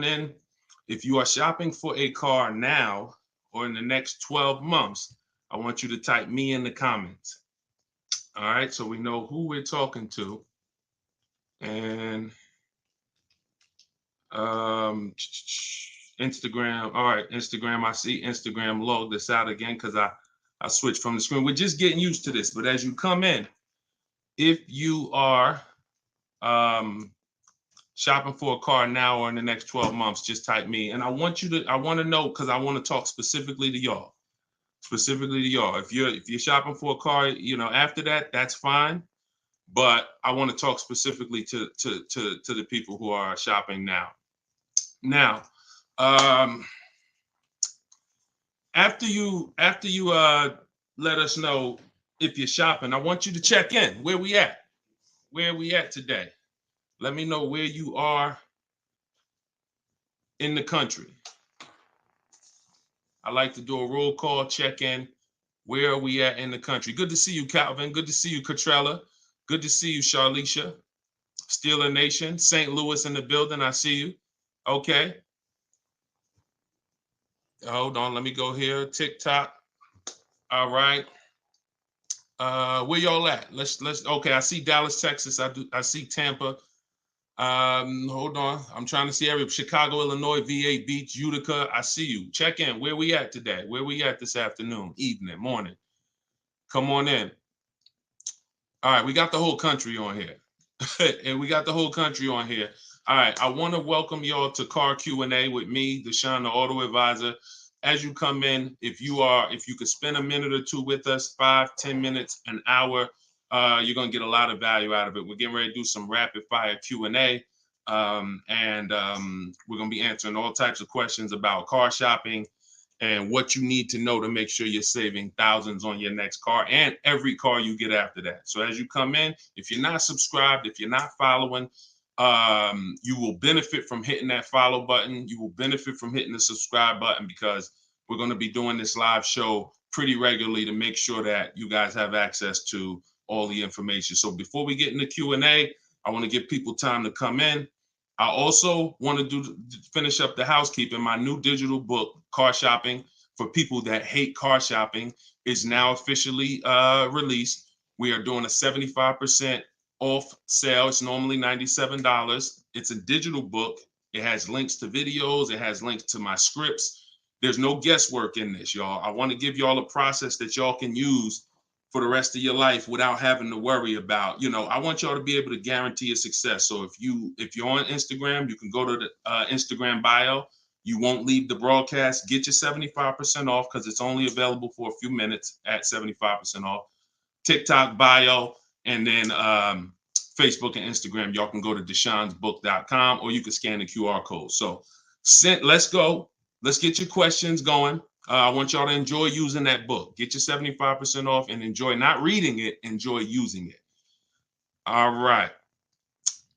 on in. If you are shopping for a car now or in the next 12 months, I want you to type me in the comments. All right, so we know who we're talking to. And Instagram. All right, Instagram. I see Instagram log this out again because I switched from the screen. We're just getting used to this. But as you come in, if you are shopping for a car now or in the next 12 months, just type me. And I want to know, because I want to talk specifically to y'all. If you're shopping for a car, after that, that's fine. But I want to talk specifically to the people who are shopping now. Now, after you let us know if you're shopping, I want you to check in. Where we at? Where are we at today? Let me know where you are in the country. I like to do a roll call, check in. Where are we at in the country? Good to see you, Calvin. Good to see you, Catrella. Good to see you, Charlicia. Steeler Nation, St. Louis in the building. I see you. Okay. Hold on. Let me go here. TikTok. All right. Where y'all at? Let's. Okay. I see Dallas, Texas. I see Tampa. Hold on. I'm trying to see every Chicago, Illinois, VA Beach, Utica. I see you. Check in. Where we at today? Where we at this afternoon, evening, morning? Come on in. All right. We got the whole country on here. And we got the whole country on here. All right, I want to welcome y'all to Car Q&A with me, Deshone the Auto Advisor. As you come in, if you could spend a minute or two with us, 5-10 minutes, an hour, you're gonna get a lot of value out of it. We're getting ready to do some rapid fire Q&A, and we're gonna be answering all types of questions about car shopping and what you need to know to make sure you're saving thousands on your next car and every car you get after that. So as you come in, if you're not subscribed, if you're not following, you will benefit from hitting that follow button. You will benefit from hitting the subscribe button, because we're going to be doing this live show pretty regularly to make sure that you guys have access to all the information. So before we get into Q&A, I want to give people time to come in. I also want to finish up the housekeeping. My new digital book, Car Shopping for People That Hate Car Shopping, is now officially released. We are doing a 75% off sale. It's normally $97. It's a digital book. It has links to videos. It has links to my scripts. There's no guesswork in this, y'all. I want to give y'all a process that y'all can use for the rest of your life without having to worry about, I want y'all to be able to guarantee your success. So if you're on Instagram, you can go to the Instagram bio. You won't leave the broadcast. Get your 75% off, because it's only available for a few minutes at 75% off. TikTok bio, and then Facebook and Instagram. Y'all can go to deshonsbook.com, or you can scan the QR code. So let's go. Let's get your questions going. I want y'all to enjoy using that book. Get your 75% off and enjoy not reading it, enjoy using it. All right.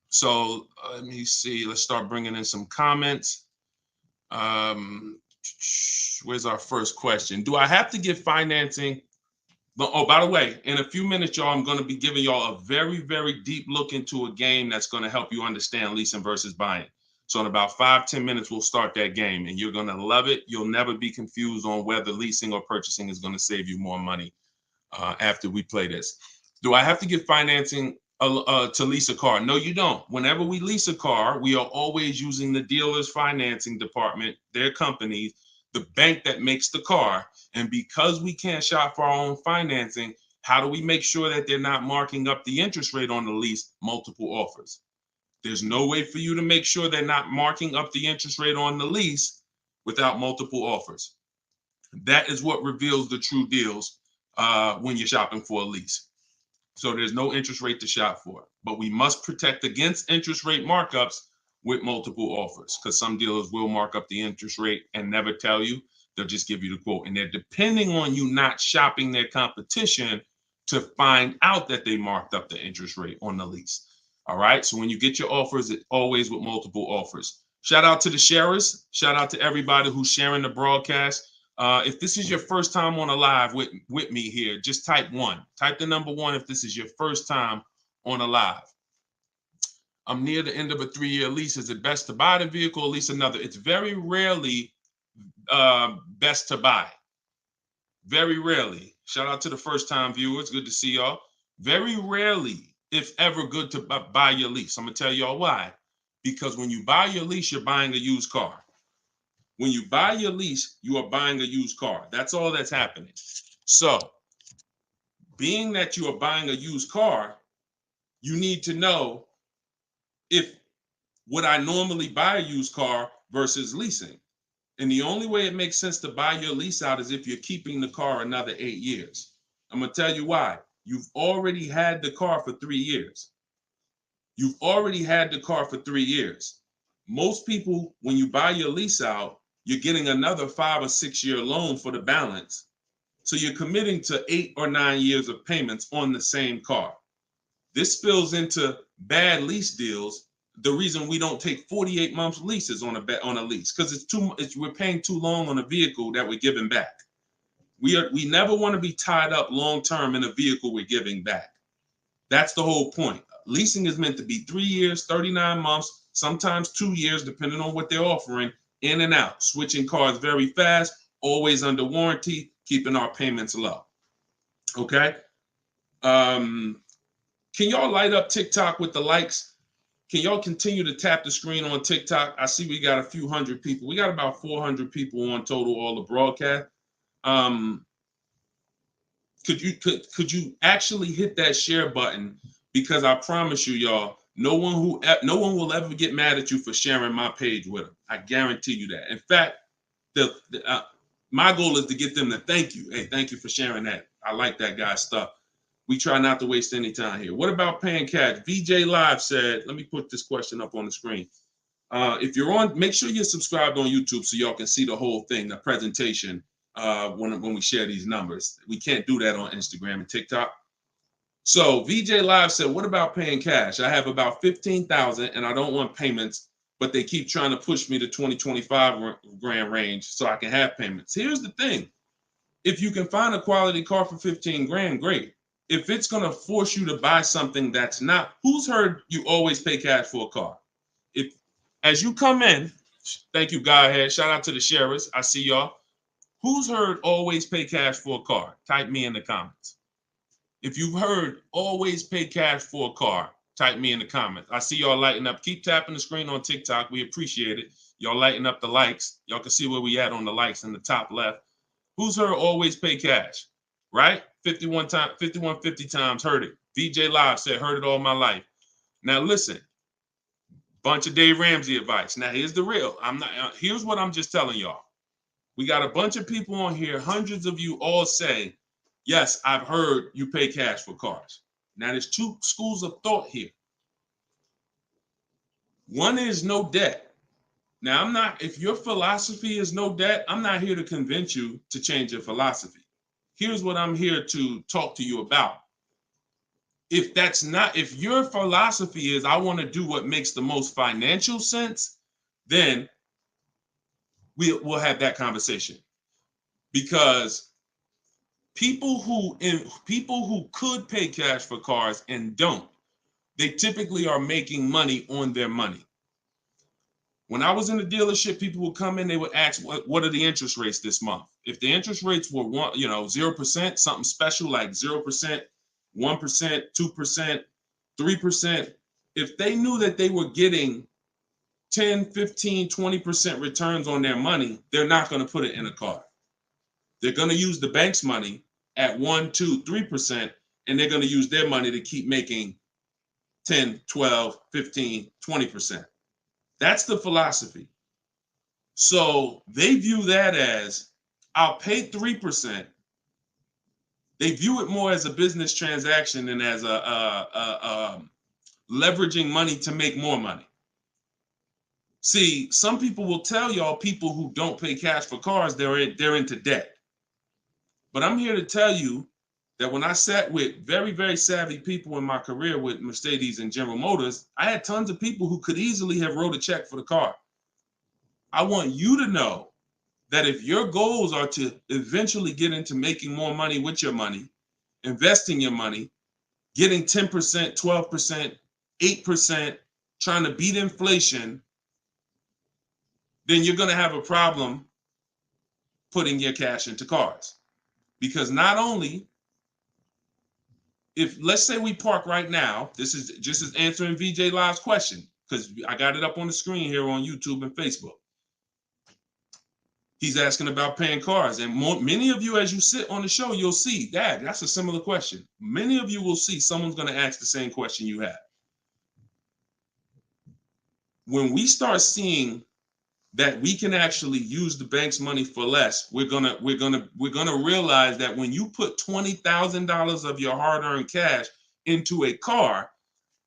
So let me see. Let's start bringing in some comments. Where's our first question? Do I have to get financing? Oh, by the way, in a few minutes, y'all, I'm going to be giving y'all a very, very deep look into a game that's going to help you understand leasing versus buying. So in about 5-10 minutes, we'll start that game, and you're going to love it. You'll never be confused on whether leasing or purchasing is going to save you more money after we play this. Do I have to get financing to lease a car? No, you don't. Whenever we lease a car, we are always using the dealer's financing department, their company, the bank that makes the car. And because we can't shop for our own financing, how do we make sure that they're not marking up the interest rate on the lease? Multiple offers. There's no way for you to make sure they're not marking up the interest rate on the lease without multiple offers. That is what reveals the true deals when you're shopping for a lease. So there's no interest rate to shop for, but we must protect against interest rate markups with multiple offers, because some dealers will mark up the interest rate and never tell you. They'll just give you the quote, and they're depending on you not shopping their competition to find out that they marked up the interest rate on the lease. All right. So when you get your offers, it's always with multiple offers. Shout out to the sharers. Shout out to everybody who's sharing the broadcast. If this is your first time on a live with me here, just type 1. Type the number 1 if this is your first time on a live. I'm near the end of a 3-year lease. Is it best to buy the vehicle or lease another? It's very rarely best to buy. Very rarely. Shout out to the first time viewers. Good to see y'all. Very rarely, if ever, good to buy your lease. I'm going to tell y'all why. Because when you buy your lease, you're buying a used car. When you buy your lease, you are buying a used car. That's all that's happening. So, being that you are buying a used car, you need to know if would I normally buy a used car versus leasing. And the only way it makes sense to buy your lease out is if you're keeping the car another 8 years. I'm going to tell you why. You've already had the car for 3 years. You've already had the car for 3 years. Most people, when you buy your lease out, you're getting another 5 or 6 year loan for the balance. So you're committing to 8 or 9 years of payments on the same car. This spills into bad lease deals. The reason we don't take 48 months leases on a lease, because we're paying too long on a vehicle that we're giving back. We never want to be tied up long term in a vehicle we're giving back. That's the whole point. Leasing is meant to be 3 years, 39 months, sometimes 2 years, depending on what they're offering, in and out, switching cars very fast, always under warranty, keeping our payments low. Okay. Can y'all light up TikTok with the likes? Can y'all continue to tap the screen on TikTok? I see we got a few hundred people. We got about 400 people on total, all the broadcast. Could you actually hit that share button? Because I promise you, y'all, no one will ever get mad at you for sharing my page with them. I guarantee you that. In fact, my goal is to get them to thank you. Hey, thank you for sharing that. I like that guy's stuff. We try not to waste any time here. What about paying cash? VJ Live said, let me put this question up on the screen. If you're on, make sure you're subscribed on YouTube so y'all can see the whole thing, the presentation, when we share these numbers. We can't do that on Instagram and TikTok. So VJ Live said, what about paying cash? I have about 15,000 and I don't want payments, but they keep trying to push me to 25 grand range so I can have payments. Here's the thing. If you can find a quality car for 15 grand, great. If it's going to force you to buy something that's not, who's heard you always pay cash for a car? If, as you come in, thank you, Godhead. Shout out to the sharers. I see y'all. Who's heard always pay cash for a car? Type me in the comments. If you've heard always pay cash for a car, type me in the comments. I see y'all lighting up. Keep tapping the screen on TikTok. We appreciate it. Y'all lighting up the likes. Y'all can see where we at on the likes in the top left. Who's heard always pay cash? Right? 5150 times heard it. VJ Live said, heard it all my life. Now listen, bunch of Dave Ramsey advice. Now here's the real. Here's what I'm just telling y'all. We got a bunch of people on here, hundreds of you all say, yes, I've heard you pay cash for cars. Now there's two schools of thought here. One is no debt. Now if your philosophy is no debt, I'm not here to convince you to change your philosophy. Here's what I'm here to talk to you about. If your philosophy is I want to do what makes the most financial sense, then we'll have that conversation. Because people who could pay cash for cars and don't, they typically are making money on their money. When I was in the dealership, people would come in, they would ask, what are the interest rates this month? If the interest rates were 0%, something special like 0%, 1%, 2%, 3%, if they knew that they were getting 10, 15, 20% returns on their money, they're not going to put it in a car. They're going to use the bank's money at 1, 2, 3%, and they're going to use their money to keep making 10, 12, 15, 20%. That's the philosophy. So they view that as, I'll pay 3%. They view it more as a business transaction than as a leveraging money to make more money. See, some people will tell y'all people who don't pay cash for cars, they're into debt. But I'm here to tell you that when I sat with very, very savvy people in my career with Mercedes and General Motors, I had tons of people who could easily have wrote a check for the car. I want you to know that if your goals are to eventually get into making more money with your money, investing your money, getting 10%, 12%, 8%, trying to beat inflation, then you're going to have a problem putting your cash into cars. Because not only, if let's say we park right now, this is just as answering VJ Live's question, because I got it up on the screen here on YouTube and Facebook. He's asking about paying cars. And many of you, as you sit on the show, you'll see, Dad, that's a similar question. Many of you will see someone's going to ask the same question you have. When we start seeing that we can actually use the bank's money for less, we're gonna realize that when you put $20,000 of your hard-earned cash into a car,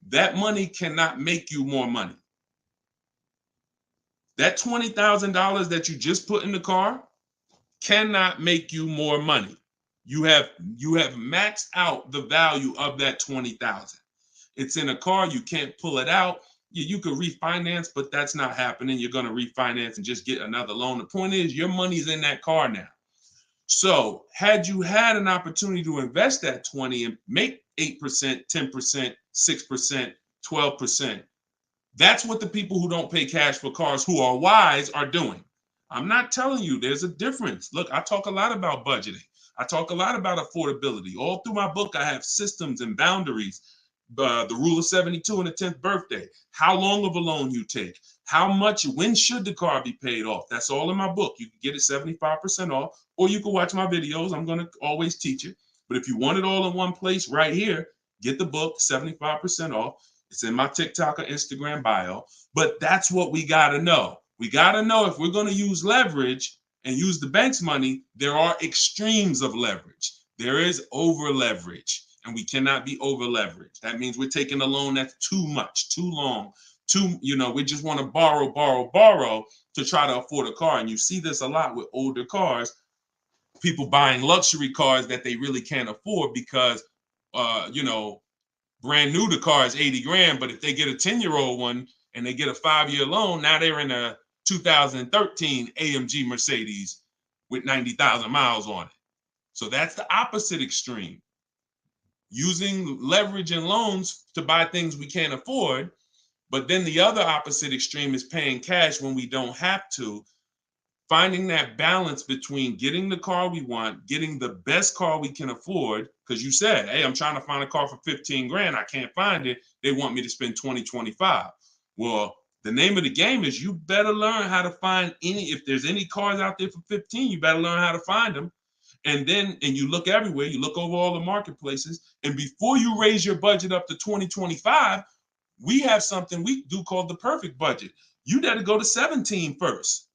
that money cannot make you more money. That $20,000 that you just put in the car cannot make you more money. You have maxed out the value of that $20,000. It's in a car, you can't pull it out. You could refinance, but that's not happening. You're going to refinance and just get another loan. The point is, your money's in that car now. So had you had an opportunity to invest that 20 and make 8%, 10%, 6%, 12%, that's what the people who don't pay cash for cars, who are wise, are doing. I'm not telling you there's a difference. Look, I talk a lot about budgeting. I talk a lot about affordability. All through my book, I have systems and boundaries. The rule of 72 and the 10th birthday, how long of a loan you take, how much, when should the car be paid off? That's all in my book. You can get it 75% off, or you can watch my videos. I'm going to always teach it. But if you want it all in one place right here, get the book, 75% off. It's in my TikTok or Instagram bio. But that's what we got to know. We got to know if we're going to use leverage and use the bank's money, there are extremes of leverage. There is over leverage. And we cannot be over leveraged. That means we're taking a loan that's too much, too long, we just want to borrow to try to afford a car. And you see this a lot with older cars, people buying luxury cars that they really can't afford because, brand new, the car is 80 grand. But if they get a 10-year-old one and they get a 5-year loan, now they're in a 2013 AMG Mercedes with 90,000 miles on it. So that's the opposite extreme. Using leverage and loans to buy things we can't afford. But then the other opposite extreme is paying cash when we don't have to. Finding that balance between getting the car we want, getting the best car we can afford. Because you said, hey, I'm trying to find a car for 15 grand. I can't find it. They want me to spend 20, 25. Well, the name of the game is you better learn how to find if there's any cars out there for 15, you better learn how to find them. And you look everywhere, you look over all the marketplaces, and before you raise your budget up to 2025, we have something we do called the perfect budget. You got to go to 17 first.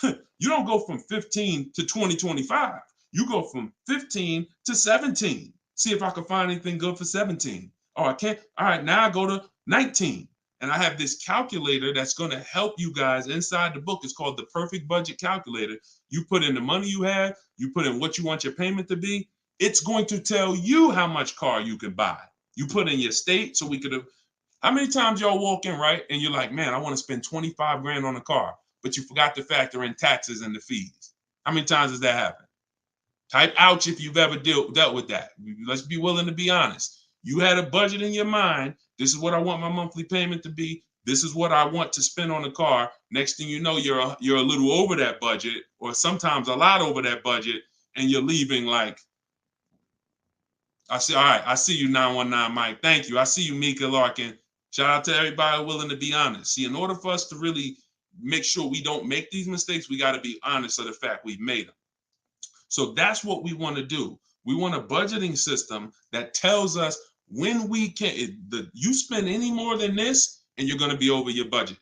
You don't go from 15 to 2025. You go from 15 to 17. See if I can find anything good for 17. Oh, I can't. All right, now I go to 19. And I have this calculator that's going to help you guys inside the book. It's called the Perfect Budget Calculator. You put in the money you have, you put in what you want your payment to be. It's going to tell you how much car you can buy. You put in your state, so we could have. How many times y'all walk in, right? And you're like, man, I want to spend 25 grand on a car, but you forgot to factor in taxes and the fees. How many times does that happen? Type ouch if you've ever dealt with that. Let's be willing to be honest. You had a budget in your mind. This is what I want my monthly payment to be. This is what I want to spend on the car. Next thing you know, you're a little over that budget, or sometimes a lot over that budget, and you're leaving like, all right, I see you, 919 Mike. Thank you. I see you, Mika Larkin. Shout out to everybody willing to be honest. See, in order for us to really make sure we don't make these mistakes, we got to be honest of the fact we've made them. So that's what we want to do. We want a budgeting system that tells us when we can. You spend any more than this, and you're going to be over your budget.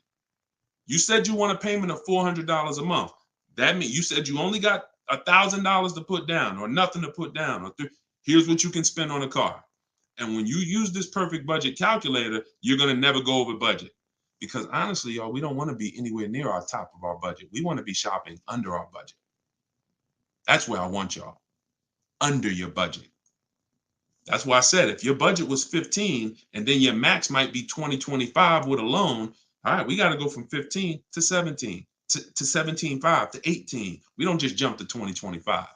You said you want a payment of $400 a month. That means you said you only got $1,000 to put down, or nothing to put down. Here's what you can spend on a car. And when you use this perfect budget calculator, you're going to never go over budget. Because honestly, y'all, we don't want to be anywhere near our top of our budget. We want to be shopping under our budget. That's where I want y'all. Under your budget. That's why I said if your budget was 15 and then your max might be 20, 25 with a loan, all right, we got to go from 15 to 17, to 17.5 to 18. We don't just jump to 20, 25.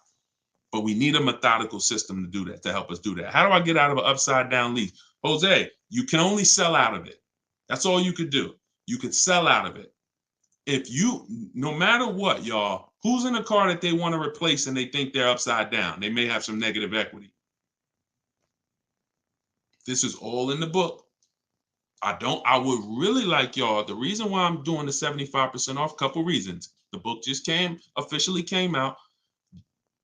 But we need a methodical system to do that, to help us do that. How do I get out of an upside down lease? Jose, you can only sell out of it. That's all you could do. You could sell out of it. If you, no matter what, y'all, who's in a car that they want to replace and they think they're upside down? They may have some negative equity. This is all in the book. I would really like y'all, the reason why I'm doing the 75% off, couple reasons. The book just officially came out,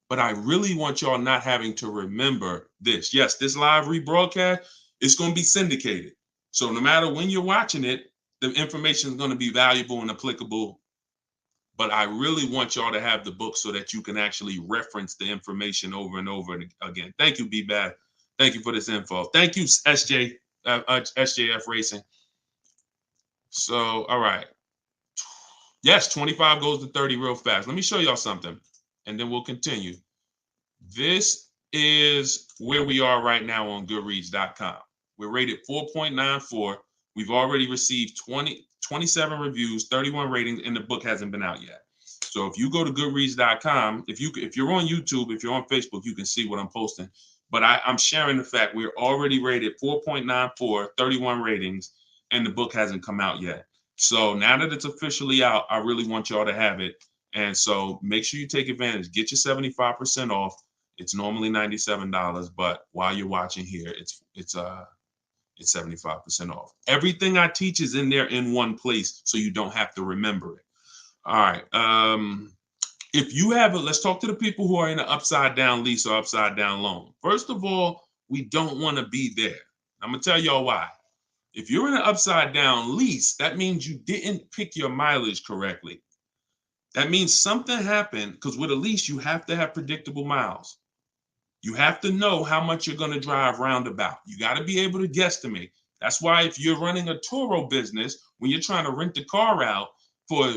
but I really want y'all not having to remember this. Yes, this live rebroadcast is going to be syndicated. So no matter when you're watching it, the information is going to be valuable and applicable. But I really want y'all to have the book so that you can actually reference the information over and over again. Thank you, B-Bad. Thank you for this info. Thank you, SJF Racing. So, all right. Yes, 25 goes to 30 real fast. Let me show y'all something, and then we'll continue. This is where we are right now on Goodreads.com. We're rated 4.94. We've already received 27 reviews, 31 ratings, and the book hasn't been out yet. So if you go to Goodreads.com, if you're on YouTube, if you're on Facebook, you can see what I'm posting. But I'm sharing the fact we're already rated 4.94, 31 ratings, and the book hasn't come out yet. So now that it's officially out, I really want y'all to have it. And so make sure you take advantage. Get your 75% off. It's normally $97, but while you're watching here, it's 75% off. Everything I teach is in there in one place, so you don't have to remember it. All right. If you have let's talk to the people who are in an upside down lease or upside down loan. First of all, we don't want to be there. I'm gonna tell y'all why. If you're in an upside down lease, that means you didn't pick your mileage correctly. That means something happened, because with a lease, you have to have predictable miles. You have to know how much you're going to drive roundabout. You got to be able to guesstimate. That's why if you're running a Turo business, when you're trying to rent the car out for,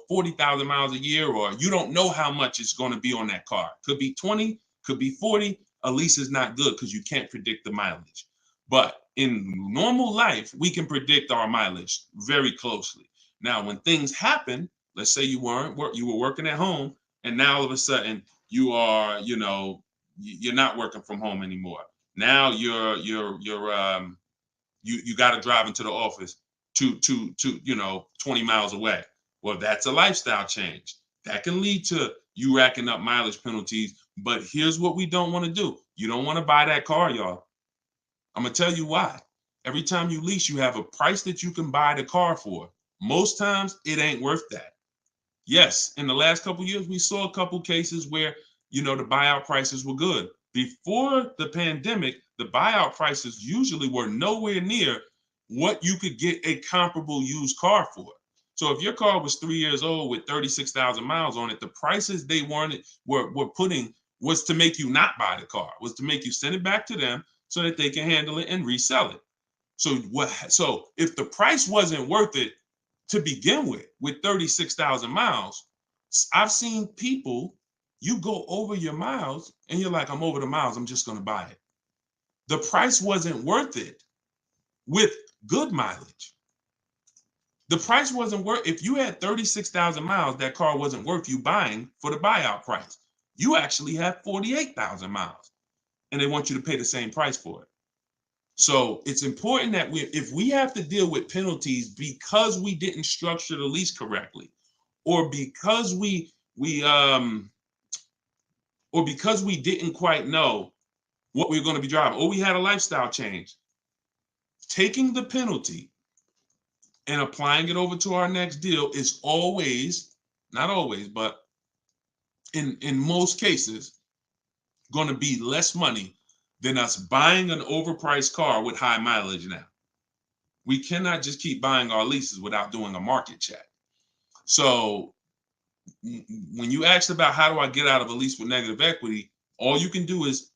40,000 miles a year, or you don't know how much it's going to be on that car. Could be 20, could be 40. A lease is not good because you can't predict the mileage. But in normal life, we can predict our mileage very closely. Now, when things happen, let's say you were working at home, and now all of a sudden you are, you're not working from home anymore. Now you got to drive into the office to 20 miles away. Well, that's a lifestyle change. That can lead to you racking up mileage penalties. But here's what we don't want to do. You don't want to buy that car, y'all. I'm going to tell you why. Every time you lease, you have a price that you can buy the car for. Most times it ain't worth that. Yes, in the last couple of years, we saw a couple cases where, the buyout prices were good. Before the pandemic, the buyout prices usually were nowhere near what you could get a comparable used car for. So if your car was 3 years old with 36,000 miles on it, the prices they were putting was to make you not buy the car, was to make you send it back to them so that they can handle it and resell it. So if the price wasn't worth it to begin with 36,000 miles, I've seen people, you go over your miles and you're like, I'm over the miles, I'm just going to buy it. The price wasn't worth it with good mileage. The price wasn't worth, if you had 36,000 miles, that car wasn't worth you buying for the buyout price. You actually have 48,000 miles and they want you to pay the same price for it. So it's important that if we have to deal with penalties because we didn't structure the lease correctly, or because we didn't quite know what we were going to be driving, or we had a lifestyle change, taking the penalty and applying it over to our next deal is always, not always, but in most cases, going to be less money than us buying an overpriced car with high mileage now. We cannot just keep buying our leases without doing a market check. So when you asked about how do I get out of a lease with negative equity, all you can do is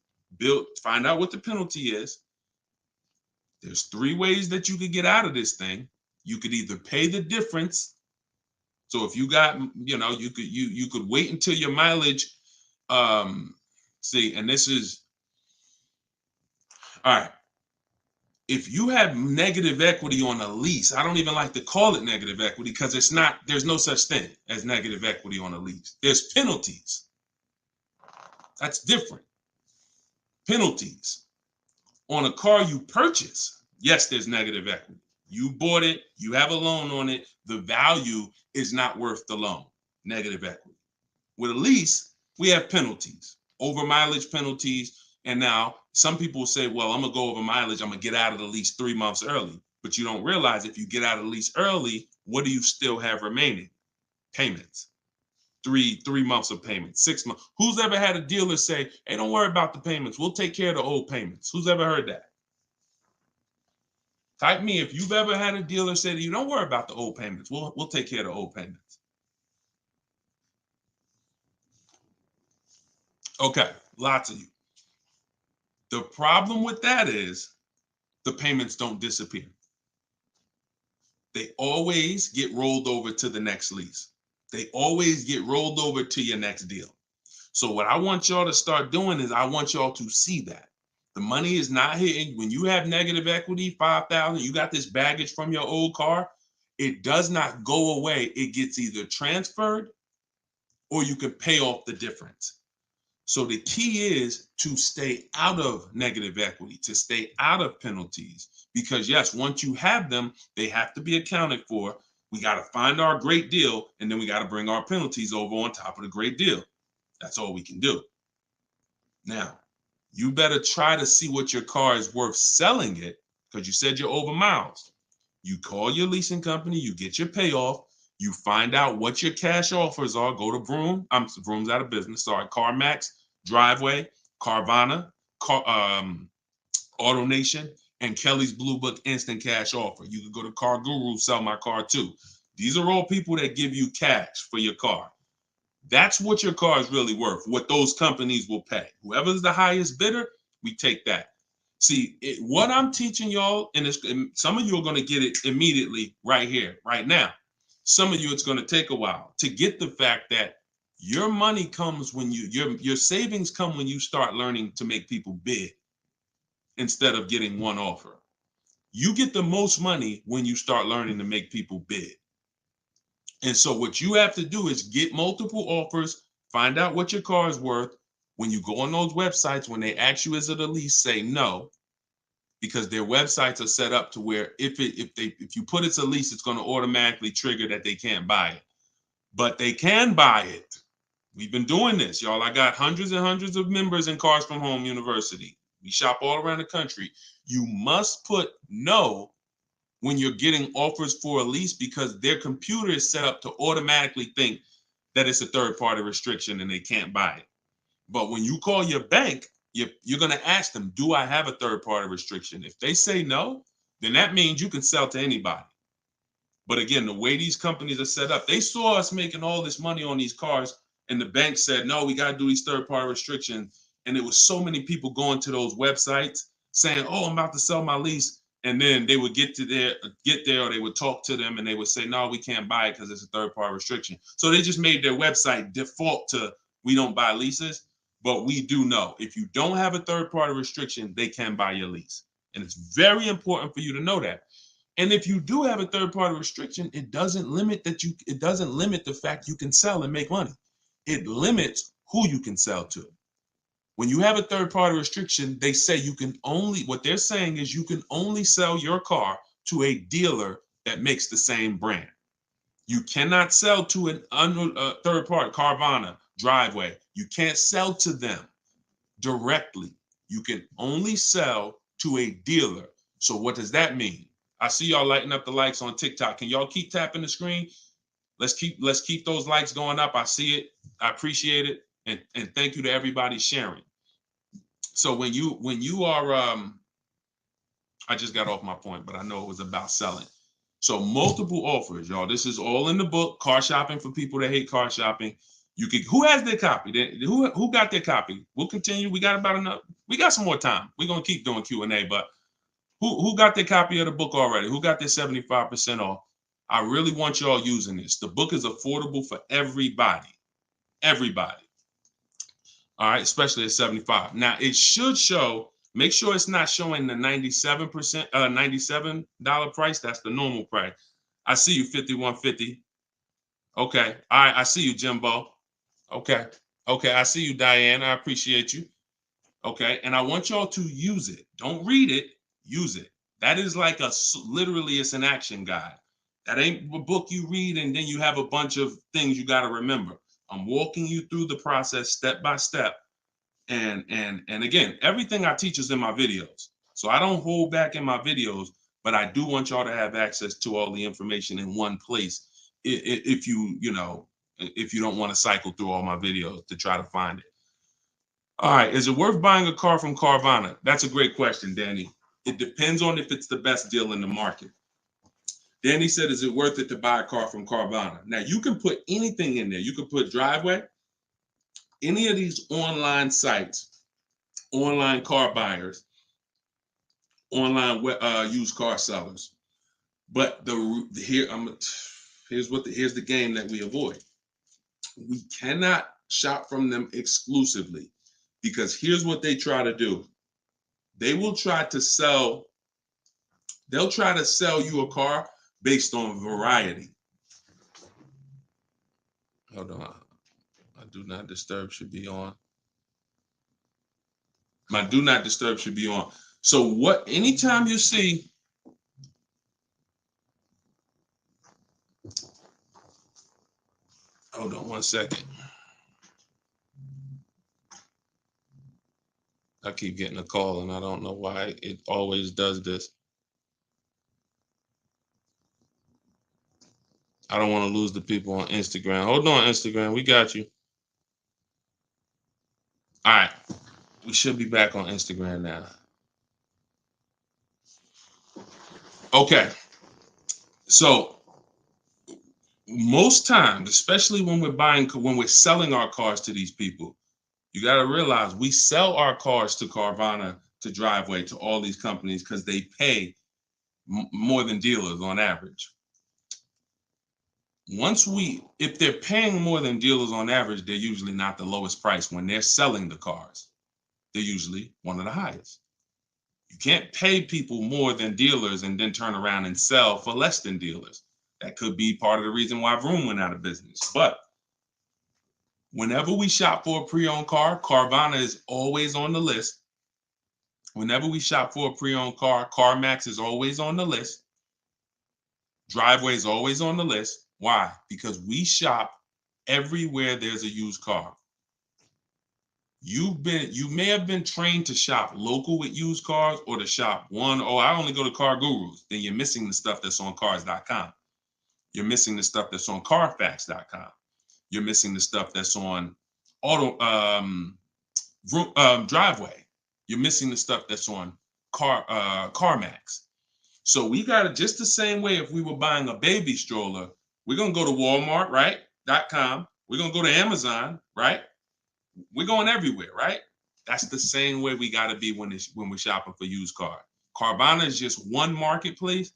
find out what the penalty is. There's 3 ways that you could get out of this thing. You could either pay the difference. So if you got, you could wait until your mileage, and this is, all right. If you have negative equity on a lease, I don't even like to call it negative equity because there's no such thing as negative equity on a lease. There's penalties. That's different. Penalties on a car you purchase. Yes, there's negative equity. You bought it, you have a loan on it, the value is not worth the loan, negative equity. With a lease, we have penalties, over mileage penalties. And now some people say, well, I'm gonna go over mileage, I'm gonna get out of the lease 3 months early. But you don't realize if you get out of the lease early, what do you still have remaining? Payments. Three months of payments, 6 months. Who's ever had a dealer say, hey, don't worry about the payments, we'll take care of the old payments? Who's ever heard that? Type me if you've ever had a dealer say to you, don't worry about the old payments, we'll take care of the old payments. Okay, lots of you. The problem with that is the payments don't disappear. They always get rolled over to the next lease. They always get rolled over to your next deal. So what I want y'all to start doing is I want y'all to see that the money is not hitting. When you have negative equity, 5,000, you got this baggage from your old car, it does not go away. It gets either transferred or you can pay off the difference. So the key is to stay out of negative equity, to stay out of penalties, because yes, once you have them, they have to be accounted for. We got to find our great deal, and then we got to bring our penalties over on top of the great deal. That's all we can do. Now, you better try to see what your car is worth selling it, because you said you're over miles. You call your leasing company, you get your payoff, you find out what your cash offers are. Go to Vroom. Vroom's out of business. Sorry, CarMax, Driveway, Carvana, AutoNation, and Kelly's Blue Book Instant Cash Offer. You can go to Car Guru, Sell My Car Too. These are all people that give you cash for your car. That's what your car is really worth, what those companies will pay. Whoever's the highest bidder, we take that. See, what I'm teaching y'all, and some of you are going to get it immediately right here, right now. Some of you, it's going to take a while to get the fact that your money comes when your savings come when you start learning to make people bid instead of getting one offer. You get the most money when you start learning to make people bid. And so what you have to do is get multiple offers, find out what your car is worth. When you go on those websites, when they ask you is it a lease, say no, because their websites are set up to where if you put it's a lease, it's going to automatically trigger that they can't buy it. But they can buy it. We've been doing this, y'all. I got hundreds and hundreds of members in Cars from Home University. We shop all around the country. You must put no when you're getting offers for a lease, because their computer is set up to automatically think that it's a third-party restriction and they can't buy it. But when you call your bank, you're going to ask them, do I have a third-party restriction? If they say no, then that means you can sell to anybody. But again, the way these companies are set up, they saw us making all this money on these cars, and the bank said, no, we got to do these third-party restrictions. And there was so many people going to those websites saying, oh, I'm about to sell my lease. And then they would get there, or they would talk to them and they would say, no, we can't buy it because it's a third-party restriction. So they just made their website default to we don't buy leases, but we do know if you don't have a third-party restriction, they can buy your lease. And it's very important for you to know that. And if you do have a third-party restriction, it doesn't limit the fact you can sell and make money. It limits who you can sell to. When you have a third-party restriction, they say what they're saying is you can only sell your car to a dealer that makes the same brand. You cannot sell to a third party, Carvana, Driveway. You can't sell to them directly. You can only sell to a dealer. So what does that mean? I see y'all lighting up the likes on TikTok. Can y'all keep tapping the screen? Let's keep those likes going up. I see it. I appreciate it. And thank you to everybody sharing. So when you are, I just got off my point, but I know it was about selling. So multiple offers, y'all. This is all in the book, Car Shopping for People That Hate Car Shopping. Who has their copy? Who got their copy? We'll continue. We got some more time. We're gonna keep doing Q&A, but who got their copy of the book already? Who got their 75% off? I really want y'all using this. The book is affordable for everybody. Everybody. All right, especially at 75. Now it should show, make sure it's not showing the $97 price. That's the normal price. I see you, 5150. Okay. All right, I see you, Jimbo. Okay. Okay, I see you, Diane. I appreciate you. Okay, and I want y'all to use it. Don't read it, use it. That is like literally it's an action guide. That ain't a book you read and then you have a bunch of things you got to remember. I'm walking you through the process step by step. And again, everything I teach is in my videos. So I don't hold back in my videos, but I do want y'all to have access to all the information in one place. If if you don't want to cycle through all my videos to try to find it. All right, is it worth buying a car from Carvana? That's a great question, Danny. It depends on if it's the best deal in the market. Danny said, is it worth it to buy a car from Carvana? Now, you can put anything in there. You can put Driveway, any of these online sites, online car buyers, online used car sellers. But here's the game that we avoid. We cannot shop from them exclusively because here's what they try to do. They'll try to sell you a car based on variety. Hold on. My do not disturb should be on. My do not disturb should be on. So anytime you see, hold on one second. I keep getting a call and I don't know why it always does this. I don't want to lose the people on Instagram. Hold on, Instagram. We got you. All right. We should be back on Instagram now. Okay. So most times, especially when we're selling our cars to these people, you got to realize we sell our cars to Carvana, to Driveway, to all these companies because they pay more than dealers on average. If they're paying more than dealers on average, they're usually not the lowest price. When they're selling the cars, they're usually one of the highest. You can't pay people more than dealers and then turn around and sell for less than dealers. That could be part of the reason why Vroom went out of business. But whenever we shop for a pre-owned car, Carvana is always on the list. Whenever we shop for a pre-owned car, CarMax is always on the list. Driveway is always on the list. Why? Because we shop everywhere there's a used car. You may have been trained to shop local with used cars or to shop I only go to Car Gurus. Then you're missing the stuff that's on cars.com. You're missing the stuff that's on carfax.com. You're missing the stuff that's on Driveway. You're missing the stuff that's on CarMax. So we got it just the same way. If we were buying a baby stroller, we're going to go to Walmart, right? .com. We're going to go to Amazon, right? We're going everywhere, right? That's the same way we got to be when we're shopping for used cars. Carvana is just one marketplace.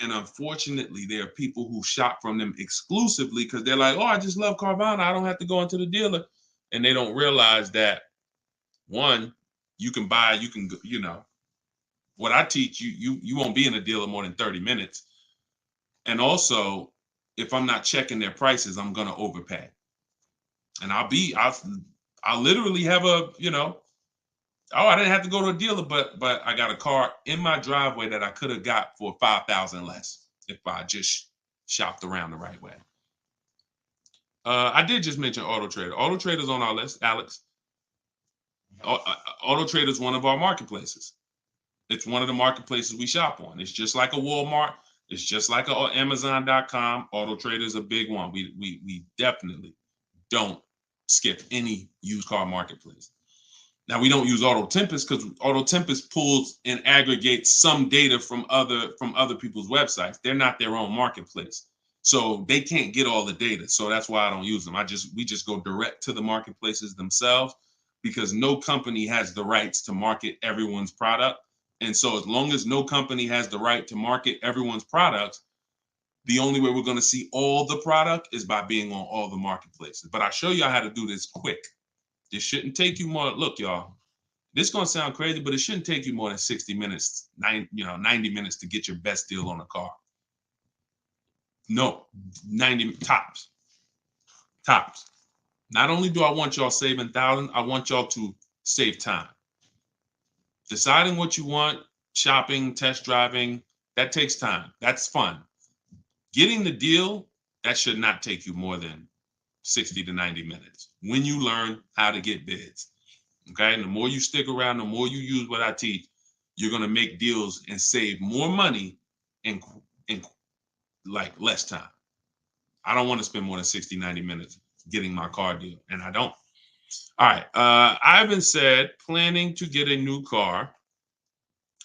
And unfortunately, there are people who shop from them exclusively because they're like, oh, I just love Carvana. I don't have to go into the dealer. And they don't realize that, one, what I teach you won't be in a dealer more than 30 minutes. And also, if I'm not checking their prices, I'm going to overpay. And I'll literally have I didn't have to go to a dealer, but I got a car in my driveway that I could have got for $5,000 less if I just shopped around the right way. I did just mention Auto Trader. Auto Trader's on our list, Alex. Auto Trader is one of our marketplaces. It's one of the marketplaces we shop on. It's just like a Walmart. It's just like a Amazon.com. Auto Trader is a big one. We definitely don't skip any used car marketplace. Now, we don't use Auto Tempest because Auto Tempest pulls and aggregates some data from other people's websites. They're not their own marketplace, so they can't get all the data. So that's why I don't use them. We just go direct to the marketplaces themselves because no company has the rights to market everyone's product. And so as long as no company has the right to market everyone's products, the only way we're going to see all the product is by being on all the marketplaces. But I'll show you how to do this quick. This shouldn't take you more. Look, y'all, this is going to sound crazy, but it shouldn't take you more than 60 minutes, 90 minutes to get your best deal on a car. No, 90 tops. Tops. Not only do I want y'all saving thousands, I want y'all to save time. Deciding what you want, shopping, test driving, that takes time. That's fun. Getting the deal, that should not take you more than 60 to 90 minutes when you learn how to get bids. Okay. And the more you stick around, the more you use what I teach, you're going to make deals and save more money in like less time. I don't want to spend more than 60, 90 minutes getting my car deal, and I don't. All right. Ivan said, planning to get a new car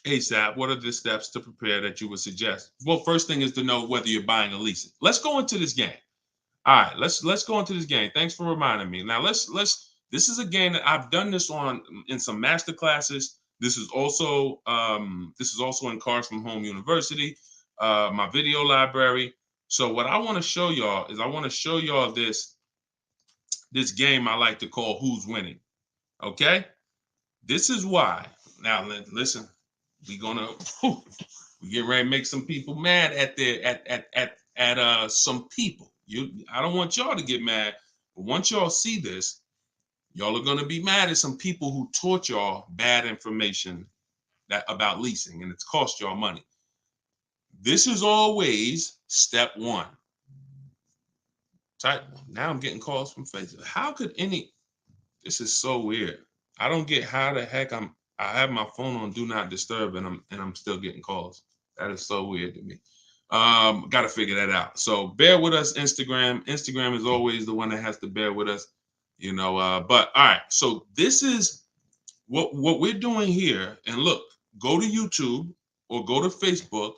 ASAP. What are the steps to prepare that you would suggest? Well, first thing is to know whether you're buying or leasing. Let's go into this game. All right, let's go into this game. Thanks for reminding me. Now let's this is a game that I've done this on in some master classes. This is also in Cars from Home University, my video library. So what I want to show y'all is I want to show y'all this game I like to call Who's Winning. Okay? This is why. Now listen, we get ready to make some people mad at some people. I don't want y'all to get mad, but once y'all see this, y'all are gonna be mad at some people who taught y'all bad information about leasing, and it's cost y'all money. This is always step one. Now I'm getting calls from Facebook. How could this is so weird. I don't get how the heck I have my phone on do not disturb and I'm still getting calls. That is so weird to me. Got to figure that out. So bear with us, Instagram. Instagram is always the one that has to bear with us, but all right. So this is what we're doing here. And look, go to YouTube or go to Facebook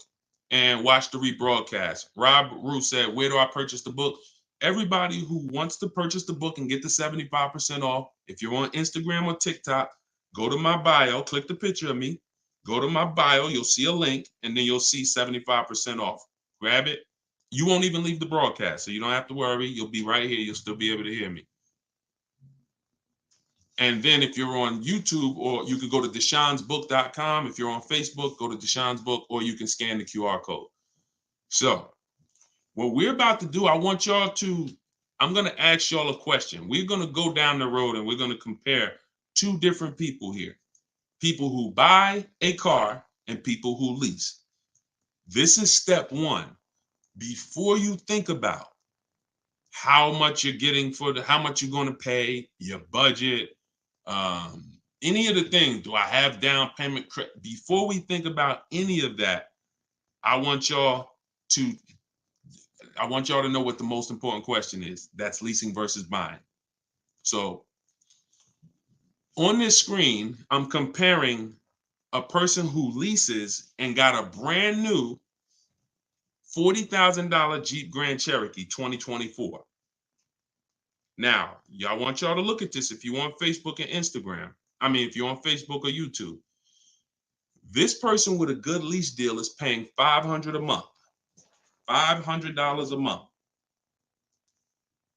and watch the rebroadcast. Rob Rue said, where do I purchase the book? Everybody who wants to purchase the book and get the 75% off, if you're on Instagram or TikTok, go to my bio, click the picture of me, go to my bio, you'll see a link, and then you'll see 75% off. Grab it. You won't even leave the broadcast, so you don't have to worry. You'll be right here. You'll still be able to hear me. And then if you're on YouTube, or you can go to deshonsbook.com. If you're on Facebook, go to Deshon's Book, or you can scan the QR code. So what we're about to do, I'm going to ask y'all a question. We're going to go down the road and we're going to compare two different people here. People who buy a car and people who lease. This is step one. Before you think about how much you're getting how much you're going to pay, your budget, any of the things, do I have down payment? Before we think about any of that, I want y'all to know what the most important question is. That's leasing versus buying. So on this screen, I'm comparing a person who leases and got a brand new $40,000 Jeep Grand Cherokee 2024. Now, I want y'all to look at this if you're on Facebook and Instagram. If you're on Facebook or YouTube. This person with a good lease deal is paying $500 a month. $500 a month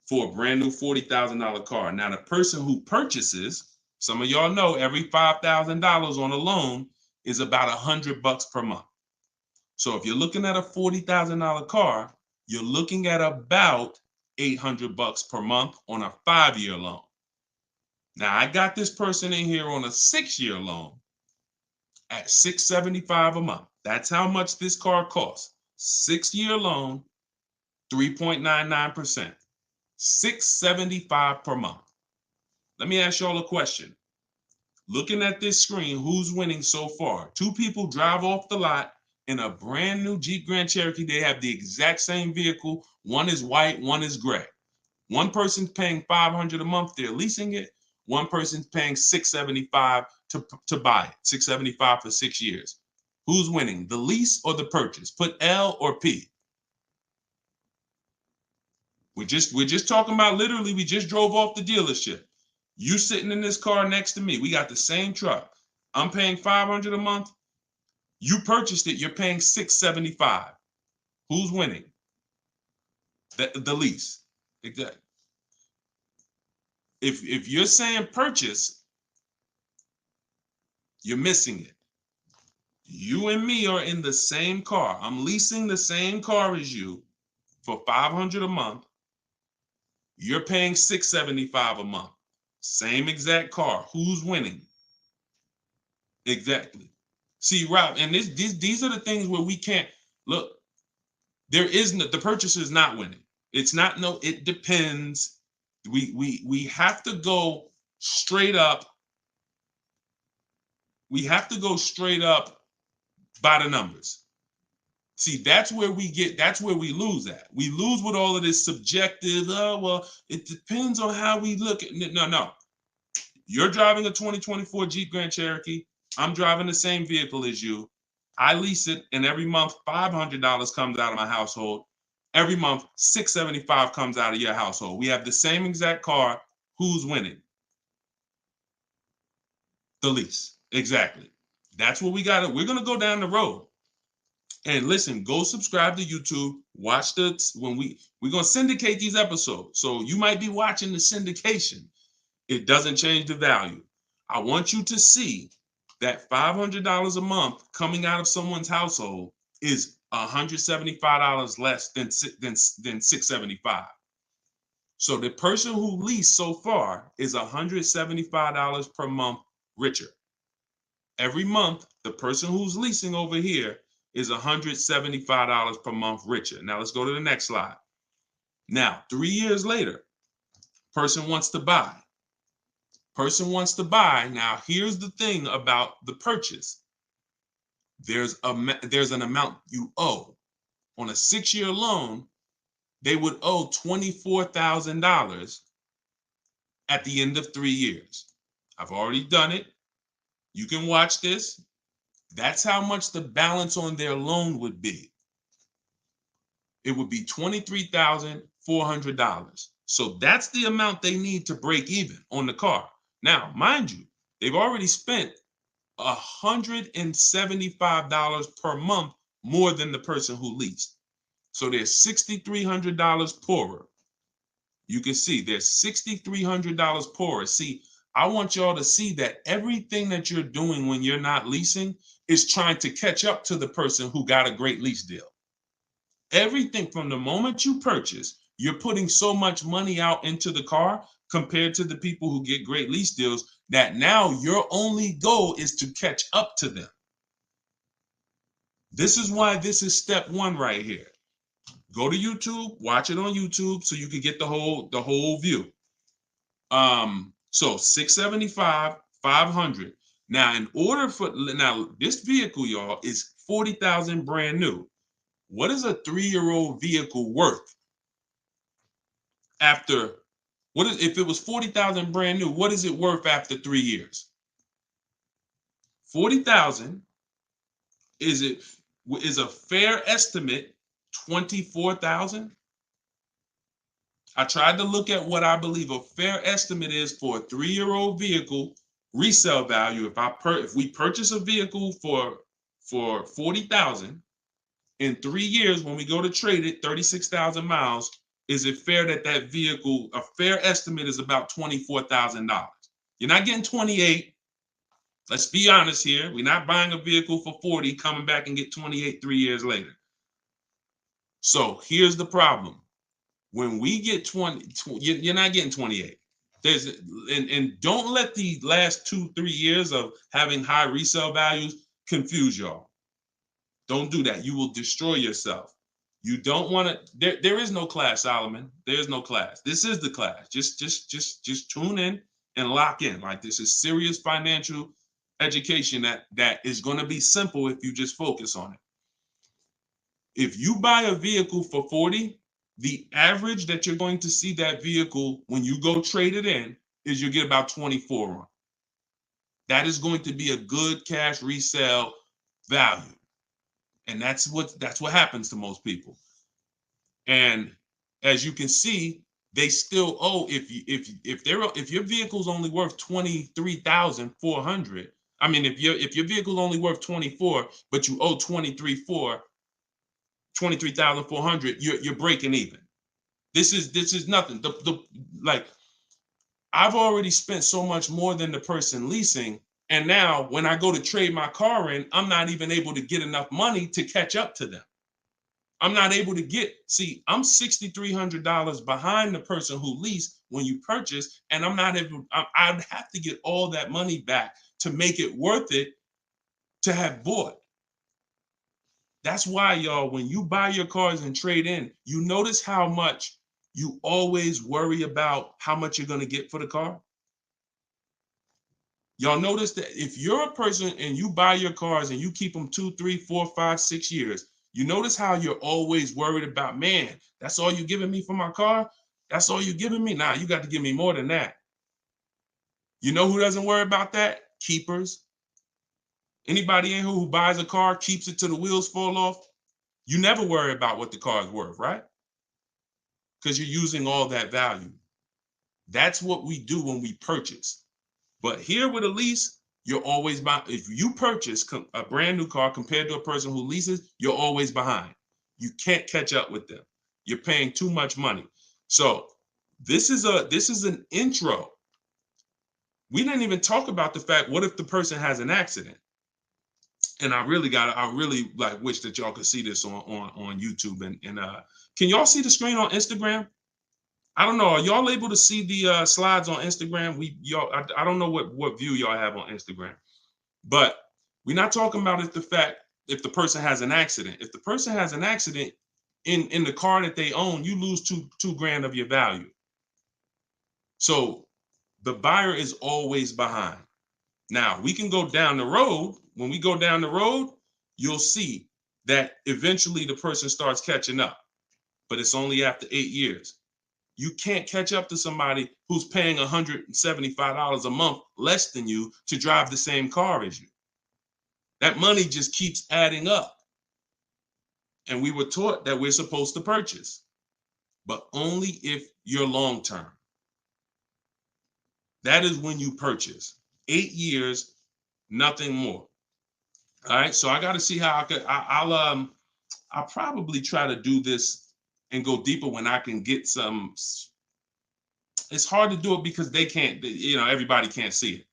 for a brand new $40,000 car. Now, the person who purchases, some of y'all know every $5,000 on a loan is about $100 per month. So if you're looking at a $40,000 car, you're looking at about $800 per month on a 5-year loan. Now, I got this person in here on a 6-year loan at $675 a month. That's how much this car costs. 6-year loan, 3.99%. $675 per month. Let me ask y'all a question. Looking at this screen, who's winning so far? Two people drive off the lot in a brand new Jeep Grand Cherokee. They have the exact same vehicle. One is white, one is gray. One person's paying $500 a month. They're leasing it. One person's paying $675 to buy it. $675 for 6 years. Who's winning, the lease or the purchase? Put L or P. We're just talking about, literally, we just drove off the dealership. You sitting in this car next to me. We got the same truck. I'm paying $500 a month. You purchased it. You're paying $675. Who's winning? The lease. Exactly. If you're saying purchase, you're missing it. You and me are in the same car. I'm leasing the same car as you for $500 a month. You're paying $675 a month. Same exact car. Who's winning? Exactly. See, Rob, and these are the things where we can't look. There is no, the purchaser is not winning. It's not no. It depends. We have to go straight up. We have to go straight up by the numbers. See, that's where we lose at. We lose with all of this subjective, oh, well, it depends on how we look at it. No. You're driving a 2024 Jeep Grand Cherokee. I'm driving the same vehicle as you. I lease it, and every month $500 comes out of my household. Every month $675 comes out of your household. We have the same exact car. Who's winning? The lease. Exactly. That's what we got. We're gonna go down the road. And listen, go subscribe to YouTube. Watch we're gonna syndicate these episodes. So you might be watching the syndication. It doesn't change the value. I want you to see that $500 a month coming out of someone's household is $175 less than $675. So the person who leased so far is $175 per month richer. Every month, the person who's leasing over here is $175 per month richer. Now let's go to the next slide. Now, 3 years later, person wants to buy. Person wants to buy. Now, here's the thing about the purchase. There's an amount you owe. On a 6-year loan, they would owe $24,000 at the end of 3 years. I've already done it. You can watch this. That's how much the balance on their loan would be. It would be $23,400. So that's the amount they need to break even on the car. Now, mind you, they've already spent $175 per month more than the person who leased. So they're $6,300 poorer. You can see they're $6,300 poorer. See, I want y'all to see that everything that you're doing when you're not leasing is trying to catch up to the person who got a great lease deal. Everything from the moment you purchase, you're putting so much money out into the car compared to the people who get great lease deals that now your only goal is to catch up to them. This is why this is step one right here. Go to YouTube, watch it on YouTube so you can get the whole view. So 675, 500. Now, this vehicle, y'all, is 40,000 brand new. What is a 3-year-old vehicle worth? If it was 40,000 brand new, what is it worth after 3 years? 40,000 is a fair estimate 24,000. I tried to look at what I believe a fair estimate is for a 3-year-old vehicle resale value. If we purchase a vehicle for 40,000 in 3 years, when we go to trade it, 36,000 miles, is it fair that vehicle, a fair estimate is about $24,000? You're not getting 28. Let's be honest here. We're not buying a vehicle for 40, coming back and get 28 3 years later. So here's the problem. When we get 20, you're not getting 28. And don't let the last 2-3 years of having high resale values confuse y'all. Don't do that. You will destroy yourself. You don't want to. There is no class, Solomon. There is no class. This is the class. Just tune in and lock in. Like, this is serious financial education that is going to be simple if you just focus on it. If you buy a vehicle for 40, the average that you're going to see that vehicle when you go trade it in is you get about 24 on. That is going to be a good cash resale value. And that's what happens to most people. And as you can see, they still owe, if your vehicle's only worth 23,400. I mean, if your vehicle's only worth 24, but you owe 23,400, you're breaking even. This is nothing. Like, I've already spent so much more than the person leasing. And now when I go to trade my car in, I'm not even able to get enough money to catch up to them. I'm not able to I'm $6,300 behind the person who leased when you purchase, and I'd have to get all that money back to make it worth it to have bought. That's why, y'all, when you buy your cars and trade in, you notice how much you always worry about how much you're going to get for the car. Y'all notice that if you're a person and you buy your cars and you keep them 2, 3, 4, 5, 6 years, you notice how you're always worried about, man, that's all you're giving me for my car? That's all you're giving me? Nah, you got to give me more than that. You know who doesn't worry about that? Keepers. Anybody in here who buys a car, keeps it till the wheels fall off, you never worry about what the car is worth, right? Because you're using all that value. That's what we do when we purchase. But here with a lease, you're always behind. If you purchase a brand new car compared to a person who leases, you're always behind. You can't catch up with them. You're paying too much money. So this is an intro. We didn't even talk about the fact, what if the person has an accident? And I really like wish that y'all could see this on YouTube. And can y'all see the screen on Instagram? I don't know. Are y'all able to see the slides on Instagram? I don't know what view y'all have on Instagram, but we're not talking about if the person has an accident. If the person has an accident in the car that they own, you lose two grand of your value. So the buyer is always behind. Now we can go down the road. When we go down the road, you'll see that eventually the person starts catching up, but it's only after 8 years. You can't catch up to somebody who's paying $175 a month less than you to drive the same car as you. That money just keeps adding up. And we were taught that we're supposed to purchase, but only if you're long term. That is when you purchase. 8 years, nothing more. All right. So I got to see how I'll probably try to do this and go deeper when I can get some. It's hard to do it because they can't, everybody can't see it.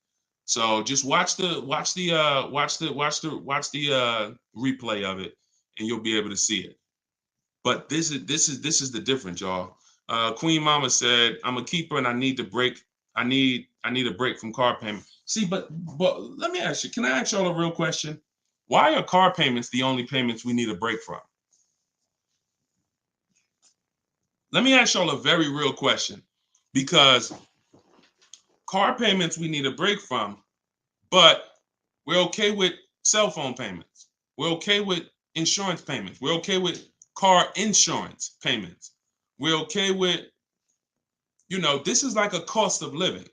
So just watch the replay of it, and you'll be able to see it. But this is the difference, y'all. Queen Mama said, "I'm a keeper and I need to break. I need a break from car payment." See, but let me ask you. Can I ask y'all a real question? Why are car payments the only payments we need a break from? Let me ask y'all a very real question, because car payments we need a break from, but we're okay with cell phone payments. We're okay with insurance payments. We're okay with car insurance payments. We're okay with, this is like a cost of living.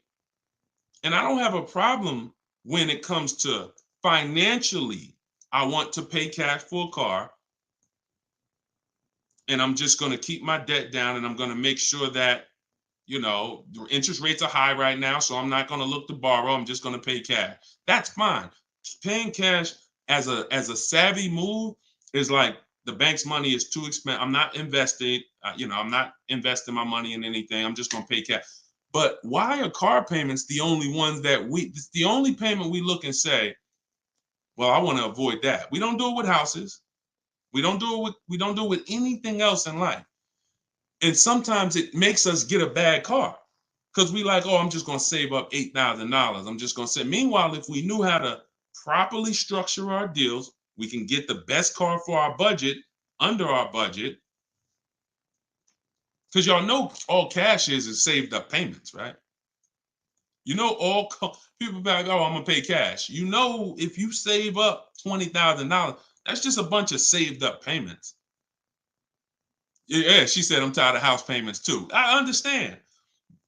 And I don't have a problem when it comes to financially, I want to pay cash for a car, and I'm just going to keep my debt down, and I'm going to make sure that, the interest rates are high right now, so I'm not going to look to borrow. I'm just going to pay cash. That's fine. Paying cash as a savvy move is like, the bank's money is too expensive. I'm not investing. I'm not investing my money in anything. I'm just going to pay cash. But why are car payments the only ones it's the only payment we look and say, well, I want to avoid that. We don't do it with houses. We don't do it with anything else in life. And sometimes it makes us get a bad car because we like, oh, I'm just going to save up $8,000. I'm just going to say. Meanwhile, if we knew how to properly structure our deals, we can get the best car for our budget, under our budget. Because y'all know all cash is saved up payments, right? All people be like, oh, I'm going to pay cash. If you save up $20,000, that's just a bunch of saved up payments. Yeah, she said, I'm tired of house payments too. I understand.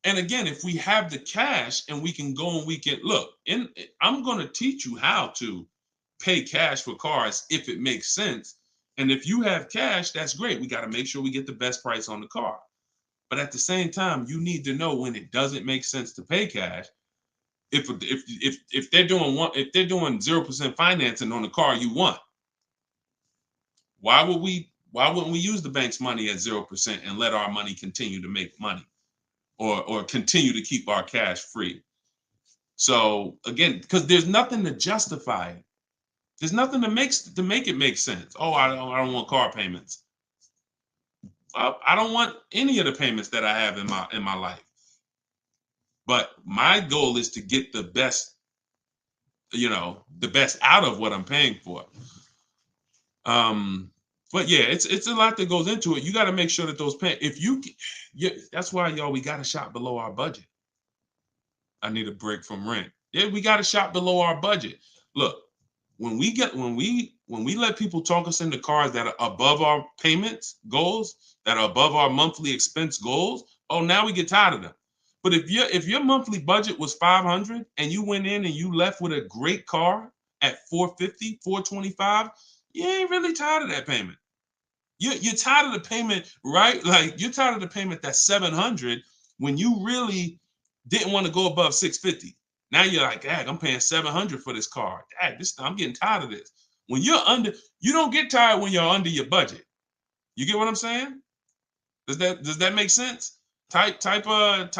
And again, if we have the cash and we can go and we can look, I'm going to teach you how to pay cash for cars if it makes sense. And if you have cash, that's great. We got to make sure we get the best price on the car. But at the same time, you need to know when it doesn't make sense to pay cash. If they're doing 0% financing on the car you want, why wouldn't we use the bank's money at 0% and let our money continue to make money, or continue to keep our cash free? So again, because there's nothing to justify it. There's nothing to make it make sense. Oh, I don't want car payments. I don't want any of the payments that I have in my life. But my goal is to get the best the best out of what I'm paying for. But yeah, it's a lot that goes into it. You got to make sure that those that's why y'all, we got to shop below our budget. I need a break from rent. Yeah, we got to shop below our budget. Look, when we let people talk us into cars that are above our payments goals, that are above our monthly expense goals, oh, now we get tired of them. But if your monthly budget was 500 and you went in and you left with a great car at 450, 425, you ain't really tired of that payment. You're tired of the payment, right? Like, you're tired of the payment that's 700 when you really didn't want to go above 650. Now you're like, dang, I'm paying 700 for this car. Dang, I'm getting tired of this. When you're under, you don't get tired when you're under your budget. You get what I'm saying? Does that make sense? Type I don't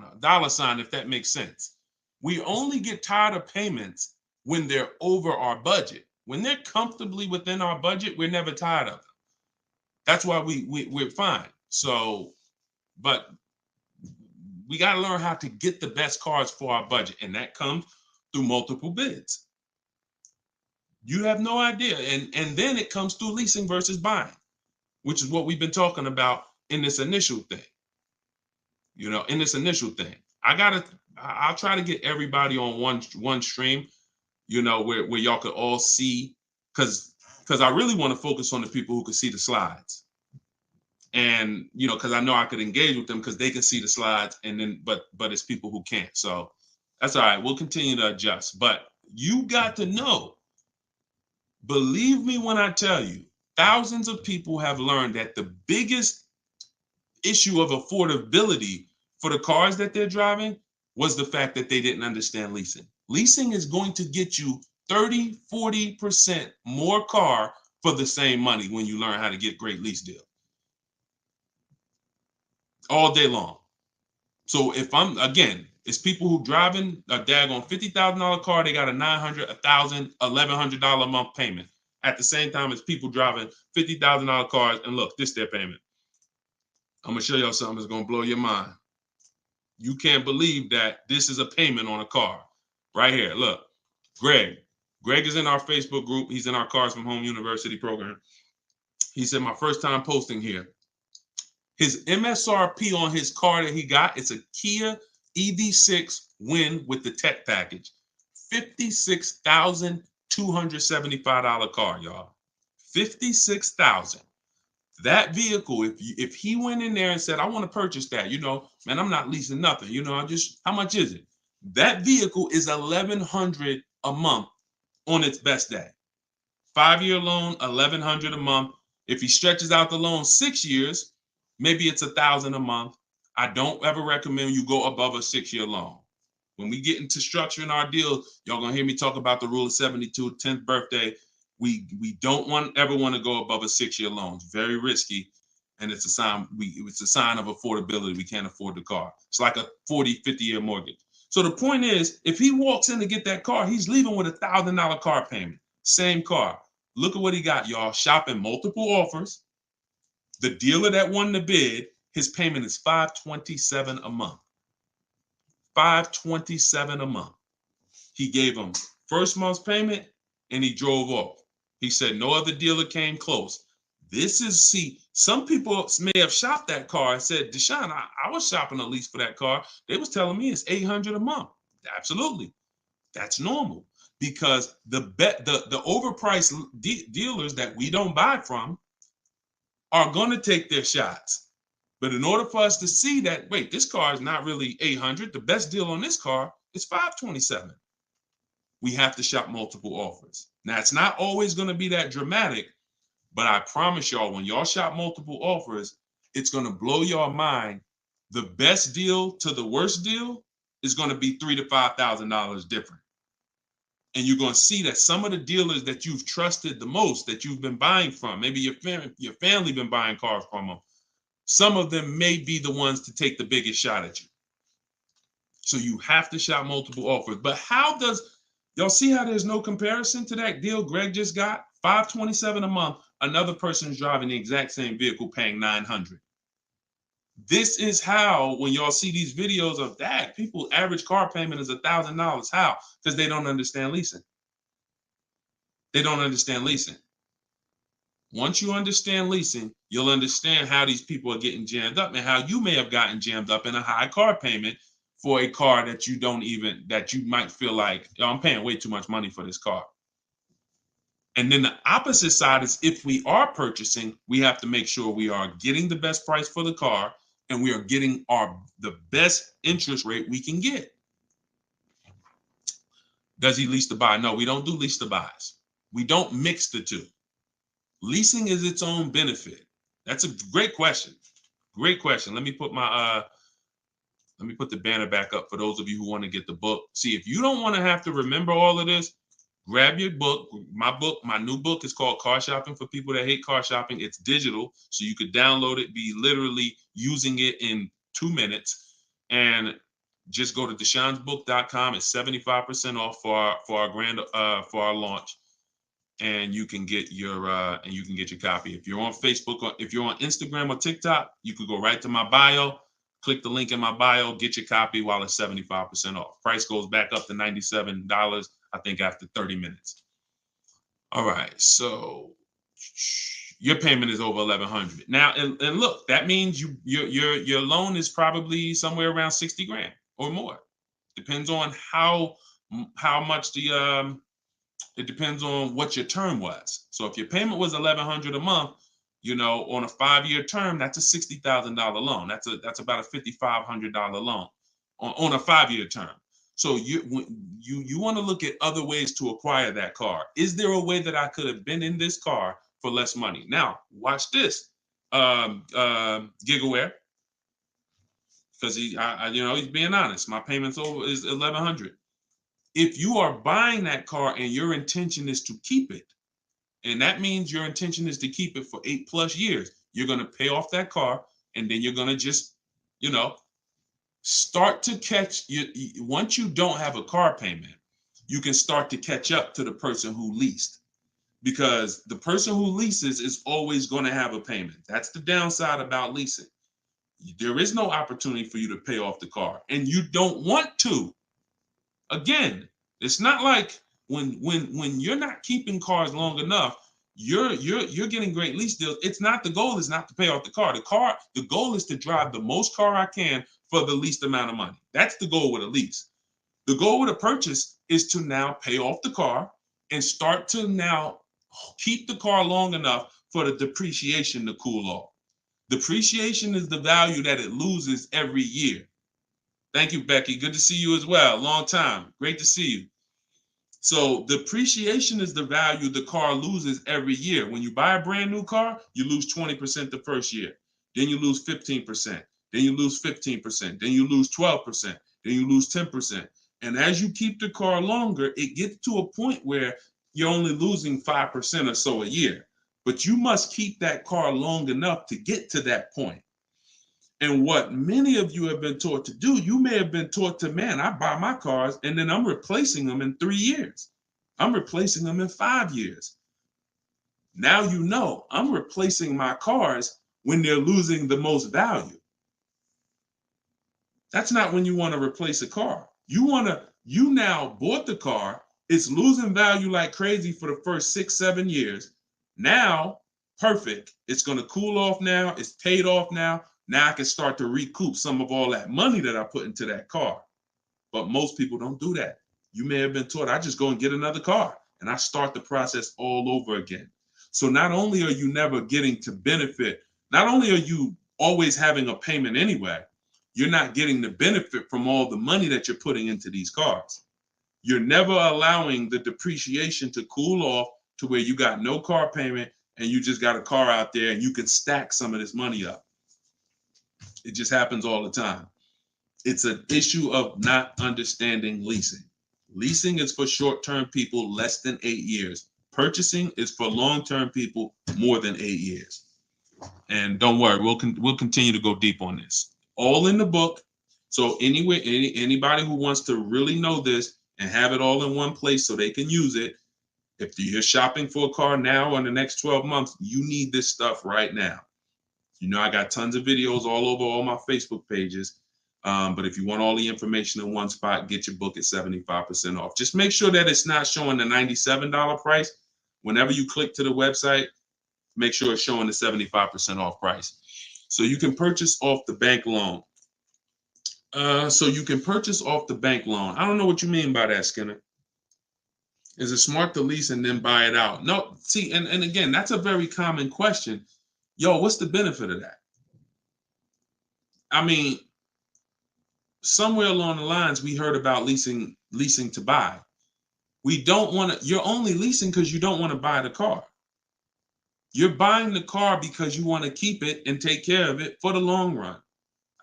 know, $, if that makes sense. We only get tired of payments when they're over our budget. When they're comfortably within our budget, we're never tired of them. That's why we're fine. So, but we got to learn how to get the best cars for our budget, and that comes through multiple bids. You have no idea. And then it comes through leasing versus buying, which is what we've been talking about in this initial thing. In this initial thing. I'll try to get everybody on one stream, where y'all could all see, because I really want to focus on the people who can see the slides. And because I know I could engage with them because they can see the slides, and then but it's people who can't. So that's all right. We'll continue to adjust. But you got to know, believe me when I tell you, thousands of people have learned that the biggest issue of affordability for the cars that they're driving was the fact that they didn't understand leasing. Leasing is going to get you 30, 40% more car for the same money when you learn how to get great lease deals. All day long. So if it's people who driving a daggone $50,000 car, they got a $900, $1,000, $1,100 a month payment. At the same time as people driving $50,000 cars, and look, this is their payment. I'm gonna show y'all something that's gonna blow your mind. You can't believe that this is a payment on a car. Right here, look. Greg is in our Facebook group. He's in our Cars from Home University program. He said, my first time posting here. His MSRP on his car that he got, it's a Kia EV6 Win with the tech package. $56,275 car, y'all. $56,000. That vehicle, if he went in there and said, I want to purchase that, man, I'm not leasing nothing. How much is it? That vehicle is $1,100 a month on its best day. 5-year loan, $1,100 a month. If he stretches out the loan 6 years, maybe it's $1,000 a month. I don't ever recommend you go above a 6-year loan. When we get into structuring our deal, y'all gonna hear me talk about the rule of 72, 10th birthday. We don't ever want to go above a 6-year loan. It's very risky, and it's a sign of affordability. We can't afford the car. It's like a 40, 50-year mortgage. So the point is, if he walks in to get that car, he's leaving with a $1,000 car payment. Same car. Look at what he got, y'all. Shopping multiple offers. The dealer that won the bid, his payment is $527 a month. $527 a month. He gave him first month's payment, and he drove off. He said no other dealer came close. Some people may have shopped that car and said, Deshone, I was shopping a lease for that car. They was telling me it's $800 a month. Absolutely. That's normal, because the overpriced dealers that we don't buy from are going to take their shots. But in order for us to see that, wait, this car is not really $800. The best deal on this car is $527. We have to shop multiple offers. Now, it's not always going to be that dramatic, but I promise y'all, when y'all shop multiple offers, it's going to blow your mind. The best deal to the worst deal is going to be $3,000 to $5,000 different. And you're going to see that some of the dealers that you've trusted the most, that you've been buying from, maybe your family been buying cars from them, some of them may be the ones to take the biggest shot at you. So you have to shop multiple offers. But y'all see how there's no comparison to that deal Greg just got? $527 a month. Another person is driving the exact same vehicle paying $900. This is how, when y'all see these videos of that, people average car payment is $1,000. How? Because they don't understand leasing. They don't understand leasing. Once you understand leasing, you'll understand how these people are getting jammed up and how you may have gotten jammed up in a high car payment for a car that you might feel like, oh, I'm paying way too much money for this car. And then the opposite side is, if we are purchasing, we have to make sure we are getting the best price for the car and we are getting the best interest rate we can get. Does he lease to buy? No, we don't do lease to buys. We don't mix the two. Leasing is its own benefit. That's a great question. Great question. Let me put the banner back up for those of you who want to get the book. See, if you don't want to have to remember all of this, grab your book. My new book is called Car Shopping for People That Hate Car Shopping. It's digital, so you could download it, be literally using it in 2 minutes, and just go to deshonsbook.com. It's 75% off for our launch, and you can get your copy. If you're on Facebook or if you're on Instagram or TikTok, you could go right to my bio. Click the link in my bio, get your copy while it's 75% off. Price goes back up to $97, I think, after 30 minutes. All right, so your payment is over $1,100 now, and look, that means your loan is probably somewhere around 60 grand or more. Depends on how much it depends on what your term was. So if your payment was $1,100 a month, on a 5-year term, that's a $60,000 loan. That's about a $5,500 loan on a 5-year term. So you want to look at other ways to acquire that car. Is there a way that I could have been in this car for less money? Now, watch this, Gigaware, because he's being honest. My payments is $1,100. If you are buying that car and your intention is to keep it, and that means your intention is to keep it for 8+ years, you're going to pay off that car, and then you're going to just, start to catch you. Once you don't have a car payment, you can start to catch up to the person who leased, because the person who leases is always going to have a payment. That's the downside about leasing. There is no opportunity for you to pay off the car, and you don't want to. Again, it's not like when you're not keeping cars long enough, you're getting great lease deals. The goal is not to pay off the car. The goal is to drive the most car I can for the least amount of money. That's the goal with a lease. The goal with a purchase is to now pay off the car and start to now keep the car long enough for the depreciation to cool off. Depreciation is the value that it loses every year. Thank you, Becky. Good to see you as well. Long time. Great to see you. So depreciation is the value the car loses every year. When you buy a brand new car, you lose 20% the first year. Then you lose 15%. Then you lose 15%. Then you lose 12%. Then you lose 10%. And as you keep the car longer, it gets to a point where you're only losing 5% or so a year. But you must keep that car long enough to get to that point. And what many of you have been taught to do, you may have been taught to, man, I buy my cars and then I'm replacing them in 3 years. I'm replacing them in 5 years. Now I'm replacing my cars when they're losing the most value. That's not when you want to replace a car. You now bought the car, it's losing value like crazy for the first 6-7 years. Now, perfect. It's going to cool off now. It's paid off now. Now I can start to recoup some of all that money that I put into that car. But most people don't do that. You may have been taught, I just go and get another car and I start the process all over again. So not only are you never getting to benefit, not only are you always having a payment anyway, you're not getting the benefit from all the money that you're putting into these cars. You're never allowing the depreciation to cool off to where you got no car payment and you just got a car out there and you can stack some of this money up. It just happens all the time. It's an issue of not understanding leasing. Leasing is for short-term people less than 8 years. Purchasing is for long-term people more than 8 years. And don't worry, we'll continue to go deep on this. All in the book. So anyway, anybody who wants to really know this and have it all in one place so they can use it, if you're shopping for a car now or in the next 12 months, you need this stuff right now. You know, I got tons of videos all over all my Facebook pages. But if you want all the information in one spot, get your book at 75% off. Just make sure that it's not showing the $97 price. Whenever you click to the website, make sure it's showing the 75% off price. So you can purchase off the bank loan. I don't know what you mean by that, Skinner. Is it smart to lease and then buy it out? No, see, and again, that's a very common question. Yo, what's the benefit of that? I mean, somewhere along the lines, we heard about leasing to buy. We don't want to, you're only leasing because you don't want to buy the car. You're buying the car because you want to keep it and take care of it for the long run.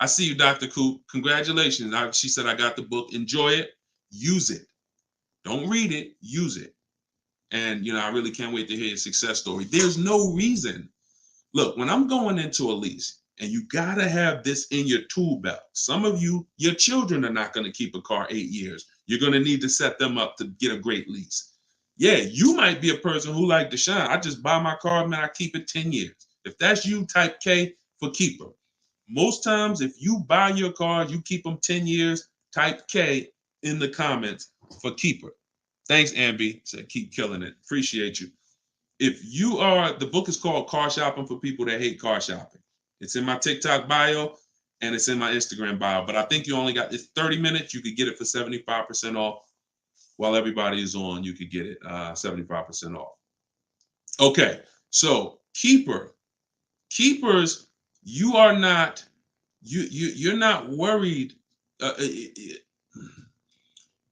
I see you, Dr. Coop. Congratulations. She said, I got the book. Enjoy it. Use it. Don't read it. Use it. And, I really can't wait to hear your success story. There's no reason. Look, when I'm going into a lease, and you got to have this in your tool belt. Some of you, your children are not going to keep a car 8 years. You're going to need to set them up to get a great lease. Yeah, you might be a person who like Deshone. I just buy my car, man, I keep it 10 years. If that's you, type K for keeper. Most times, if you buy your car, you keep them 10 years, type K in the comments for keeper. Thanks, Ambi. Said keep killing it. Appreciate you. If you are, the book is called Car Shopping for People That Hate Car Shopping. It's in my TikTok bio and it's in my Instagram bio. But I think you only got, it's 30 minutes. You could get it for 75% off. While everybody is on, you could get it 75% off. Okay, so keepers, you are not, you're not worried.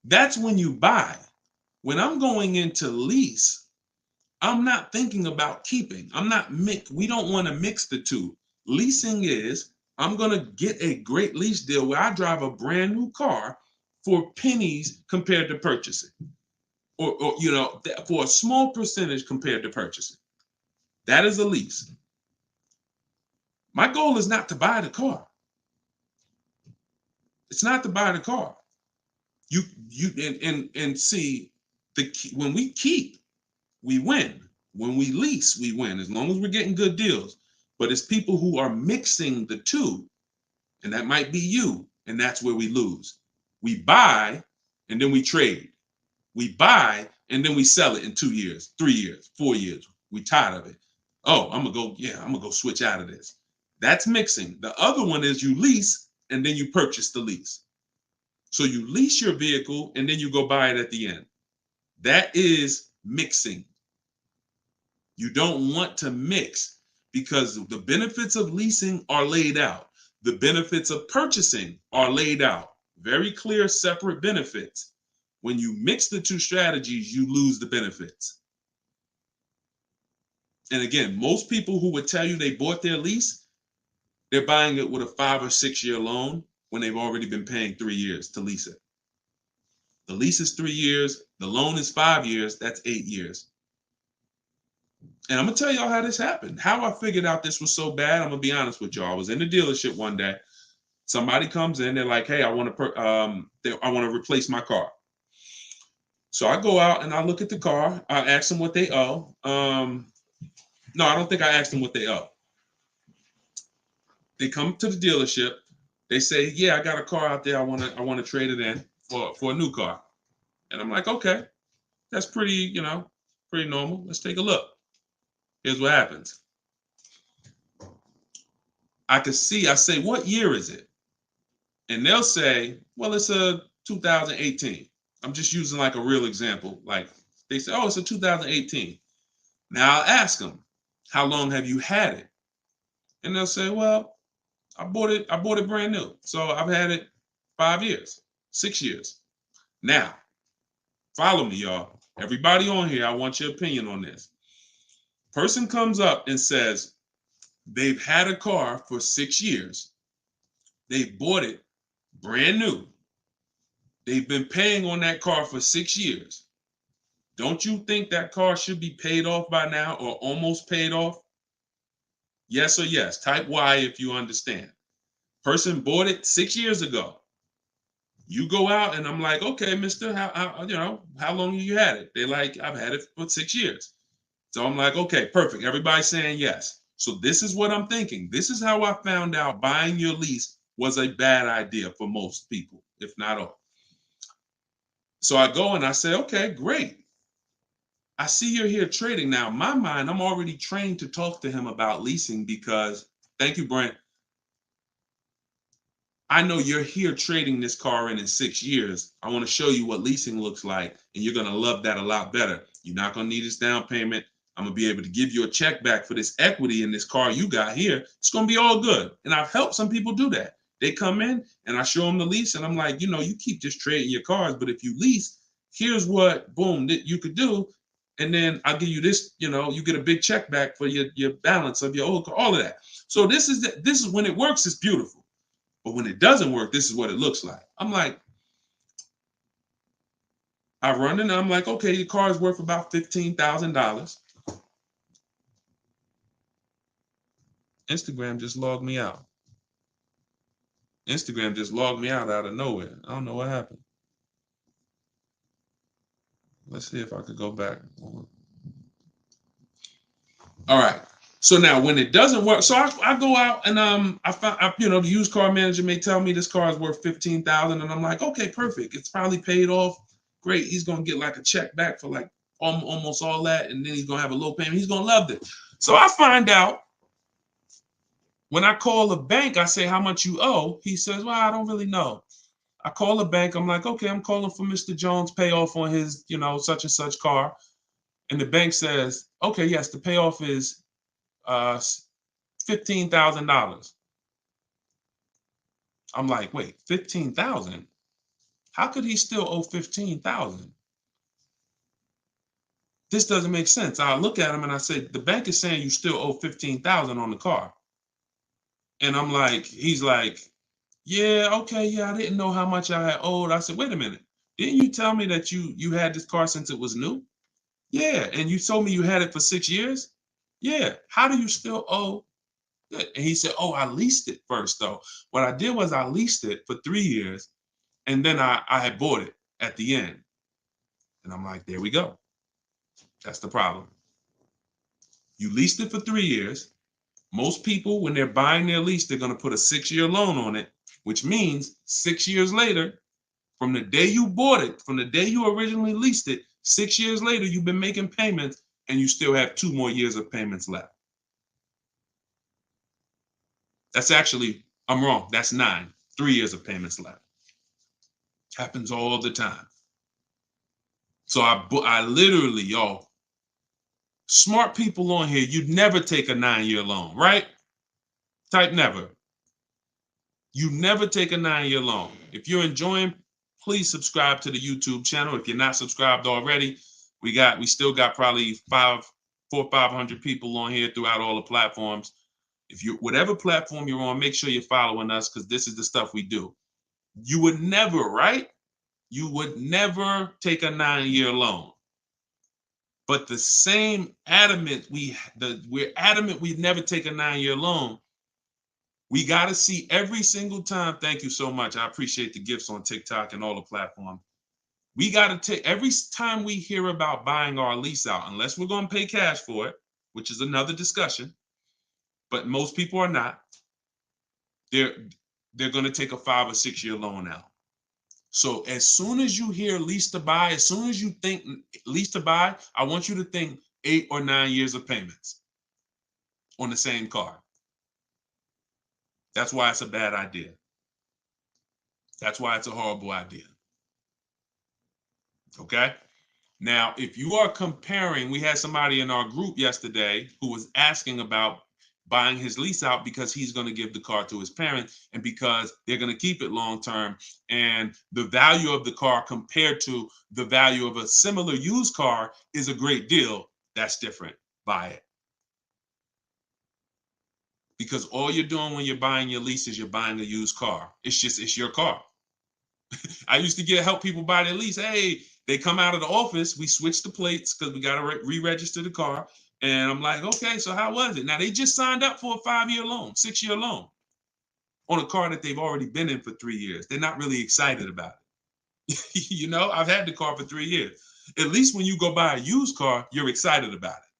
That's when you buy. When I'm going into lease, I'm not thinking about keeping. We don't want to mix the two. Leasing is, I'm going to get a great lease deal where I drive a brand new car for pennies compared to purchasing. Or for a small percentage compared to purchasing. That is a lease. My goal is not to buy the car. It's not to buy the car. You see, when we keep, we win. When we lease, we win, as long as we're getting good deals. But it's people who are mixing the two, and that might be you, and that's where we lose. We buy, and then we trade. We buy, and then we sell it in 2 years, 3 years, 4 years. We tired of it. Oh, I'm gonna go switch out of this. That's mixing. The other one is you lease, and then you purchase the lease. So you lease your vehicle, and then you go buy it at the end. That is mixing. You don't want to mix because the benefits of leasing are laid out. The benefits of purchasing are laid out. Very clear, separate benefits. When you mix the two strategies, you lose the benefits. And again, most people who would tell you they bought their lease, they're buying it with a 5 or 6 year loan when they've already been paying 3 years to lease it. The lease is 3 years. The loan is 5 years. That's 8 years. And I'm going to tell y'all how this happened. How I figured out this was so bad, I'm going to be honest with y'all. I was in the dealership one day. Somebody comes in. They're like, hey, I want to replace my car. So I go out and I look at the car. I ask them what they owe. No, I don't think I asked them what they owe. They come to the dealership. They say, yeah, I got a car out there. I want to trade it in for a new car. And I'm like, okay, that's pretty normal. Let's take a look. Here's what happens. I say, what year is it? And they'll say, well, it's a 2018. I'm just using like a real example. Like they say, oh, it's a 2018. Now I'll ask them, how long have you had it? And they'll say, well, I bought it brand new. So I've had it 5 years, 6 years. Now, follow me, y'all. Everybody on here, I want your opinion on this. Person comes up and says they've had a car for 6 years. They bought it brand new. They've been paying on that car for 6 years. Don't you think that car should be paid off by now or almost paid off? Yes or yes. Type Y if you understand. Person bought it 6 years ago. You go out and I'm like, okay, mister, how long have you had it? They're like, I've had it for 6 years. So I'm like, okay, perfect. Everybody's saying yes. So this is what I'm thinking. This is how I found out buying your lease was a bad idea for most people, if not all. So I go and I say, okay, great. I see you're here trading. Now, in my mind, I'm already trained to talk to him about leasing because, thank you, Brent. I know you're here trading this car in 6 years. I want to show you what leasing looks like, and you're going to love that a lot better. You're not going to need this down payment. I'm going to be able to give you a check back for this equity in this car you got here. It's going to be all good. And I've helped some people do that. They come in and I show them the lease, and I'm like, you know, you keep just trading your cars, but if you lease, here's what, boom, that you could do. And then I'll give you this, you know, you get a big check back for your balance of your old car, all of that. So this is when it works, it's beautiful. But when it doesn't work, this is what it looks like. I'm like, I run in and I'm like, okay, your car is worth about $15,000. Instagram just logged me out. Instagram just logged me out of nowhere. I don't know what happened. Let's see if I could go back. All right. So now when it doesn't work, so I go out and I find, you know, the used car manager may tell me this car is worth 15,000, and I'm like, okay, perfect. It's probably paid off. Great. He's gonna get like a check back for like almost all that, and then he's gonna have a low payment. He's gonna love it. So I find out when I call the bank, I say how much you owe. He says, well, I don't really know. I call the bank. I'm like, okay, I'm calling for Mr. Jones' payoff on his, you know, such and such car. And the bank says, okay, yes, the payoff is $15,000. I'm like, wait, 15,000? How could he still owe 15,000? This doesn't make sense. I look at him and I say, the bank is saying you still owe 15,000 on the car. And I'm like, he's like, yeah, okay, yeah, I didn't know how much I had owed. I said, wait a minute. Didn't you tell me that you had this car since it was new? Yeah, and you told me you had it for 6 years? Yeah. How do you still owe? And he said, oh, I leased it first, though. What I did was I leased it for 3 years, and then I had bought it at the end. And I'm like, there we go. That's the problem. You leased it for 3 years. Most people, when they're buying their lease, they're going to put a 6-year loan on it, which means 6 years later, from the day you bought it, from the day you originally leased it, 6 years later, you've been making payments and you still have 2 more years of payments left. That's actually, I'm wrong. That's 9, 3 years of payments left. Happens all the time. So I literally, y'all, smart people on here, you'd never take a 9-year loan, right? Type never. You never take a 9-year loan. If you're enjoying, please subscribe to the YouTube channel. If you're not subscribed already, we still got probably 400 or 500 people on here throughout all the platforms. If you, whatever platform you're on, make sure you're following us, because this is the stuff we do. You would never, right? You would never take a 9-year loan. But the same adamant, we're adamant we'd never take a 9-year loan. We got to see every single time. Thank you so much. I appreciate the gifts on TikTok and all the platforms. We got to take every time we hear about buying our lease out, unless we're going to pay cash for it, which is another discussion. But most people are not. They're going to take a 5 or 6 year loan out. So as soon as you hear lease to buy, as soon as you think lease to buy, I want you to think 8 or 9 years of payments on the same car. That's why it's a bad idea. That's why it's a horrible idea. Okay. Now, if you are comparing, we had somebody in our group yesterday who was asking about buying his lease out because he's going to give the car to his parents and because they're going to keep it long term. And the value of the car compared to the value of a similar used car is a great deal. That's different. Buy it. Because all you're doing when you're buying your lease is you're buying a used car. It's your car. I used to help people buy their lease. Hey, they come out of the office. We switch the plates because we got to re-register the car. And I'm like, okay, so how was it? Now, they just signed up for a 5-year loan, 6-year loan on a car that they've already been in for 3 years. They're not really excited about it. You know, I've had the car for 3 years. At least when you go buy a used car, you're excited about it.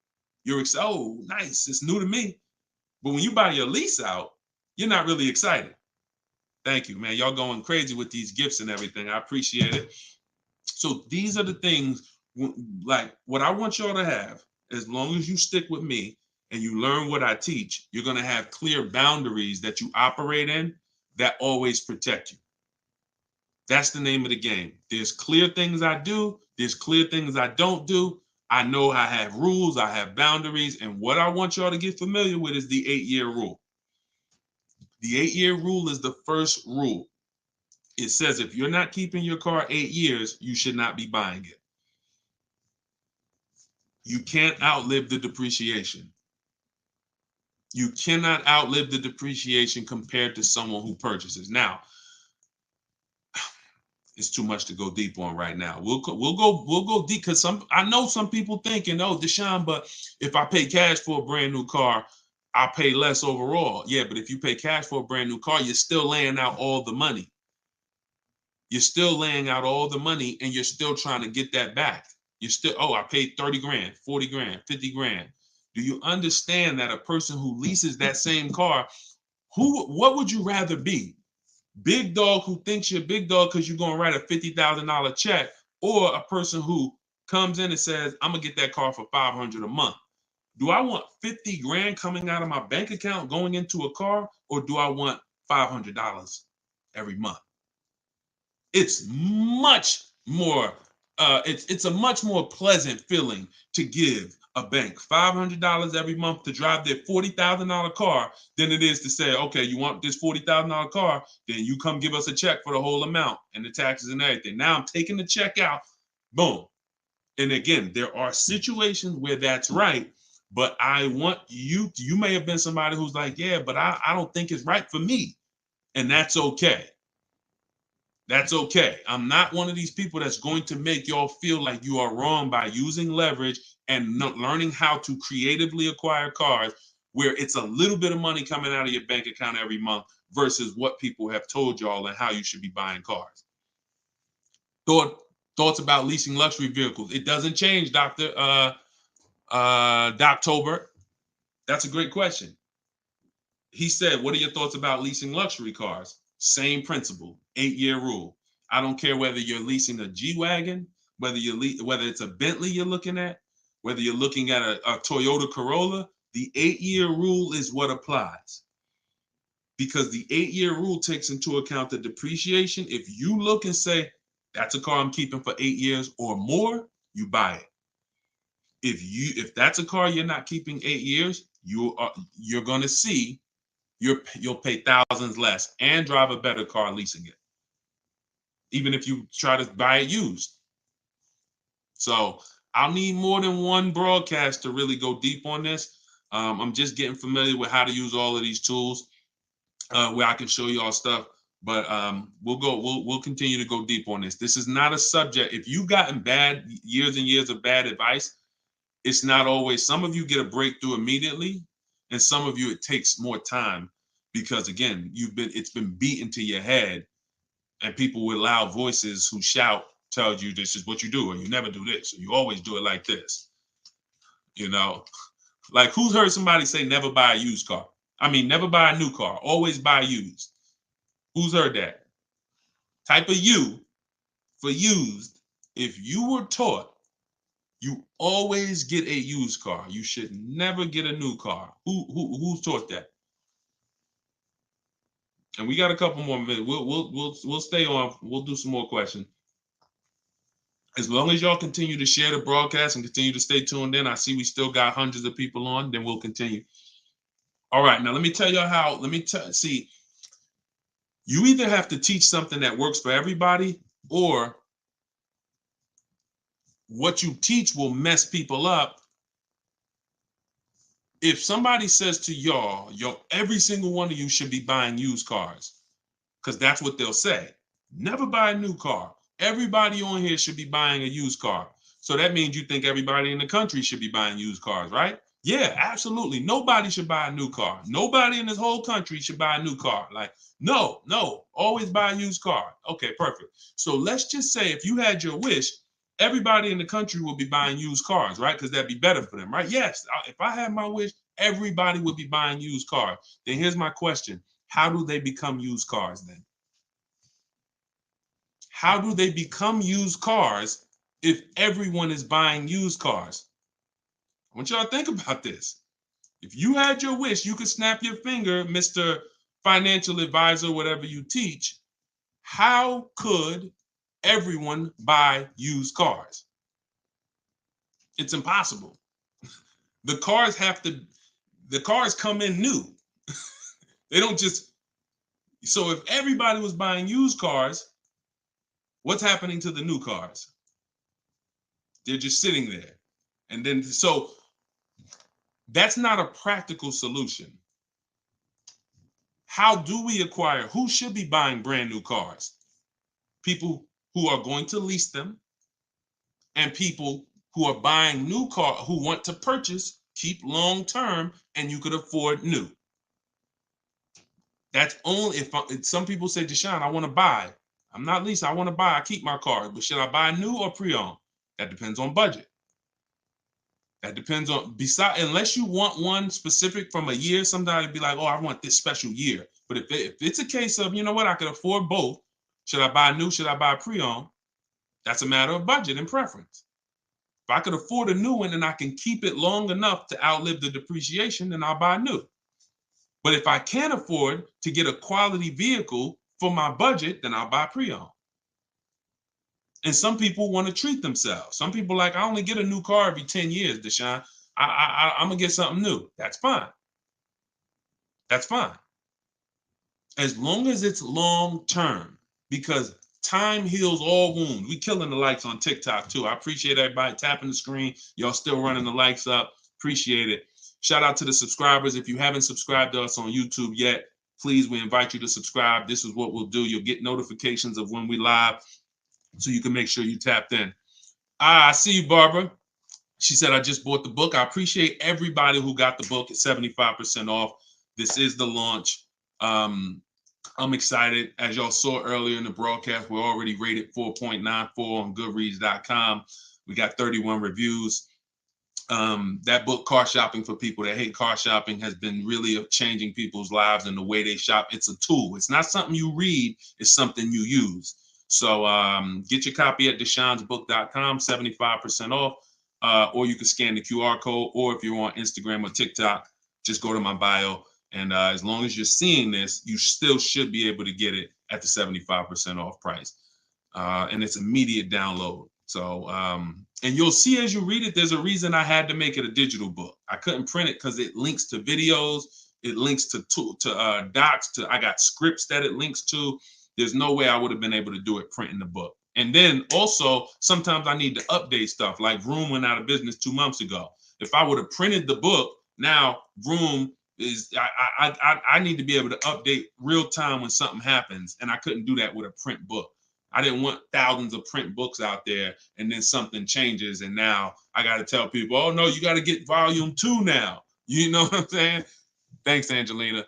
You're excited. Oh, nice. It's new to me. But when you buy your lease out, you're not really excited. Thank you, man. Y'all going crazy with these gifts and everything. I appreciate it. So these are the things, like what I want y'all to have, as long as you stick with me and you learn what I teach, you're going to have clear boundaries that you operate in that always protect you. That's the name of the game. There's clear things I do. There's clear things I don't do. I know I have rules. I have boundaries. And what I want y'all to get familiar with is the 8-year rule. The 8-year rule is the first rule. It says if you're not keeping your car 8 years, you should not be buying it. You can't outlive the depreciation. You cannot outlive the depreciation compared to someone who purchases. Now, it's too much to go deep on right now. We'll go deep because I know some people thinking, oh, Deshone, but if I pay cash for a brand new car, I'll pay less overall. Yeah, but if you pay cash for a brand new car, you're still laying out all the money. You're still laying out all the money and you're still trying to get that back. You're still, oh, I paid 30 grand, 40 grand, 50 grand. Do you understand that a person who leases that same car, what would you rather be? Big dog who thinks you're big dog because you're going to write a $50,000 check, or a person who comes in and says, I'm going to get that car for $500 a month. Do I want 50 grand coming out of my bank account going into a car, or do I want $500 every month? It's much more, it's a much more pleasant feeling to give a bank $500 every month to drive their $40,000 car than it is to say, okay, you want this $40,000 car, then you come give us a check for the whole amount and the taxes and everything. Now I'm taking the check out, boom. And again, there are situations where that's right, but I want you may have been somebody who's like, yeah, but I don't think it's right for me. And that's okay. That's okay. I'm not one of these people that's going to make y'all feel like you are wrong by using leverage and learning how to creatively acquire cars where it's a little bit of money coming out of your bank account every month versus what people have told y'all and how you should be buying cars. Thoughts about leasing luxury vehicles. It doesn't change, Dr. Doctober. That's a great question. He said, what are your thoughts about leasing luxury cars? Same principle, 8-year rule. I don't care whether you're leasing a G-Wagon, whether it's a Bentley you're looking at, whether you're looking at a Toyota Corolla, the 8-year rule is what applies. Because the 8-year rule takes into account the depreciation. If you look and say, that's a car I'm keeping for 8 years or more, you buy it. If that's a car you're not keeping 8 years, you're going to see you'll pay thousands less and drive a better car leasing it, even if you try to buy it used. So I'll need more than one broadcast to really go deep on this. I'm just getting familiar with how to use all of these tools where I can show you all stuff. But we'll continue to go deep on this. This is not a subject. If you've gotten years and years of bad advice, it's not always. Some of you get a breakthrough immediately, and some of you it takes more time because again, it's been beaten to your head, and people with loud voices who shout tell you this is what you do, or you never do this, or you always do it like this. You know, like who's heard somebody say never buy a used car? I mean, never buy a new car, always buy used. Who's heard that? Type of U for used. If you were taught you always get a used car, you should never get a new car. Who's taught that? And we got a couple more minutes. We'll stay on. We'll do some more questions. As long as y'all continue to share the broadcast and continue to stay tuned in, I see we still got hundreds of people on. Then we'll continue. All right, now let me tell y'all how. See. You either have to teach something that works for everybody, or what you teach will mess people up. If somebody says to y'all, every single one of you should be buying used cars, because that's what they'll say. Never buy a new car. Everybody on here should be buying a used car. So that means you think everybody in the country should be buying used cars, right? Yeah, absolutely. Nobody should buy a new car. Nobody in this whole country should buy a new car. Like, no, always buy a used car. Okay, perfect. So let's just say if you had your wish, everybody in the country will be buying used cars, right? Because that'd be better for them, right? Yes, if I had my wish, everybody would be buying used cars. Then here's my question. How do they become used cars then? How do they become used cars if everyone is buying used cars? I want y'all to think about this. If you had your wish, you could snap your finger, Mr. Financial Advisor, whatever you teach. How could everyone buy used cars? It's impossible. The cars come in new. They don't just, so if everybody was buying used cars, what's happening to the new cars? They're just sitting there. And then, so that's not a practical solution. How do we acquire? Who should be buying brand new cars? People who are going to lease them, and people who are buying new cars, who want to purchase, keep long term, and you could afford new. That's only if some people say, Deshone, I want to buy. I'm not leasing, I want to buy. I keep my car, but should I buy new or pre-owned? That depends on budget. That depends on, unless you want one specific from a year, sometimes it'd be like, oh, I want this special year. But if it's a case of, you know what, I could afford both. Should I buy new? Should I buy pre-owned? That's a matter of budget and preference. If I could afford a new one and I can keep it long enough to outlive the depreciation, then I'll buy new. But if I can't afford to get a quality vehicle for my budget, then I'll buy pre-owned. And some people want to treat themselves. Some people like, I only get a new car every 10 years, Deshone. I'm going to get something new. That's fine. That's fine. As long as it's long term, because time heals all wounds. We killing the likes on TikTok too. I appreciate everybody tapping the screen. Y'all still running the likes up. Appreciate it. Shout out to the subscribers. If you haven't subscribed to us on YouTube yet, please, we invite you to subscribe. This is what we'll do. You'll get notifications of when we live, so you can make sure you tapped in. I see you, Barbara. She said, I just bought the book. I appreciate everybody who got the book at 75% off. This is the launch. I'm excited. As y'all saw earlier in the broadcast, we're already rated 4.94 on Goodreads.com. We got 31 reviews. That book, Car Shopping for People That Hate Car Shopping, has been really changing people's lives and the way they shop. It's a tool. It's not something you read. It's something you use. So get your copy at deshonesbook.com, 75% off, or you can scan the QR code, or if you're on Instagram or TikTok, just go to my bio. And as long as you're seeing this, you still should be able to get it at the 75% off price. And it's immediate download. So, and you'll see as you read it, there's a reason I had to make it a digital book. I couldn't print it because it links to videos, it links to docs, I got scripts that it links to. There's no way I would have been able to do it printing the book. And then also, sometimes I need to update stuff, like Vroom went out of business 2 months ago. If I would have printed the book, now Vroom is, I need to be able to update real time when something happens, and I couldn't do that with a print book. I didn't want thousands of print books out there, and then something changes, and now I got to tell people, oh no, you got to get volume 2 now. You know what I'm saying? Thanks, Angelina.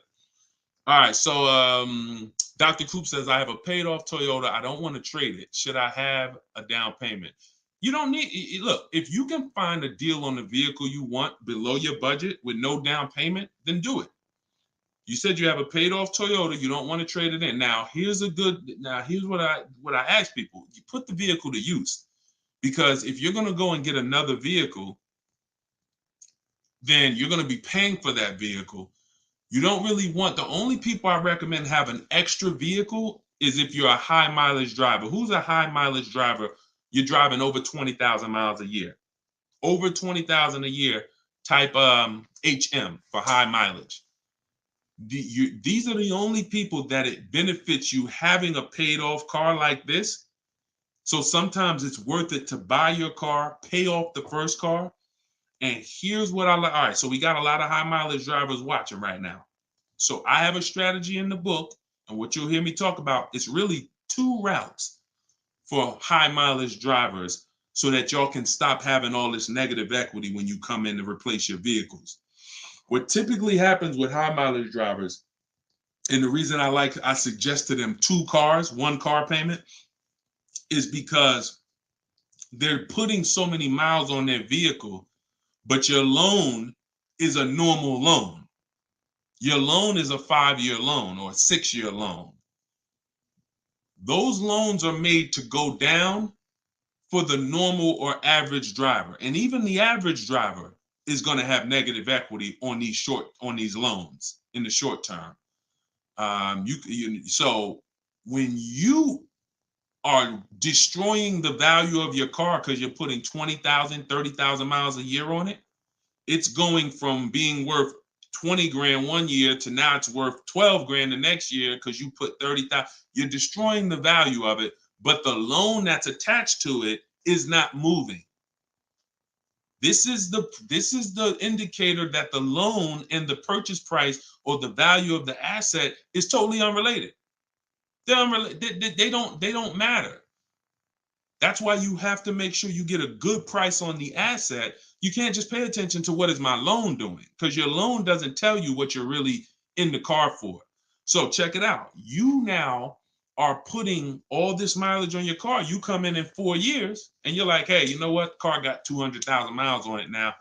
All right, so Dr. Coop says, I have a paid off Toyota. I don't want to trade it. Should I have a down payment? You don't need, look, if you can find a deal on the vehicle you want below your budget with no down payment, then do it. You said you have a paid off Toyota. You don't want to trade it in. Now, here's what I ask people. You put the vehicle to use, because if you're going to go and get another vehicle, then you're going to be paying for that vehicle. You don't really want, the only people I recommend have an extra vehicle is if you're a high mileage driver. Who's a high mileage driver? You're driving over 20,000 miles a year. Over 20,000 a year, type HM for high mileage. These are the only people that it benefits you having a paid off car like this. So sometimes it's worth it to buy your car, pay off the first car. And here's what I like. All right, so we got a lot of high mileage drivers watching right now. So I have a strategy in the book, and what you'll hear me talk about is really 2 routes for high mileage drivers, so that y'all can stop having all this negative equity when you come in to replace your vehicles. What typically happens with high mileage drivers, and the reason I suggest to them 2 cars, 1 car payment, is because they're putting so many miles on their vehicle, but your loan is a normal loan. Your loan is a 5-year loan or a 6-year loan. Those loans are made to go down for the normal or average driver. And even the average driver is going to have negative equity on these loans in the short term. So when you are destroying the value of your car because you're putting 20,000, 30,000 miles a year on it, it's going from being worth 20 grand one year to now it's worth 12 grand the next year because you put 30,000. You're destroying the value of it, but the loan that's attached to it is not moving. This is the indicator that the loan and the purchase price or the value of the asset is totally unrelated. They're unrelated. They don't matter. That's why you have to make sure you get a good price on the asset. You can't just pay attention to what is my loan doing, because your loan doesn't tell you what you're really in the car for. So check it out. You now are putting all this mileage on your car. You come in 4 years and you're like, hey, you know what? Car got 200,000 miles on it now.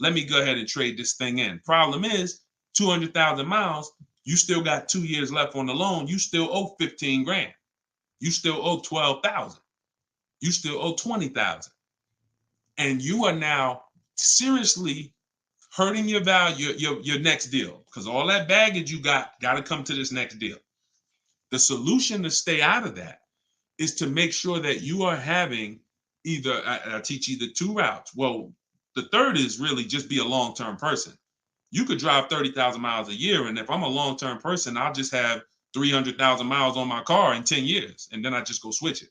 Let me go ahead and trade this thing in. Problem is 200,000 miles, you still got 2 years left on the loan. You still owe 15 grand. You still owe 12,000. You still owe 20,000. And you are now seriously hurting your value, your next deal, because all that baggage you got to come to this next deal. The solution to stay out of that is to make sure that you are having either, I teach either 2 routes. Well, the third is really just be a long-term person. You could drive 30,000 miles a year. And if I'm a long-term person, I'll just have 300,000 miles on my car in 10 years. And then I just go switch it.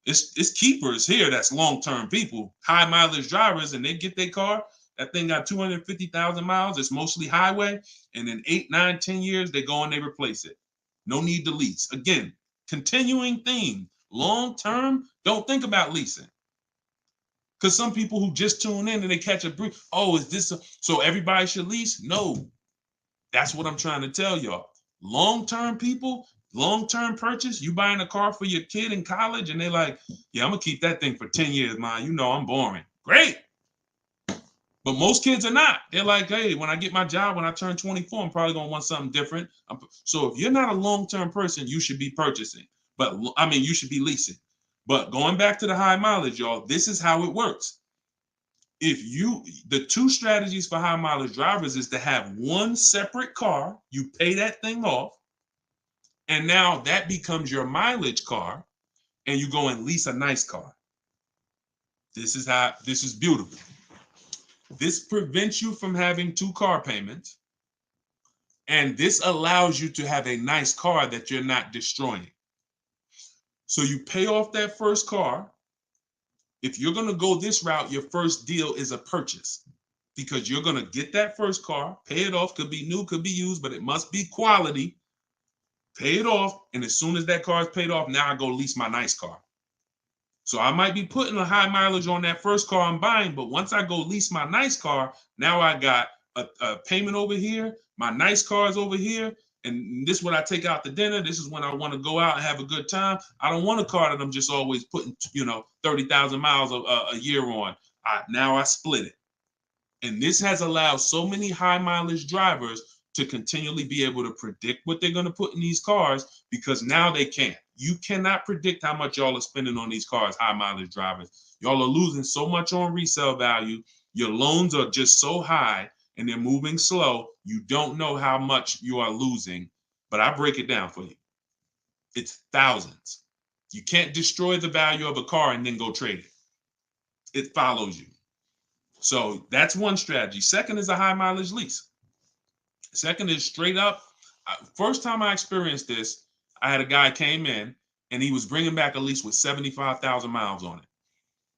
It's keepers here that's long-term people, high mileage drivers, and they get their car. That thing got 250,000 miles. It's mostly highway. And in 8, 9, 10 years, they go and they replace it. No need to lease. Again, continuing theme. Long-term, don't think about leasing. Because some people who just tune in and they catch a brief, oh, is this so everybody should lease? No. That's what I'm trying to tell y'all. Long-term people, long-term purchase, you buying a car for your kid in college and they're like, yeah, I'm going to keep that thing for 10 years, man. You know I'm boring. Great. But most kids are not. They're like, hey, when I get my job, when I turn 24, I'm probably going to want something different. So if you're not a long-term person, you should be purchasing. But I mean, you should be leasing. But going back to the high mileage, y'all, this is how it works. The 2 strategies for high mileage drivers is to have one separate car. You pay that thing off. And now that becomes your mileage car. And you go and lease a nice car. This is beautiful. This prevents you from having 2 car payments. And this allows you to have a nice car that you're not destroying. So you pay off that first car. If you're going to go this route, your first deal is a purchase, because you're going to get that first car, pay it off, could be new, could be used, but it must be quality. Pay it off. And as soon as that car is paid off, now I go lease my nice car. So I might be putting a high mileage on that first car I'm buying, but once I go lease my nice car, now I got a payment over here. My nice car is over here. And this is when I take out to dinner. This is when I want to go out and have a good time. I don't want a car that I'm just always putting, 30,000 miles a year on. Now I split it. And this has allowed so many high mileage drivers to continually be able to predict what they're going to put in these cars, because now they can't. You cannot predict how much y'all are spending on these cars, high mileage drivers. Y'all are losing so much on resale value. Your loans are just so high and they're moving slow. You don't know how much you are losing, but I break it down for you. It's thousands. You can't destroy the value of a car and then go trade it. It follows you. So that's one strategy. Second is a high mileage lease. Second is straight up. First time I experienced this, I had a guy came in and he was bringing back a lease with 75,000 miles on it.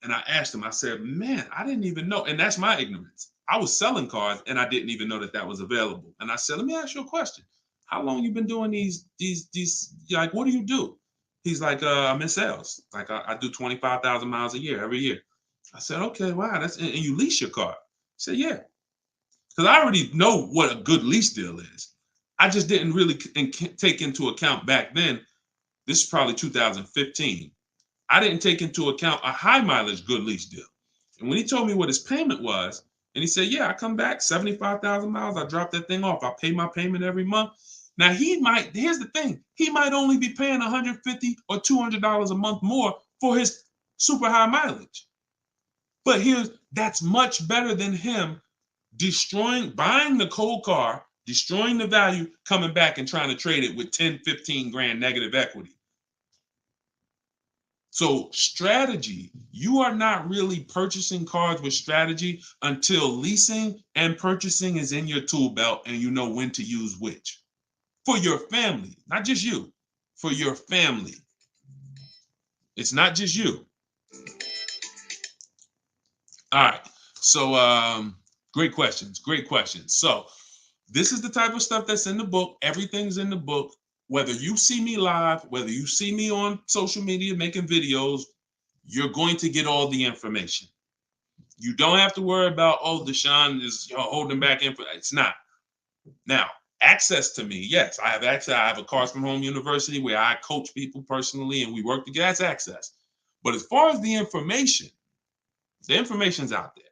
And I asked him, I said, man, I didn't even know. And that's my ignorance. I was selling cars and I didn't even know that was available. And I said, let me ask you a question. How long you been doing these, like, what do you do? He's like, I'm in sales. Like I do 25,000 miles a year, every year. I said, okay, wow. And you lease your car? He said, yeah. Because I already know what a good lease deal is. I just didn't really take into account back then. This is probably 2015. I didn't take into account a high mileage good lease deal. And when he told me what his payment was, And he said, yeah, I come back 75,000 miles. I drop that thing off. I pay my payment every month. Now here's the thing. He might only be paying $150 or $200 a month more for his super high mileage. But that's much better than him buying the cold car, destroying the value, coming back and trying to trade it with 10, 15 grand negative equity. So strategy, you are not really purchasing cars with strategy until leasing and purchasing is in your tool belt and you know when to use which. For your family, not just you, for your family. It's not just you. All right. So great questions. So this is the type of stuff that's in the book. Everything's in the book. Whether you see me live, whether you see me on social media making videos, you're going to get all the information. You don't have to worry about, oh, Deshone is holding back info. It's not. Now, access to me, yes, I have access. I have a Cars from Home University where I coach people personally and we work together. That's access. But as far as the information's out there.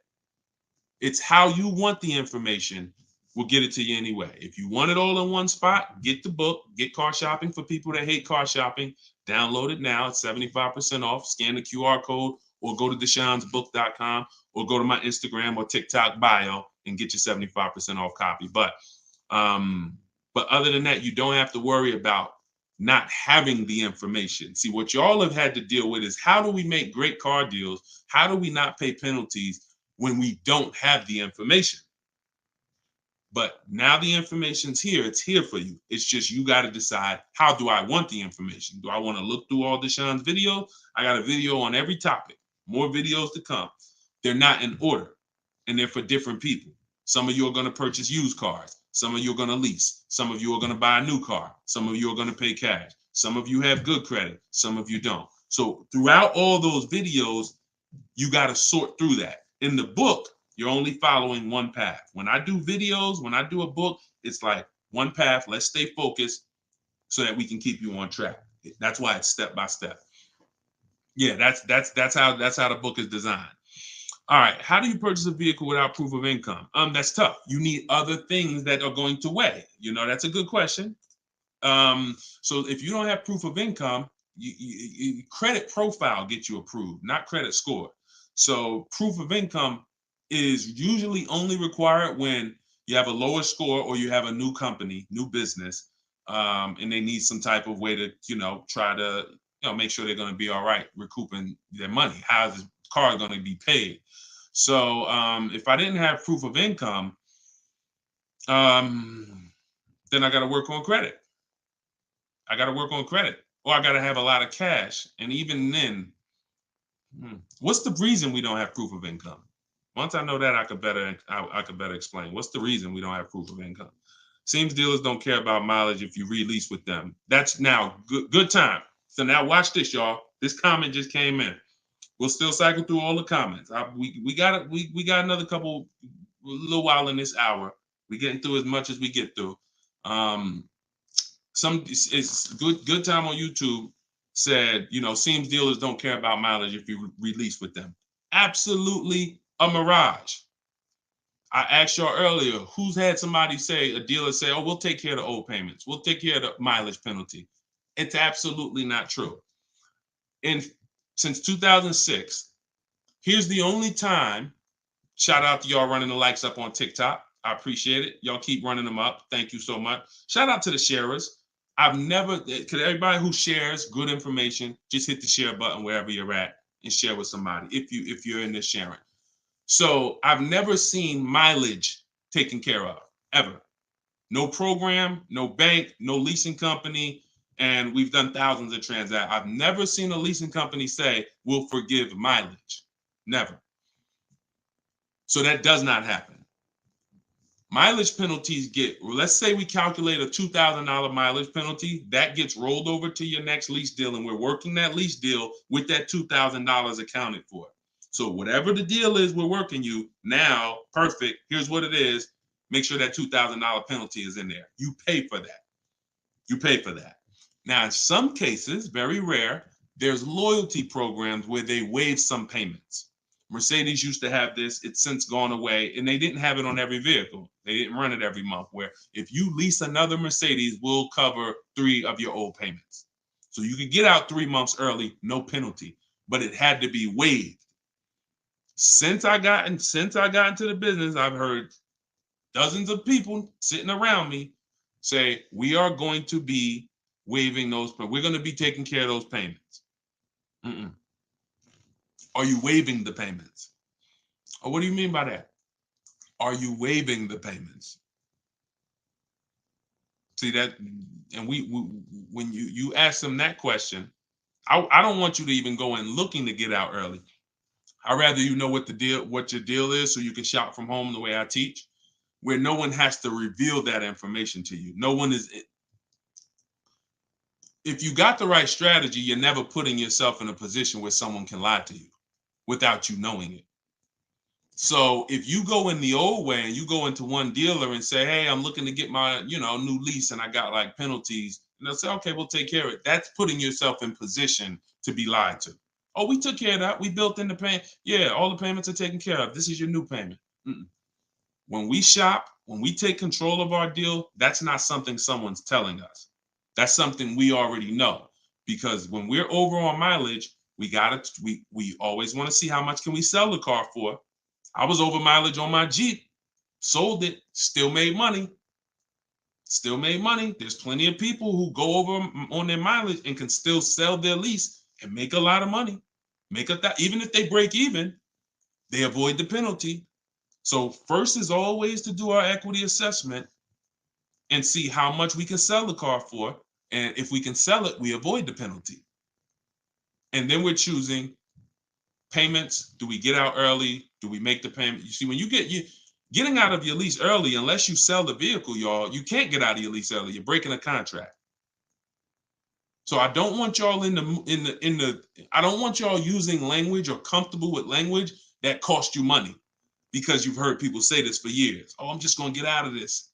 It's how you want the information. We'll get it to you anyway. If you want it all in one spot, get the book, get Car Shopping for people that hate car shopping. Download it now. It's 75% off. Scan the QR code or go to deshonesbook.com or go to my Instagram or TikTok bio and get your 75% off copy. But other than that, you don't have to worry about not having the information. See, what y'all have had to deal with is how do we make great car deals? How do we not pay penalties when we don't have the information? But now the information's here. It's here for you. It's just you got to decide, how do I want the information? Do I want to look through all Deshone's videos? I got a video on every topic. More videos to come. They're not in order, and they're for different people. Some of you are going to purchase used cars. Some of you are going to lease. Some of you are going to buy a new car. Some of you are going to pay cash. Some of you have good credit. Some of you don't. So throughout all those videos, you got to sort through that. In the book, you're only following one path. When I do videos, when I do a book, it's like one path. Let's stay focused so that we can keep you on track. That's why it's step by step. Yeah, that's how the book is designed. All right, how do you purchase a vehicle without proof of income? That's tough. You need other things that are going to weigh. That's a good question. So if you don't have proof of income, credit profile gets you approved, not credit score. So proof of income is usually only required when you have a lower score or you have a new company, new business, and they need some type of way to, try to, make sure they're going to be all right recouping their money. How is the car going to be paid? So if I didn't have proof of income, then I got to work on credit. Or I got to have a lot of cash. And even then, what's the reason we don't have proof of income? Once I know that, I could better explain. What's the reason we don't have proof of income? Seems dealers don't care about mileage if you release with them. That's now good time. So now watch this, y'all. This comment just came in. We'll still cycle through all the comments. We got another little while in this hour. We're getting through as much as we get through. It's good time on YouTube said, seems dealers don't care about mileage if you release with them. Absolutely a mirage. I asked y'all earlier, who's had somebody a dealer say, oh, we'll take care of the old payments. We'll take care of the mileage penalty. It's absolutely not true. Since 2006, here's the only time, shout out to y'all running the likes up on TikTok. I appreciate it. Y'all keep running them up. Thank you so much. Shout out to the sharers. Everybody who shares good information, just hit the share button wherever you're at and share with somebody if you're in this sharing. So I've never seen mileage taken care of, ever. No program, no bank, no leasing company, and we've done thousands of transactions. I've never seen a leasing company say, we'll forgive mileage. Never. So that does not happen. Mileage penalties let's say we calculate a $2,000 mileage penalty, that gets rolled over to your next lease deal, and we're working that lease deal with that $2,000 accounted for. So whatever the deal is we're working you now, perfect, here's what it is. Make sure that $2,000 penalty is in there. You pay for that. Now, in some cases, very rare, there's loyalty programs where they waive some payments. Mercedes used to have this. It's since gone away, and they didn't have it on every vehicle. They didn't run it every month, where if you lease another Mercedes, we'll cover 3 of your old payments. So you could get out 3 months early, no penalty, but it had to be waived. Since I got into the business, I've heard dozens of people sitting around me say, we are going to be waiving those, but we're going to be taking care of those payments. Mm-mm. Are you waiving the payments? Oh, what do you mean by that? Are you waiving the payments? See that, and we when you ask them that question, I don't want you to even go in looking to get out early. I'd rather you know what your deal is, so you can shop from home the way I teach, where no one has to reveal that information to you. No one is. If you got the right strategy, you're never putting yourself in a position where someone can lie to you without you knowing it. So if you go in the old way and you go into one dealer and say, hey, I'm looking to get my, new lease and I got like penalties, and they'll say, okay, we'll take care of it. That's putting yourself in position to be lied to. Oh, we took care of that. We built in the payment. Yeah, all the payments are taken care of. This is your new payment. Mm-mm. When we shop, when we take control of our deal, that's not something someone's telling us. That's something we already know. Because when we're over on mileage, we always want to see how much can we sell the car for. I was over mileage on my Jeep, sold it, still made money. Still made money. There's plenty of people who go over on their mileage and can still sell their lease and make a lot of money. Even if they break even, they avoid the penalty. So first is always to do our equity assessment and see how much we can sell the car for. And if we can sell it, we avoid the penalty. And then we're choosing payments. Do we get out early? Do we make the payment? You see, when getting out of your lease early, unless you sell the vehicle, y'all, you can't get out of your lease early. You're breaking a contract. So I don't want y'all I don't want y'all using language or comfortable with language that cost you money, because you've heard people say this for years. Oh, I'm just going to get out of this.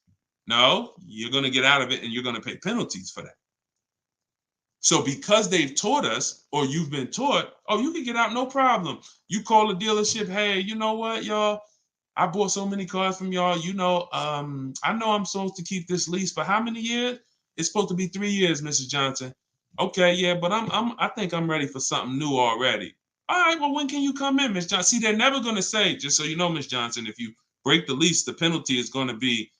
No, you're going to get out of it and you're going to pay penalties for that. So because they've taught us, or you've been taught, oh, you can get out, no problem. You call the dealership, hey, you know what, y'all? I bought so many cars from y'all. I know I'm supposed to keep this lease for how many years? It's supposed to be 3 years, Mrs. Johnson. Okay, yeah, but I think I'm ready for something new already. All right, well, when can you come in, Miss Johnson? See, they're never going to say, just so you know, Miss Johnson, if you break the lease, the penalty is going to be,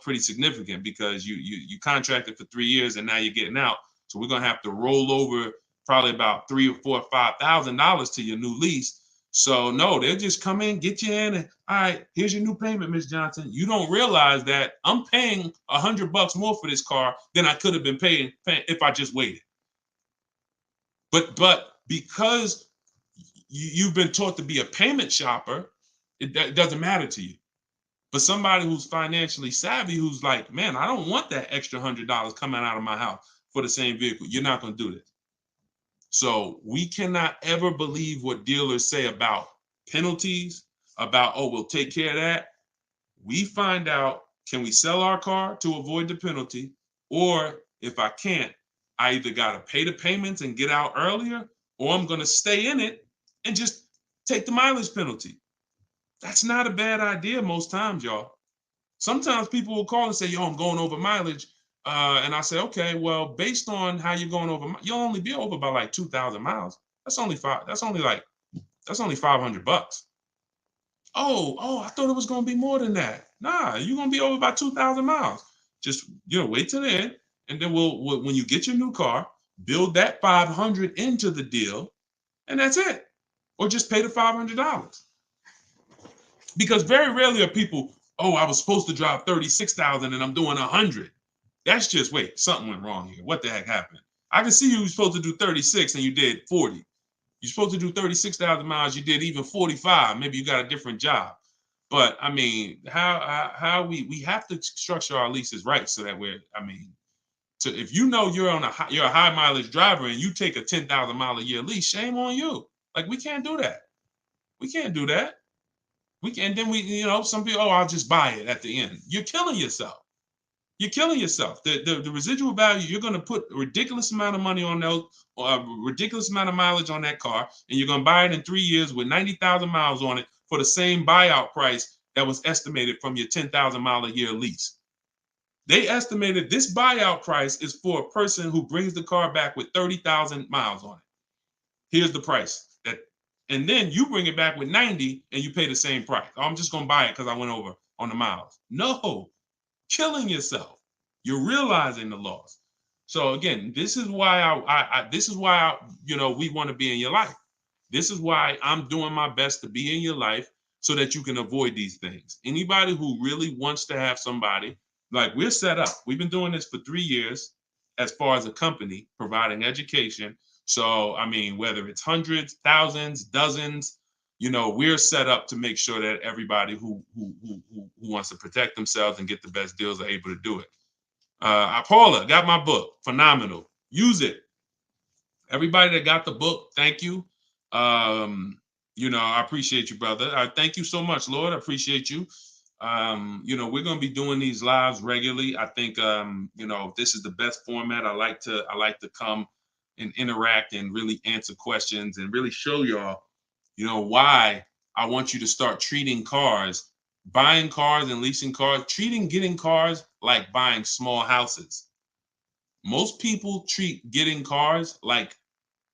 pretty significant, because you contracted for 3 years and now you're getting out. So we're going to have to roll over probably about $3,000 or $4,000 or $5,000 to your new lease. So no, they'll just come in, get you in, and all right, here's your new payment, Miss Johnson. You don't realize that I'm paying $100 more for this car than I could have been paying if I just waited. But because you've been taught to be a payment shopper, it doesn't matter to you. But somebody who's financially savvy, who's like, man, I don't want that extra $100 coming out of my house for the same vehicle. You're not going to do this. So we cannot ever believe what dealers say about penalties, about, oh, we'll take care of that. We find out, can we sell our car to avoid the penalty? Or if I can't, I either got to pay the payments and get out earlier, or I'm going to stay in it and just take the mileage penalty. That's not a bad idea most times, y'all. Sometimes people will call and say, yo, I'm going over mileage. And I say, okay, well, based on how you're going over, you'll only be over by like 2,000 miles. That's only $500. Oh, I thought it was going to be more than that. Nah, you're going to be over by 2,000 miles. Just, wait till the end. And then when you get your new car, build that 500 into the deal, and that's it. Or just pay the $500. Because very rarely are people, oh, I was supposed to drive 36,000 and I'm doing 100. That's just, wait, something went wrong here. What the heck happened? I can see you were supposed to do 36 and you did 40. You're supposed to do 36,000 miles, you did even 45. Maybe you got a different job. But I mean, how we have to structure our leases right, so that if you know you're a high mileage driver and you take a 10,000 mile a year lease, shame on you. Like, we can't do that. We can't do that. We can, then some people, oh, I'll just buy it at the end. You're killing yourself. You're killing yourself. The residual value, you're going to put a ridiculous amount of money on those, or a ridiculous amount of mileage on that car, and you're going to buy it in 3 years with 90,000 miles on it for the same buyout price that was estimated from your 10,000 mile a year lease. They estimated this buyout price is for a person who brings the car back with 30,000 miles on it. Here's the price. And then you bring it back with 90 and you pay the same price. Oh, I'm just going to buy it because I went over on the miles. No, killing yourself. You're realizing the loss. So again, this is why we want to be in your life. This is why I'm doing my best to be in your life so that you can avoid these things. Anybody who really wants to have somebody, like we're set up. We've been doing this for 3 years as far as a company, providing education. So, I mean, whether it's hundreds, thousands, dozens, we're set up to make sure that everybody who wants to protect themselves and get the best deals are able to do it. Paula, got my book. Phenomenal. Use it. Everybody that got the book, thank you. I appreciate you, brother. I thank you so much, Lord. I appreciate you. We're going to be doing these lives regularly. I think, this is the best format. I like to come and interact and really answer questions and really show y'all, why I want you to start treating cars, buying cars and leasing cars, getting cars like buying small houses. Most people treat getting cars like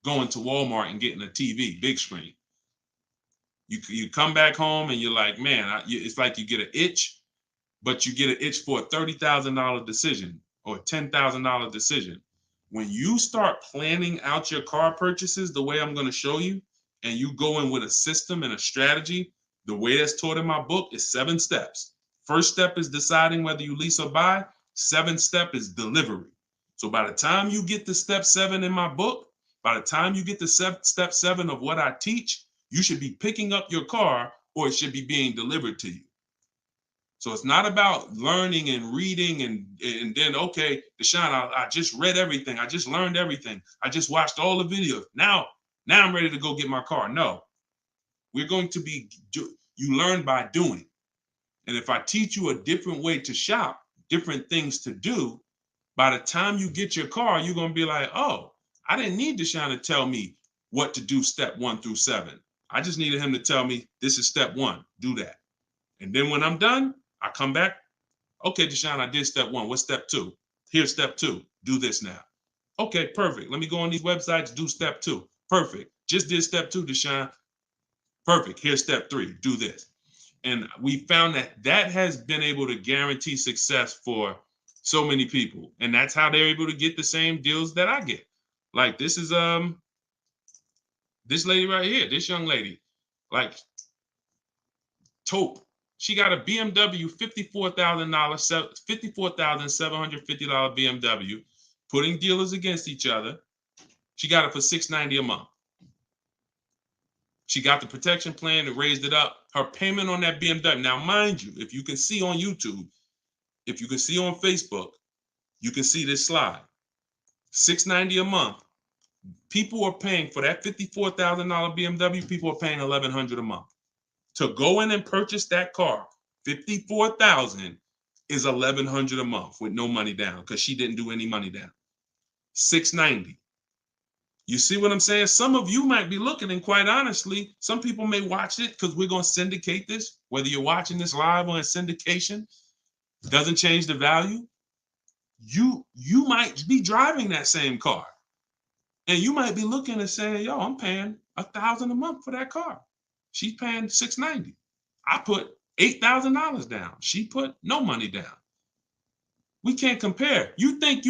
going to Walmart and getting a TV, big screen. You come back home and you're like, man, it's like you get an itch, but you get an itch for a $30,000 decision or a $10,000 decision. When you start planning out your car purchases the way I'm going to show you, and you go in with a system and a strategy, the way that's taught in my book is 7 steps. First step is deciding whether you lease or buy. 7th step is delivery. So by the time you get to step 7 in my book, by the time you get to step 7 of what I teach, you should be picking up your car or it should be being delivered to you. So it's not about learning and reading and then, okay, Deshone, I just read everything. I just learned everything. I just watched all the videos. Now I'm ready to go get my car. No, we're going to you learn by doing. And if I teach you a different way to shop, different things to do, by the time you get your car, you're going to be like, oh, I didn't need Deshone to tell me what to do step 1 through 7. I just needed him to tell me this is step 1, do that. And then when I'm done, I come back. Okay, Deshone, I did step 1. What's step 2? Here's step 2. Do this now. Okay, perfect. Let me go on these websites, do step 2. Perfect. Just did step 2, Deshone. Perfect. Here's step 3. Do this. And we found that has been able to guarantee success for so many people. And that's how they're able to get the same deals that I get. Like this is this lady right here, this young lady, like Taupe. She got a BMW $54,750 BMW, putting dealers against each other. She got it for $690 a month. She got the protection plan and raised it up. Her payment on that BMW. Now, mind you, if you can see on YouTube, if you can see on Facebook, you can see this slide. $690 a month. People are paying for that $54,000 BMW. People are paying $1,100 a month. To go in and purchase that car, $54,000 is $1,100 a month with no money down because she didn't do any money down. $690. You see what I'm saying? Some of you might be looking, and quite honestly, some people may watch it because we're going to syndicate this. Whether you're watching this live or in syndication, doesn't change the value. You might be driving that same car, and you might be looking and saying, "Yo, I'm paying $1,000 a month for that car. She's paying $690. I put $8,000 down. She put no money down. We can't compare. You think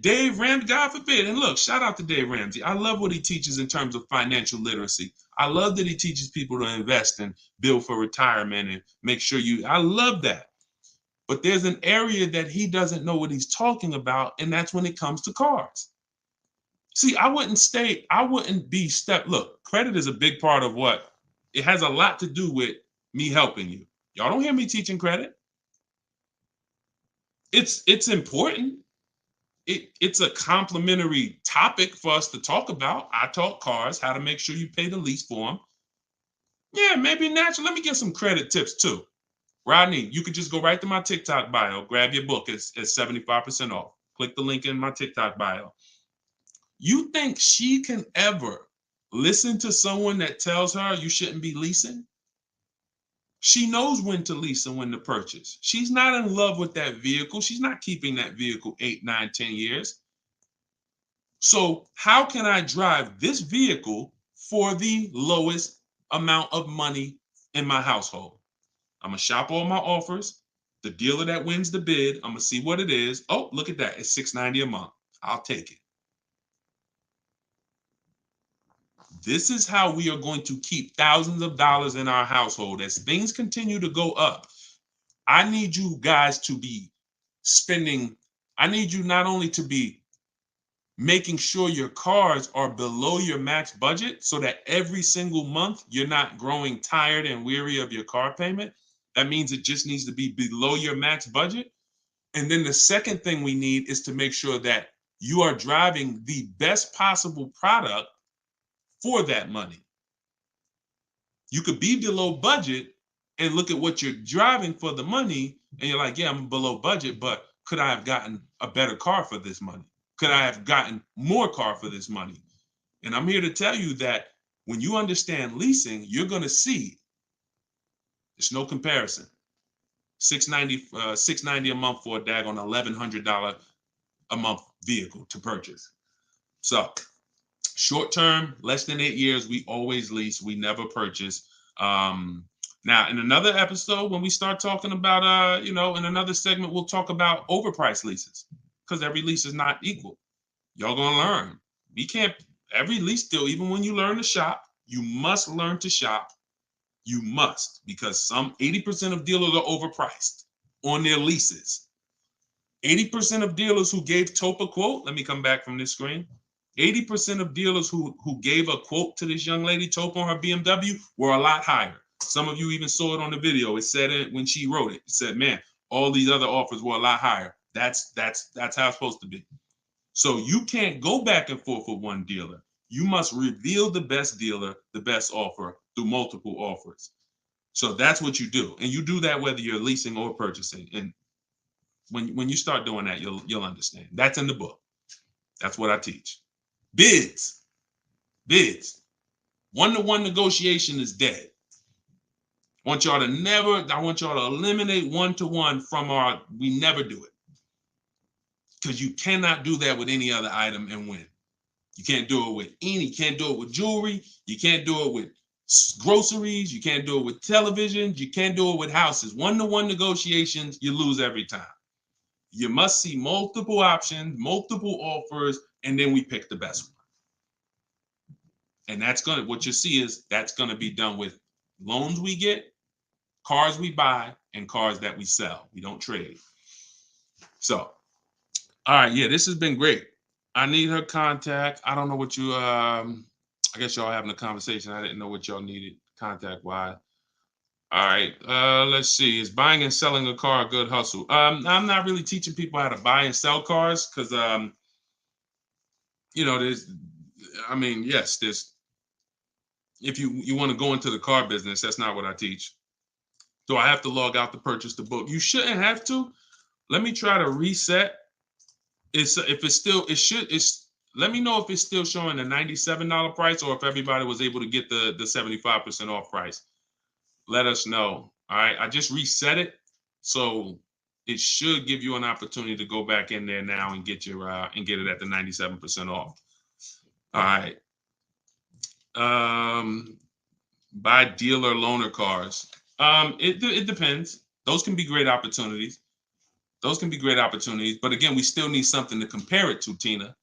Dave Ramsey, God forbid, and look, shout out to Dave Ramsey. I love what he teaches in terms of financial literacy. I love that he teaches people to invest and build for retirement and make sure I love that. But there's an area that he doesn't know what he's talking about, and that's when it comes to cars. See, look, credit is a big part of it has a lot to do with me helping you. Y'all don't hear me teaching credit. It's important. It's a complimentary topic for us to talk about. I talk cars, how to make sure you pay the lease for them. Yeah, maybe naturally. Let me get some credit tips too. Rodney, you could just go right to my TikTok bio, grab your book. It's 75% off. Click the link in my TikTok bio. You think she can ever listen to someone that tells her you shouldn't be leasing? She knows when to lease and when to purchase. She's not in love with that vehicle. She's not keeping that vehicle 8, 9, 10 years. So how can I drive this vehicle for the lowest amount of money in my household? I'm gonna shop all my offers. The dealer that wins the bid, I'm gonna see what it is. Oh, look at that. It's $690 a month. I'll take it. This is how we are going to keep thousands of dollars in our household. As things continue to go up, I need you guys to be spending, I need you not only to be making sure your cars are below your max budget so that every single month you're not growing tired and weary of your car payment. That means it just needs to be below your max budget. And then the second thing we need is to make sure that you are driving the best possible product for that money. You could be below budget and look at what you're driving for the money, and you're like, yeah, I'm below budget, but could I have gotten a better car for this money? Could I have gotten more car for this money? And I'm here to tell you that when you understand leasing, you're going to see there's no comparison. $690 a month for a daggone $1,100 a month vehicle to purchase. So short term, less than 8 years, we always lease. We never purchase. Now, in another episode, when we start talking about, in another segment, we'll talk about overpriced leases because every lease is not equal. Y'all gonna learn. We can't, every lease deal, even when you learn to shop, you must learn to shop. You must, because some 80% of dealers are overpriced on their leases. 80% of dealers who gave Tope a quote, let me come back from this screen. 80% of dealers who gave a quote to this young lady, Tope, on her BMW, were a lot higher. Some of you even saw it on the video. It said it when she wrote it. It said, man, all these other offers were a lot higher. That's how it's supposed to be. So you can't go back and forth with one dealer. You must reveal the best dealer, the best offer through multiple offers. So that's what you do. And you do that whether you're leasing or purchasing. And when you start doing that, you'll understand. That's in the book. That's what I teach. Bids. One-to-one negotiation is dead. I want y'all to eliminate one-to-one from we never do it. Because you cannot do that with any other item and win. You can't do it with jewelry. You can't do it with groceries. You can't do it with televisions. You can't do it with houses. One-to-one negotiations, you lose every time. You must see multiple options, multiple offers, and then we pick the best one. And what you see is that's gonna be done with loans we get, cars we buy, and cars that we sell. We don't trade. So, all right, yeah, this has been great. I need her contact. I don't know what you, I guess y'all having a conversation. I didn't know what y'all needed contact-wise. All right, let's see. Is buying and selling a car a good hustle? I'm not really teaching people how to buy and sell cars because, if you want to go into the car business, that's not what I teach. Do I have to log out to purchase the book? You shouldn't have to. Let me try to reset. Let me know if it's still showing a $97 price or if everybody was able to get the 75% off price. Let us know. All right, I just reset it, so it should give you an opportunity to go back in there now and get it at the 97% off. All right. Buy dealer loaner cars. It depends. Those can be great opportunities. But again, we still need something to compare it to, Tina.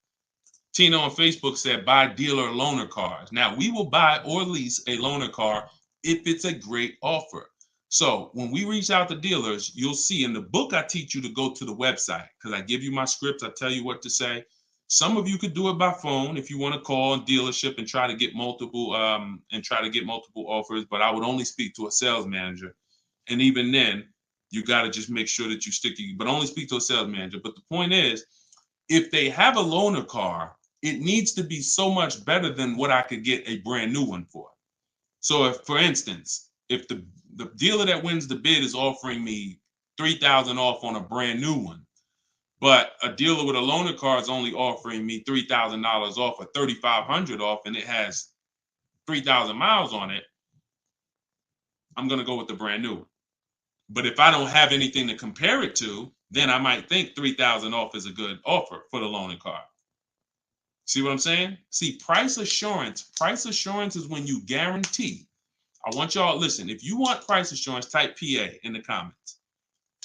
Tina on Facebook said, buy dealer loaner cars. Now, we will buy or lease a loaner car if it's a great offer. So when we reach out to dealers, you'll see in the book, I teach you to go to the website because I give you my scripts. I tell you what to say. Some of you could do it by phone if you want to call a dealership and try to get multiple offers, but I would only speak to a sales manager. And even then, you got to just make sure that you but only speak to a sales manager. But the point is, if they have a loaner car, it needs to be so much better than what I could get a brand new one for. So if, for instance, if the dealer that wins the bid is offering me $3,000 off on a brand new one, but a dealer with a loaner car is only offering me $3,000 off or $3,500 off, and it has 3,000 miles on it, I'm going to go with the brand new. But if I don't have anything to compare it to, then I might think 3,000 off is a good offer for the loaner car. See what I'm saying? See, price assurance is when you guarantee. I want y'all, listen, if you want price assurance, type PA in the comments.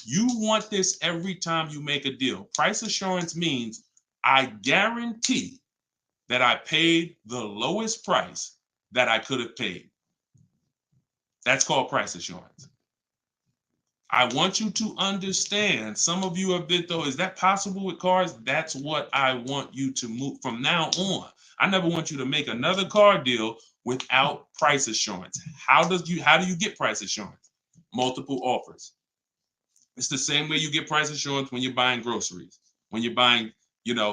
You want this every time you make a deal. Price assurance means I guarantee that I paid the lowest price that I could have paid. That's called price assurance. I want you to understand, some of you have been, though, is that possible with cars? That's what I want you to move from now on. I never want you to make another car deal without price assurance. How do you get price assurance? Multiple offers. It's the same way you get price assurance when you're buying groceries, when you're buying,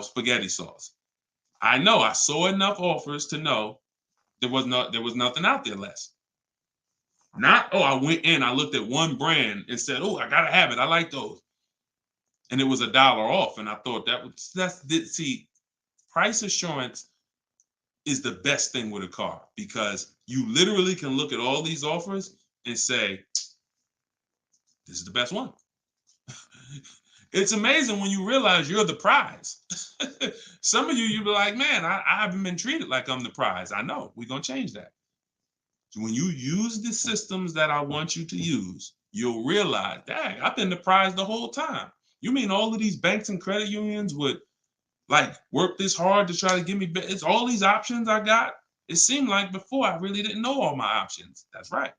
spaghetti sauce. I know I saw enough offers to know there was nothing out there less. Not, I went in, I looked at one brand and said, I gotta have it. I like those. And it was $1 off. And I thought see, price assurance is the best thing with a car, because you literally can look at all these offers and say, this is the best one. It's amazing when you realize you're the prize. Some of you be like, man, I haven't been treated like I'm the prize. I know, we're gonna change that. When you use the systems that I want you to use, you'll realize, dang, I've been the prize the whole time. You mean all of these banks and credit unions would work this hard to try to give me, it's all these options I got? It seemed like before I really didn't know all my options. That's right.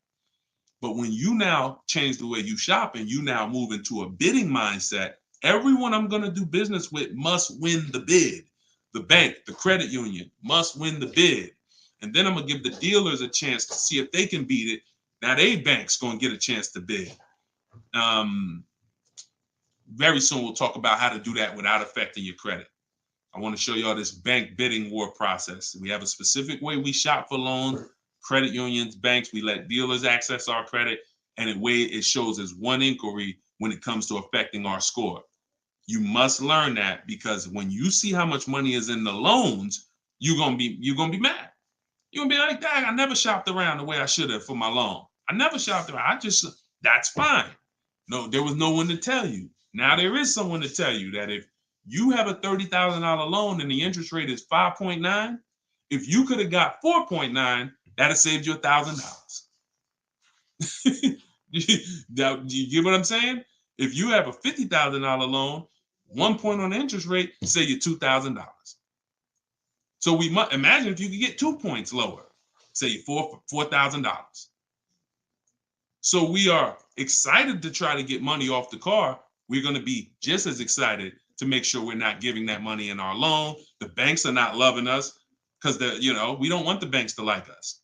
But when you now change the way you shop and you now move into a bidding mindset, everyone I'm going to do business with must win the bid. The bank, the credit union must win the bid. And then I'm going to give the dealers a chance to see if they can beat it. Now they bank's going to get a chance to bid. Very soon we'll talk about how to do that without affecting your credit. I want to show y'all this bank bidding war process. We have a specific way we shop for loans, credit unions, banks. We let dealers access our credit, and the way it shows as one inquiry when it comes to affecting our score. You must learn that, because when you see how much money is in the loans, you're gonna be mad. You're gonna be like, dang, I never shopped around the way I should have for my loan. I never shopped around. That's fine. No, there was no one to tell you. Now there is someone to tell you that if you have a $30,000 loan and the interest rate is 5.9, if you could have got 4.9, that'd have saved you $1,000. Do you get what I'm saying? If you have a $50,000 loan, 1 point on the interest rate, say you $2,000. So we must imagine if you could get 2 points lower, say $4,000. So we are excited to try to get money off the car. We're going to be just as excited to make sure we're not giving that money in our loan. The banks are not loving us because we don't want the banks to like us.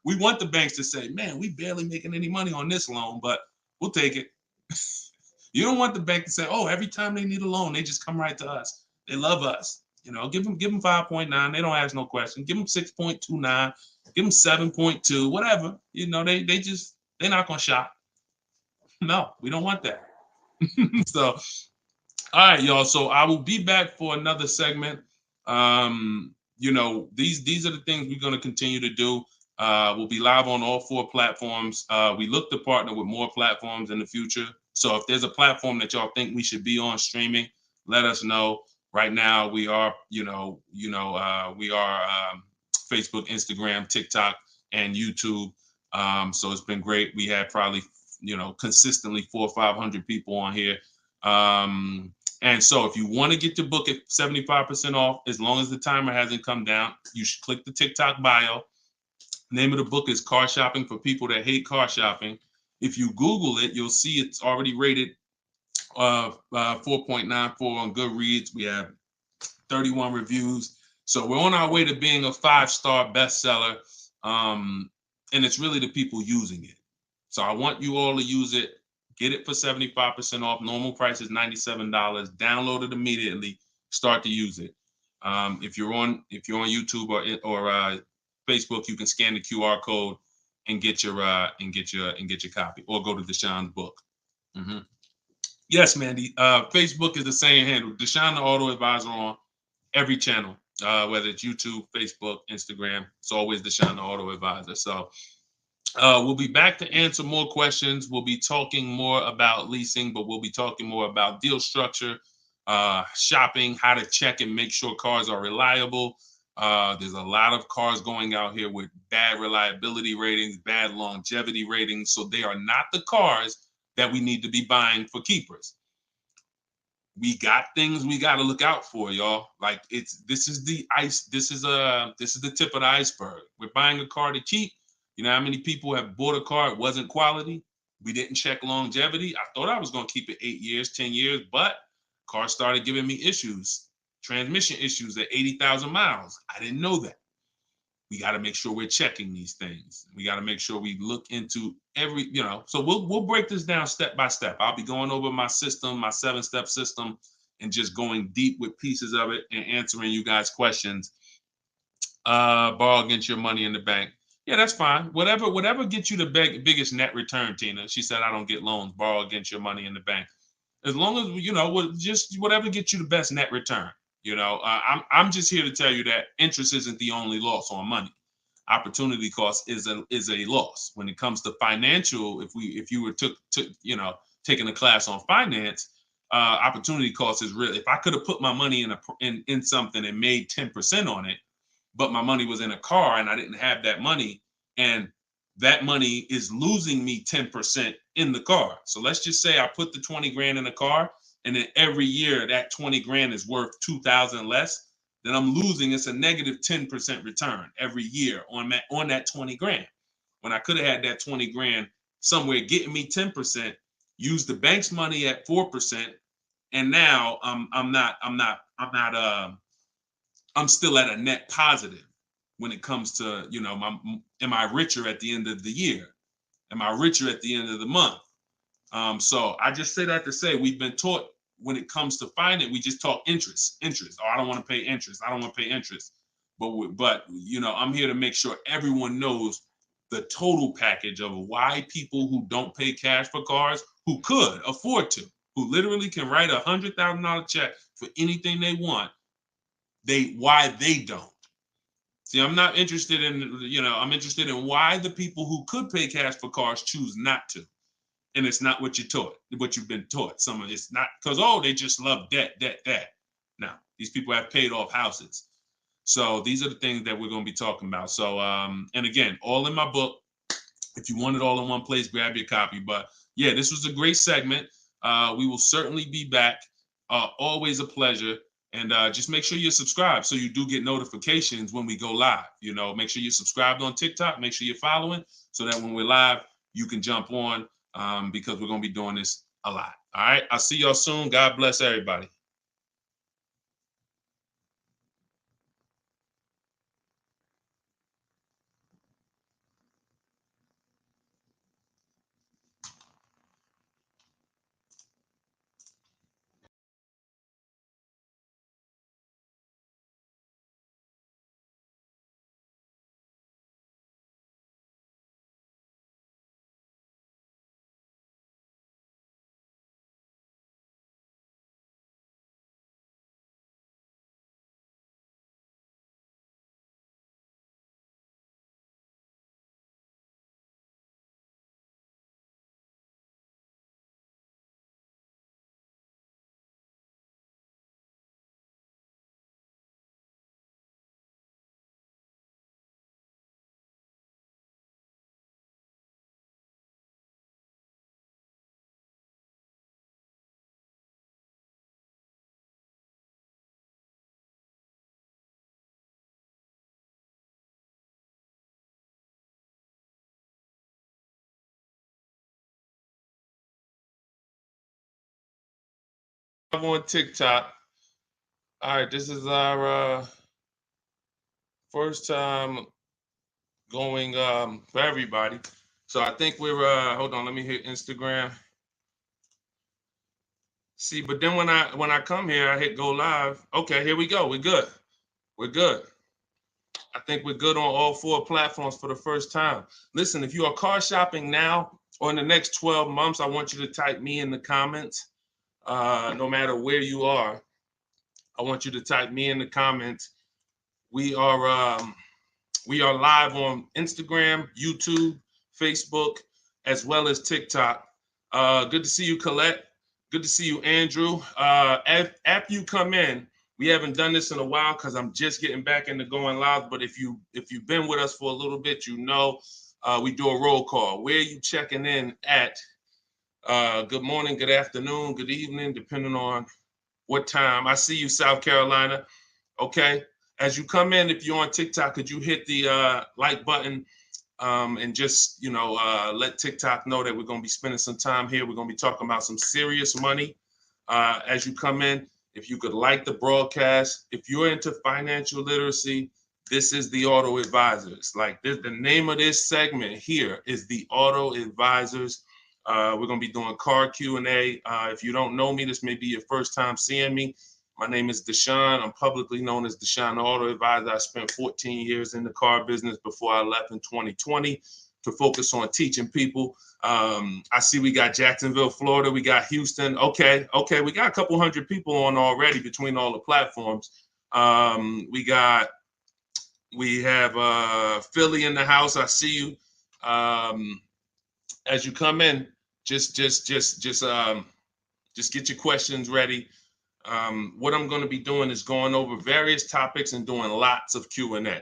We want the banks to say, man, we barely making any money on this loan, but we'll take it. You don't want the bank to say, oh, every time they need a loan, they just come right to us. They love us. Give them 5.9. They don't ask no question. Give them 6.29. Give them 7.2. Whatever. They're not gonna shop. No, we don't want that. So, all right, y'all. So I will be back for another segment. These are the things we're gonna continue to do. We'll be live on all 4 platforms. We look to partner with more platforms in the future. So if there's a platform that y'all think we should be on streaming, let us know. Right now, we are, Facebook, Instagram, TikTok, and YouTube. So it's been great. We had probably, consistently 400 or 500 people on here. And so if you want to get your book at 75% off, as long as the timer hasn't come down, you should click the TikTok bio. Name of the book is Car Shopping for People That Hate Car Shopping. If you Google it, you'll see it's already rated 4.94 on Goodreads. We have 31 reviews. So we're on our way to being a 5-star bestseller. And it's really the people using it. So I want you all to use it. Get it for 75% off. Normal price is $97. Download it immediately. Start to use it. If you're on YouTube or Facebook, you can scan the QR code and get your copy, or go to Deshone's book. Mm-hmm. Yes, Mandy. Facebook is the same handle, Deshone the Auto Advisor, on every channel, whether it's YouTube, Facebook, Instagram. It's always Deshone the Auto Advisor. So we'll be back to answer more questions. We'll be talking more about leasing, but we'll be talking more about deal structure, shopping, how to check and make sure cars are reliable. There's a lot of cars going out here with bad reliability ratings, bad longevity ratings. So they are not the cars that we need to be buying for keepers. We got things we got to look out for, y'all. Like, this is the tip of the iceberg. We're buying a car to keep. You know how many people have bought a car, it wasn't quality, we didn't check longevity. I thought I was going to keep it 8 years, 10 years, but car started giving me issues, transmission issues at 80,000 miles. I didn't know that. We got to make sure we're checking these things. We got to make sure we look into every, so we'll break this down step by step. I'll be going over my system, my 7-step system, and just going deep with pieces of it and answering you guys' questions. Borrow against your money in the bank. Yeah, that's fine. Whatever gets you the biggest net return, Tina. She said, I don't get loans. Borrow against your money in the bank. As long as, just whatever gets you the best net return. I'm just here to tell you that interest isn't the only loss on money. Opportunity cost is a loss when it comes to financial. If you were taking a class on finance, opportunity cost is real. If I could have put my money in something and made 10% on it, but my money was in a car and I didn't have that money, and that money is losing me 10% in the car. So let's just say I put the 20 grand in the car, and then every year that 20 grand is worth 2,000 less, then I'm losing. It's a negative 10% return every year on that 20 grand. When I could have had that 20 grand somewhere getting me 10%, use the bank's money at 4%, and now I'm still at a net positive when it comes to, am I richer at the end of the year? Am I richer at the end of the month? So I just say that to say we've been taught when it comes to finance, we just talk interest. Oh, I don't want to pay interest. I don't want to pay interest. But I'm here to make sure everyone knows the total package of why people who don't pay cash for cars, who could afford to, who literally can write $100,000 check for anything they want, why they don't. See, I'm not interested in, I'm interested in why the people who could pay cash for cars choose not to. And it's not what you've been taught. Some of it's not because, they just love debt. Now, these people have paid off houses. So these are the things that we're going to be talking about. So, and again, all in my book. If you want it all in one place, grab your copy. But yeah, this was a great segment. We will certainly be back. Always a pleasure. And just make sure you're subscribed so you do get notifications when we go live. Make sure you're subscribed on TikTok. Make sure you're following so that when we're live, you can jump on because we're going to be doing this a lot. All right. I'll see y'all soon. God bless everybody. I'm on TikTok. All right. This is our first time going for everybody. So I think we're hold on, let me hit Instagram. See, but then when I come here, I hit go live. Okay, here we go. We're good. We're good. I think we're good on all 4 platforms for the first time. Listen, if you are car shopping now or in the next 12 months, I want you to type me in the comments. No matter where you are, I want you to type me in the comments. We are live on Instagram, YouTube, Facebook, as well as TikTok. Good to see you, Colette. Good to see you, Andrew. After you come in, we haven't done this in a while because I'm just getting back into going live. But if you've been with us for a little bit, you know we do a roll call. Where are you checking in at? Good morning, good afternoon, good evening, depending on what time. I see you, South Carolina. Okay. As you come in, if you're on TikTok, could you hit the like button and just, let TikTok know that we're going to be spending some time here. We're going to be talking about some serious money as you come in. If you could like the broadcast, if you're into financial literacy, this is the Auto Advisors. Like this, the name of this segment here is the Auto Advisors. We're going to be doing car Q&A. If you don't know me, this may be your first time seeing me. My name is Deshone. I'm publicly known as Deshone the Auto Advisor. I spent 14 years in the car business before I left in 2020 to focus on teaching people. I see we got Jacksonville, Florida. We got Houston. Okay. We got a couple hundred people on already between all the platforms. We have Philly in the house. I see you. As you come in, just get your questions ready. What I'm going to be doing is going over various topics and doing lots of Q&A.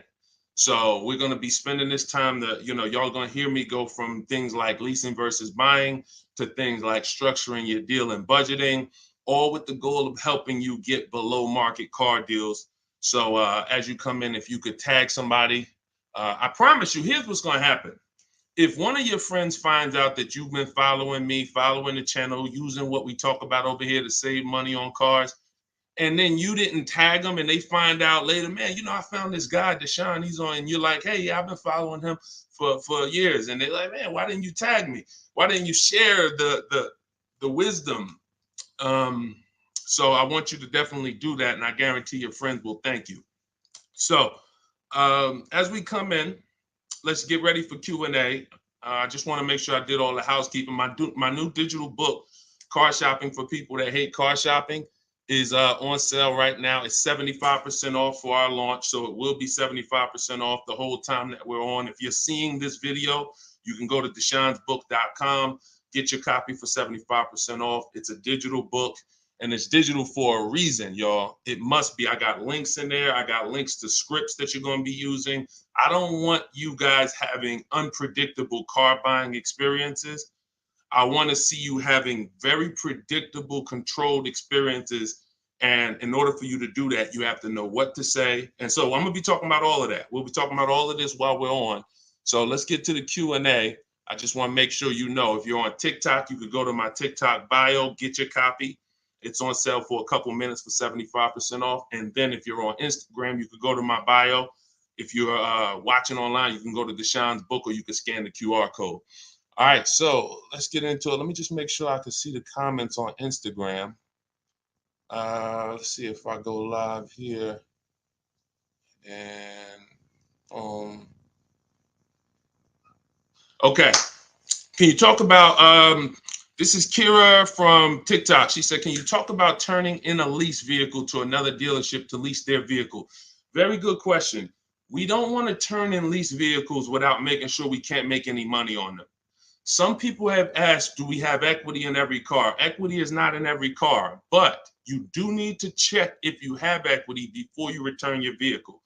So we're going to be spending this time that, y'all going to hear me go from things like leasing versus buying to things like structuring your deal and budgeting, all with the goal of helping you get below market car deals. So as you come in, if you could tag somebody, I promise you, here's what's going to happen. If one of your friends finds out that you've been following me, following the channel, using what we talk about over here to save money on cars, and then you didn't tag them and they find out later, man, I found this guy, Deshone, he's on, and you're like, hey, yeah, I've been following him for years. And they're like, man, why didn't you tag me? Why didn't you share the wisdom? So I want you to definitely do that. And I guarantee your friends will thank you. So as we come in, let's get ready for Q&A. I just want to make sure I did all the housekeeping. My new digital book, Car Shopping for People That Hate Car Shopping, is on sale right now. It's 75% off for our launch, so it will be 75% off the whole time that we're on. If you're seeing this video, you can go to deshonsbook.com, get your copy for 75% off. It's a digital book, and it's digital for a reason, y'all. It must be. I got links in there. I got links to scripts that you're going to be using. I don't want you guys having unpredictable car buying experiences. I want to see you having very predictable, controlled experiences. And in order for you to do that, you have to know what to say. And so I'm going to be talking about all of that. We'll be talking about all of this while we're on. So let's get to the Q&A. I just want to make sure you know, if you're on TikTok, you could go to my TikTok bio, get your copy. It's on sale for a couple minutes for 75% off. And then if you're on Instagram, you could go to my bio. If you're watching online, you can go to Deshone's book, or you can scan the QR code. All right, so let's get into it. Let me just make sure I can see the comments on Instagram. Let's see if I go live here. And okay. Can you talk about, this is Kira from TikTok. She said, can you talk about turning in a lease vehicle to another dealership to lease their vehicle? Very good question. We don't want to turn in lease vehicles without making sure we can't make any money on them. Some people have asked, do we have equity in every car? Equity is not in every car, but you do need to check if you have equity before you return your vehicle.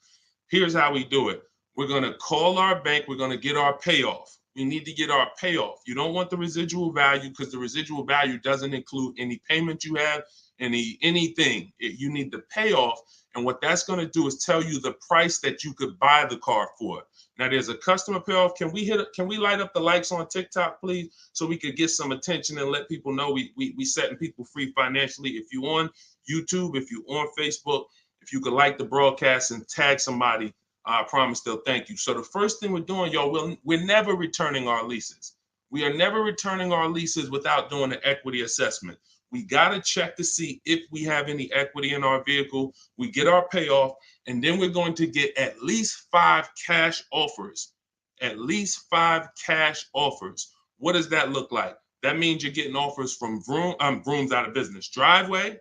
Here's how we do it. We're going to call our bank. We're going to get our payoff. We need to get our payoff. You don't want the residual value, because the residual value doesn't include any payment you have, anything. You need the payoff. And what that's going to do is tell you the price that you could buy the car for. Now, there's a customer payoff. Can we light up the likes on TikTok, please, so we could get some attention and let people know we setting people free financially. If you're on YouTube, if you're on Facebook, if you could like the broadcast and tag somebody, I promise they'll thank you. So the first thing we're doing, y'all, we're never returning our leases. We are never returning our leases without doing an equity assessment. We got to check to see if we have any equity in our vehicle. We get our payoff. And then we're going to get at least 5 cash offers. At least 5 cash offers. What does that look like? That means you're getting offers from Vroom's out of business. Driveway,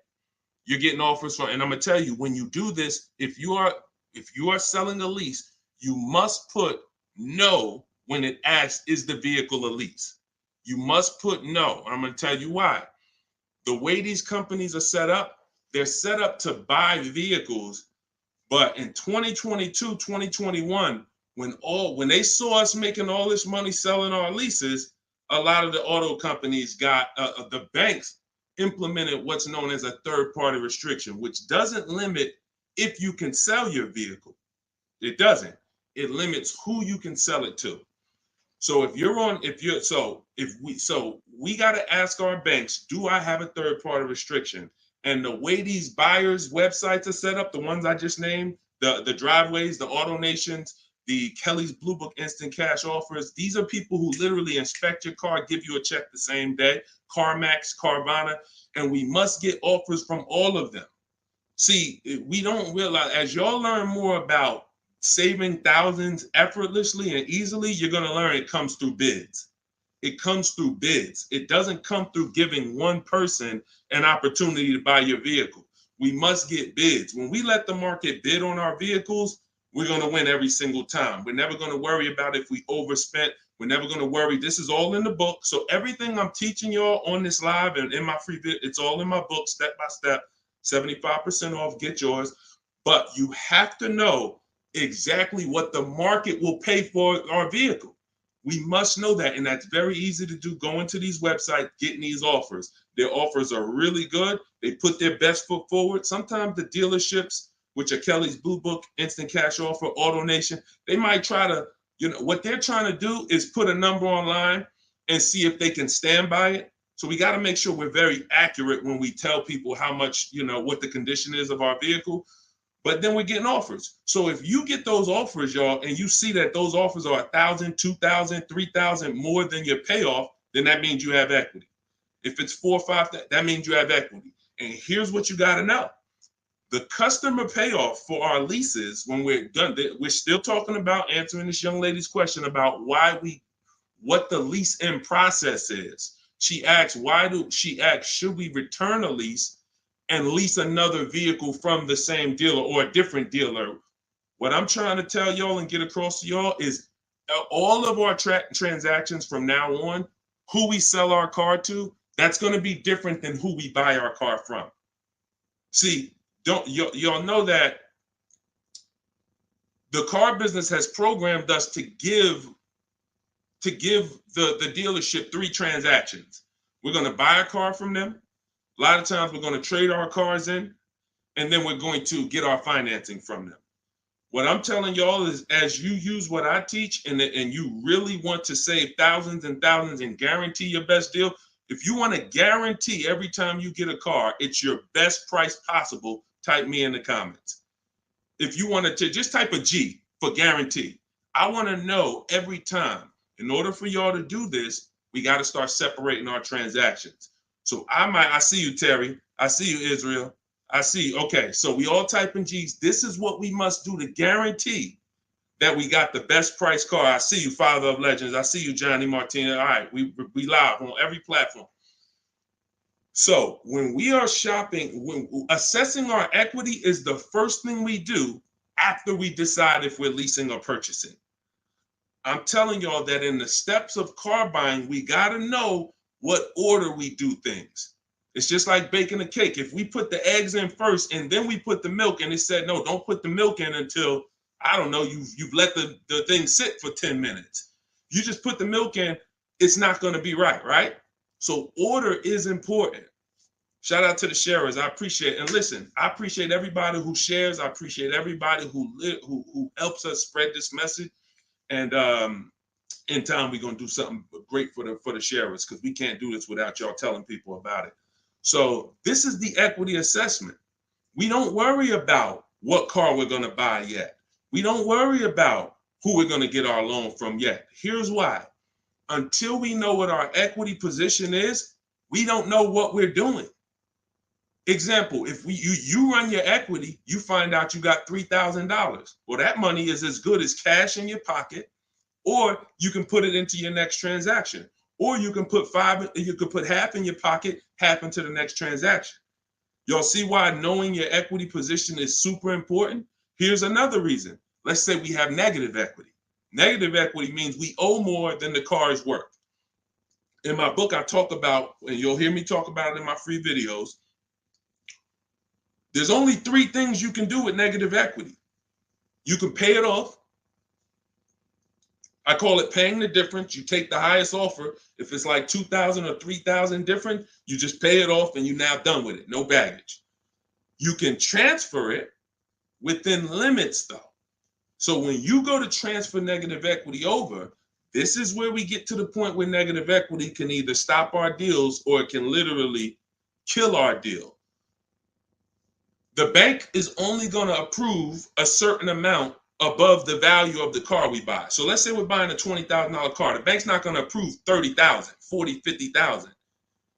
you're getting offers from, and I'm gonna tell you, when you do this, if you are selling a lease, you must put no when it asks, is the vehicle a lease? You must put no. I'm gonna tell you why. The way these companies are set up, they're set up to buy vehicles. But in 2022, 2021, when they saw us making all this money selling our leases, a lot of the auto companies got the banks implemented what's known as a third-party restriction, which doesn't limit if you can sell your vehicle. It doesn't. It limits who you can sell it to. So we got to ask our banks, do I have a third-party restriction? And the way these buyers' websites are set up, the ones I just named, the Driveways, the AutoNations, the Kelly's Blue Book Instant Cash Offers, these are people who literally inspect your car, give you a check the same day, CarMax, Carvana, and we must get offers from all of them. See, we don't realize, as y'all learn more about saving thousands effortlessly and easily, you're going to learn it comes through bids. It comes through bids. It doesn't come through giving one person an opportunity to buy your vehicle. We must get bids. When we let the market bid on our vehicles, we're going to win every single time. We're never going to worry about if we overspent. We're never going to worry. This is all in the book. So everything I'm teaching y'all on this live and in my free vid, it's all in my book, step by step, 75% off, get yours. But you have to know exactly what the market will pay for our vehicle. We must know that, and that's very easy to do. Going to these websites, getting these offers. Their offers are really good. They put their best foot forward. Sometimes the dealerships, which are Kelly's Blue Book, Instant Cash Offer, AutoNation, they might try to, what they're trying to do is put a number online and see if they can stand by it. So we got to make sure we're very accurate when we tell people how much, what the condition is of our vehicle. But then we're getting offers. So if you get those offers, y'all, and you see that those offers are $1,000, $2,000, $3,000 more than your payoff, then that means you have equity. If it's $4,000 or $5,000, that means you have equity. And here's what you got to know. The customer payoff for our leases, when we're done, we're still talking about answering this young lady's question about what the lease in process is. She asks, should we return a lease and lease another vehicle from the same dealer or a different dealer? What I'm trying to tell y'all and get across to y'all is all of our transactions from now on, who we sell our car to, that's going to be different than who we buy our car from. See, y'all know that the car business has programmed us to give the dealership 3 transactions. We're going to buy a car from them. A lot of times we're going to trade our cars in, and then we're going to get our financing from them. What I'm telling y'all is, as you use what I teach and you really want to save thousands and thousands and guarantee your best deal, if you want to guarantee every time you get a car, it's your best price possible, type me in the comments. If you want to just type a G for guarantee. I want to know every time. In order for y'all to do this, we got to start separating our transactions. So I see you, Terry. I see you, Israel. I see you. Okay, so we all type in G's. This is what we must do to guarantee that we got the best price car. I see you, Father of Legends. I see you, Johnny Martinez. All right, we live on every platform. So when we are shopping, when assessing our equity is the first thing we do after we decide if we're leasing or purchasing. I'm telling y'all that in the steps of car buying, we got to know what order we do things. It's just like baking a cake. If we put the eggs in first and then we put the milk, and it said, no, don't put the milk in until, I don't know, you've let the thing sit for 10 minutes. You just put the milk in, it's not going to be right? So order is important. Shout out to the sharers. I appreciate it. And listen, I appreciate everybody who shares. I appreciate everybody who helps us spread this message. And in time, we're going to do something great for the sharers, because we can't do this without y'all telling people about it. So this is the equity assessment. We don't worry about what car we're going to buy yet. We don't worry about who we're going to get our loan from yet. Here's why. Until we know what our equity position is, we don't know what we're doing. Example, if you run your equity, you find out you got $3,000. Well, that money is as good as cash in your pocket, or you can put it into your next transaction, or you can put half in your pocket, half into the next transaction. Y'all see why knowing your equity position is super important? Here's another reason. Let's say we have negative equity. Negative equity means we owe more than the car is worth. In my book, I talk about, and you'll hear me talk about it in my free videos, there's only 3 things you can do with negative equity. You can pay it off. I call it paying the difference. You take the highest offer. If it's like 2,000 or 3,000 different, you just pay it off and you're now done with it. No baggage. You can transfer it within limits though. So when you go to transfer negative equity over, this is where we get to the point where negative equity can either stop our deals or it can literally kill our deal. The bank is only going to approve a certain amount above the value of the car we buy. So let's say we're buying a $20,000 car. The bank's not going to approve 30,000, 40, 50,000.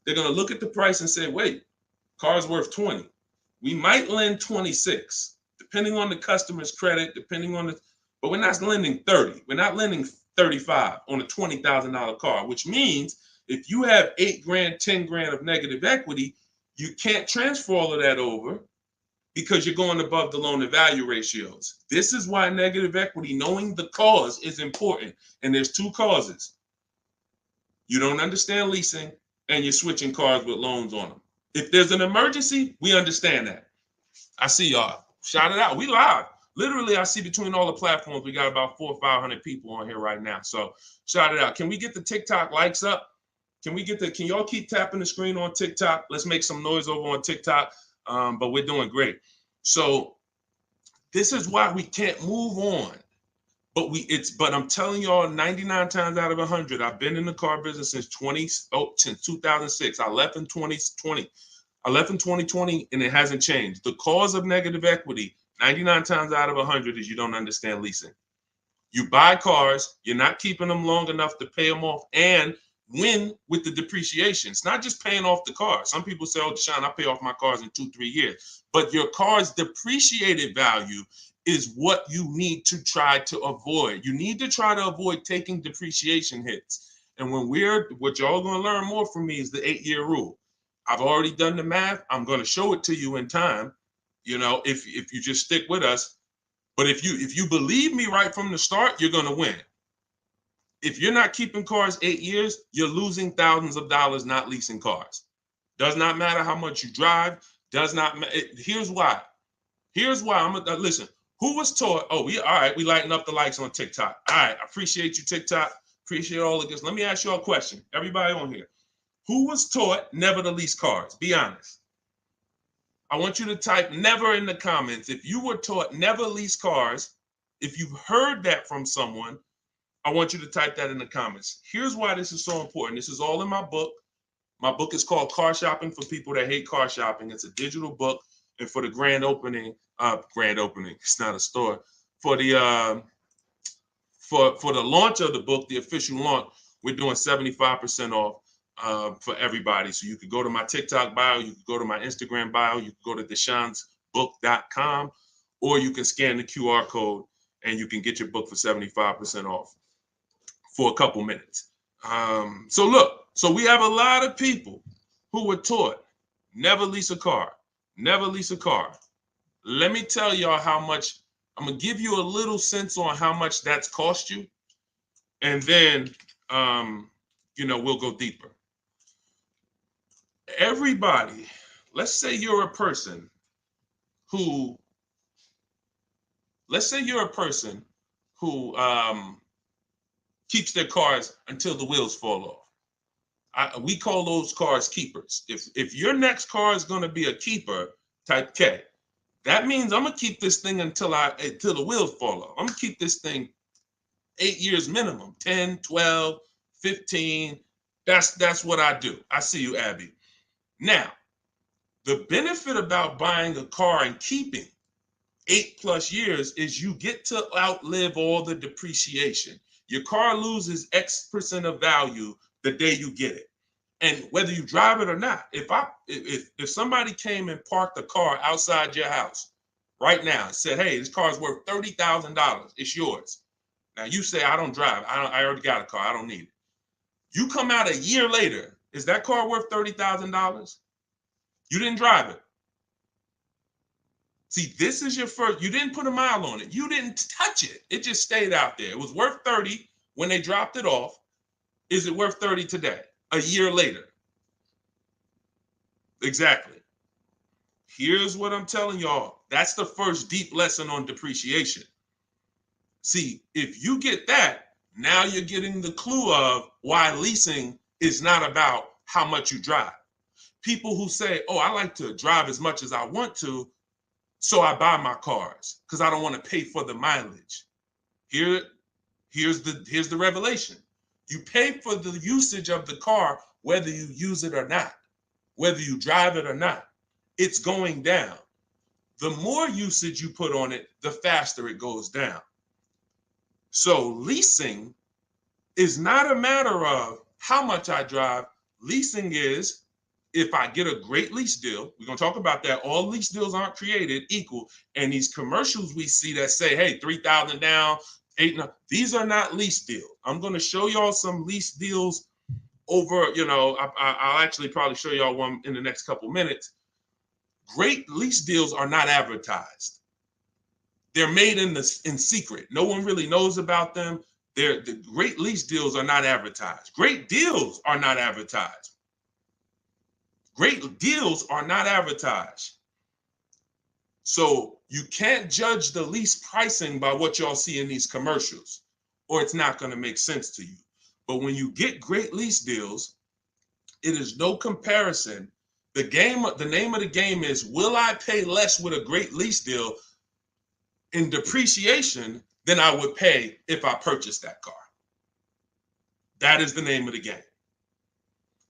They're going to look at the price and say, wait, car's worth 20. We might lend 26, depending on the customer's credit, but we're not lending 30. We're not lending 35 on a $20,000 car, which means if you have 8 grand, 10 grand of negative equity, you can't transfer all of that over because you're going above the loan to value ratios. This is why negative equity, knowing the cause, is important. And there's 2 causes. You don't understand leasing and you're switching cars with loans on them. If there's an emergency, we understand that. I see y'all. Shout it out. We live. Literally, I see between all the platforms, we got about 400 or 500 people on here right now. So shout it out. Can we get the TikTok likes up? Can y'all keep tapping the screen on TikTok? Let's make some noise over on TikTok. But we're doing great. So this is why we can't move on. But I'm telling y'all, 99 times out of 100, I've been in the car business since 2006. I left in 2020. I left in 2020 and it hasn't changed. The cause of negative equity, 99 times out of 100, is you don't understand leasing. You buy cars, you're not keeping them long enough to pay them off and win with the depreciation. It's not just paying off the car. Some people say, oh, Deshone, I pay off my cars in 2-3 years. But your car's depreciated value is what you need to try to avoid. You need to try to avoid taking depreciation hits. And what y'all going to learn more from me is the 8-year rule. I've already done the math. I'm going to show it to you in time, if you just stick with us. But if you believe me right from the start, you're going to win. If you're not keeping cars 8 years, you're losing thousands of dollars not leasing cars. Does not matter how much you drive. Does not matter. Here's why. Listen. Who was taught? Oh, we lighten up the likes on TikTok. All right, I appreciate you, TikTok. Appreciate all of this. Let me ask you a question. Everybody on here. Who was taught never to lease cars? Be honest. I want you to type never in the comments. If you were taught never lease cars, if you've heard that from someone, I want you to type that in the comments. Here's why this is so important. This is all in my book. My book is called Car Shopping for People That Hate Car Shopping. It's a digital book. And for the grand opening, it's not a store. For the for the launch of the book, the official launch, we're doing 75% off for everybody. So you could go to my TikTok bio, you could go to my Instagram bio, you could go to deshonsbook.com, or you can scan the QR code and you can get your book for 75% off for a couple minutes. So we have a lot of people who were taught never lease a car. Never lease a car. Let me tell y'all how much. I'm going to give you a little sense on how much that's cost you. And then, we'll go deeper. Everybody, let's say you're a person who keeps their cars until the wheels fall off. We call those cars keepers. If your next car is going to be a keeper, type K. That means I'm going to keep this thing until the wheels fall off. I'm going to keep this thing 8 years minimum, 10, 12, 15. That's what I do. I see you, Abby. Now, the benefit about buying a car and keeping 8+ years is you get to outlive all the depreciation. Your car loses X% of value the day you get it. And whether you drive it or not, if somebody came and parked a car outside your house right now and said, "Hey, this car is worth $30,000. It's yours." Now you say, "I don't drive. I already got a car. I don't need it." You come out a year later, is that car worth $30,000? You didn't drive it. See, this is your first. You didn't put a mile on it. You didn't touch it. It just stayed out there. It was worth 30 when they dropped it off. Is it worth 30 today? A year later? Exactly. Here's what I'm telling y'all. That's the first deep lesson on depreciation. See, if you get that, now you're getting the clue of why leasing is not about how much you drive. People who say, "Oh, I like to drive as much as I want to, so I buy my cars because I don't want to pay for the mileage." Here's the revelation. You pay for the usage of the car whether you use it or not, whether you drive it or not. It's going down. The more usage you put on it, the faster it goes down. So leasing is not a matter of how much I drive. Leasing is, if I get a great lease deal, we're going to talk about that. All lease deals aren't created equal. And these commercials we see that say, "Hey, 3,000 down, 8," these are not lease deals. I'm going to show y'all some lease deals over, I'll actually probably show y'all one in the next couple minutes. Great lease deals are not advertised. They're made in secret. No one really knows about them. The great lease deals are not advertised. Great deals are not advertised. Great deals are not advertised. So you can't judge the lease pricing by what y'all see in these commercials, or it's not going to make sense to you. But when you get great lease deals, it is no comparison. The name of the game is, will I pay less with a great lease deal in depreciation than I would pay if I purchased that car? That is the name of the game.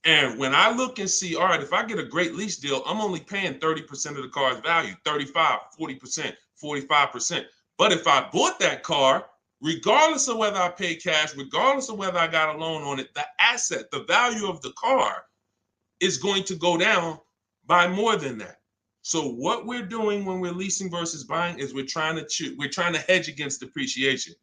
And when I look and see, all right, if I get a great lease deal, I'm only paying 30% of the car's value, 35, 40%, 45%. But if I bought that car, regardless of whether I pay cash, regardless of whether I got a loan on it, the asset, the value of the car is going to go down by more than that. So what we're doing when we're leasing versus buying is we're trying to hedge against depreciation.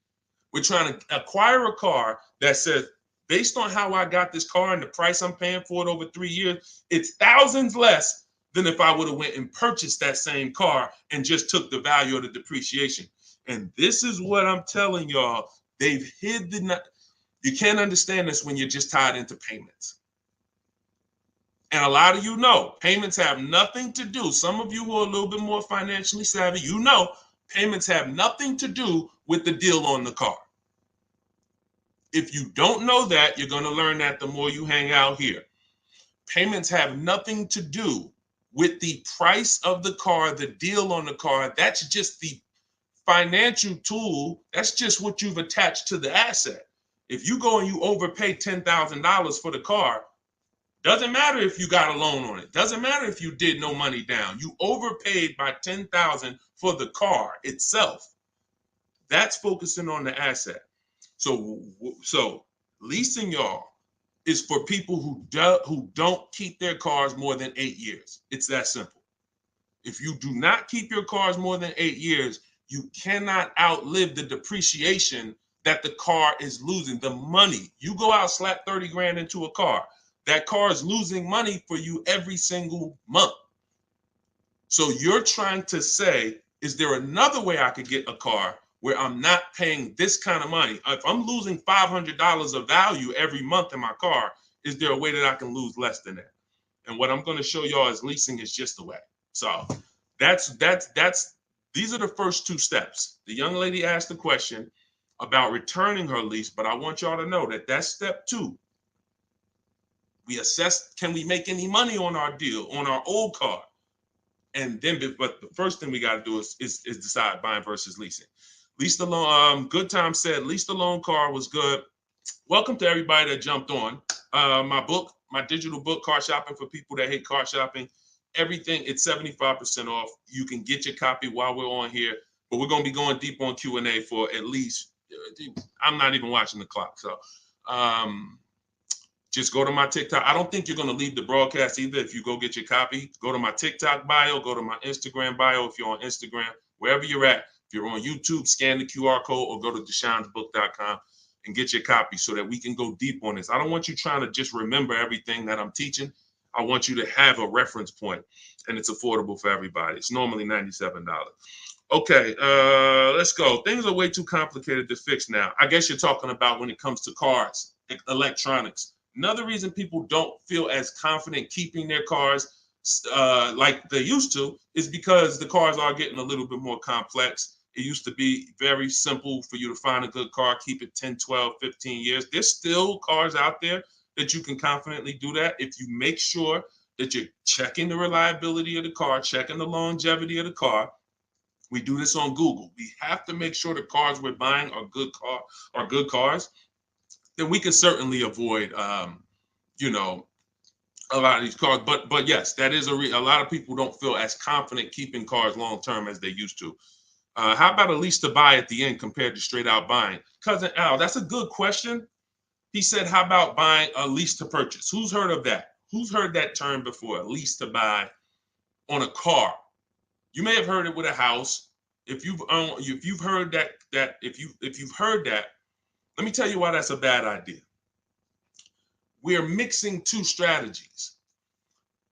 We're trying to acquire a car that says, based on how I got this car and the price I'm paying for it over 3 years, it's thousands less than if I would have went and purchased that same car and just took the value of the depreciation. And this is what I'm telling y'all. They've hid you can't understand this when you're just tied into payments. And a lot of you know, payments have nothing to do. Some of you who are a little bit more financially savvy, payments have nothing to do with the deal on the car. If you don't know that, you're going to learn that the more you hang out here. Payments have nothing to do with the price of the car, the deal on the car. That's just the financial tool. That's just what you've attached to the asset. If you go and you overpay $10,000 for the car, doesn't matter if you got a loan on it. Doesn't matter if you did no money down. You overpaid by $10,000 for the car itself. That's focusing on the asset. So leasing, y'all, is for people who don't keep their cars more than 8 years. It's that simple. If you do not keep your cars more than 8 years, you cannot outlive the depreciation that the car is losing. The money. You go out, slap 30 grand into a car. That car is losing money for you every single month. So you're trying to say, is there another way I could get a car where I'm not paying this kind of money? If I'm losing $500 of value every month in my car, is there a way that I can lose less than that? And what I'm going to show y'all is leasing is just the way. So these are the first two steps. The young lady asked the question about returning her lease, but I want y'all to know that that's step 2. We assess, can we make any money on our deal, on our old car? And then, but the first thing we got to do is decide buying versus leasing. Leased alone, Good Time said, leased alone car was good. Welcome to everybody that jumped on. My digital book, Car Shopping for People That Hate Car Shopping. Everything, it's 75% off. You can get your copy while we're on here, but we're going to be going deep on Q&A for at least, I'm not even watching the clock. So Just go to my TikTok. I don't think you're going to leave the broadcast either. If you go get your copy, go to my TikTok bio, go to my Instagram bio. If you're on Instagram, wherever you're at, if you're on YouTube, scan the QR code or go to Deshone'sBook.com and get your copy so that we can go deep on this. I don't want you trying to just remember everything that I'm teaching. I want you to have a reference point, and it's affordable for everybody. It's normally $97. Okay, let's go. Things are way too complicated to fix now. I guess you're talking about when it comes to cars, electronics. Another reason people don't feel as confident keeping their cars like they used to is because the cars are getting a little bit more complex. It used to be very simple for you to find a good car, keep it 10, 12, 15 years. There's still cars out there that you can confidently do that if you make sure that you're checking the reliability of the car, checking the longevity of the car. We do this on Google. We have to make sure the cars we're buying are good cars. Then we can certainly avoid, you know, a lot of these cars. But yes, that is a lot of people don't feel as confident keeping cars long term as they used to. How about a lease to buy at the end compared to straight out buying? Cousin Al, that's a good question. He said, how about buying a lease to purchase? Who's heard of that? Who's heard that term before? A lease to buy on a car. You may have heard it with a house. If you've heard that, if you've heard that, let me tell you why that's a bad idea. We're mixing two strategies.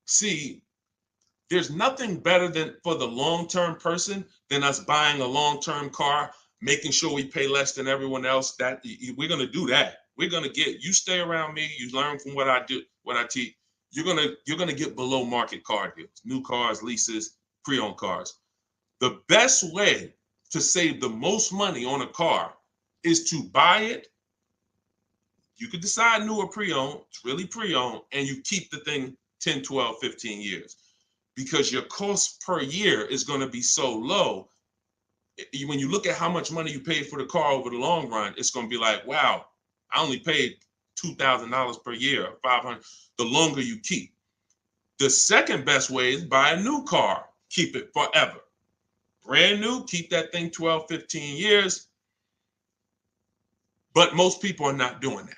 See, there's nothing better than for the long-term person than us buying a long-term car, making sure we pay less than everyone else. That we're gonna do that. We're gonna get you stay around me. You learn from what I do, what I teach. You're gonna get below market car deals, new cars, leases, pre-owned cars. The best way to save the most money on a car is to buy it. You could decide new or pre-owned. It's really pre-owned, and you keep the thing 10, 12, 15 years because your cost per year is going to be so low. When you look at how much money you paid for the car over the long run, it's going to be like, wow, I only paid $2,000 per year, $500. The longer you keep. The second best way is buy a new car. Keep it forever. Brand new, keep that thing 12, 15 years. But most people are not doing that.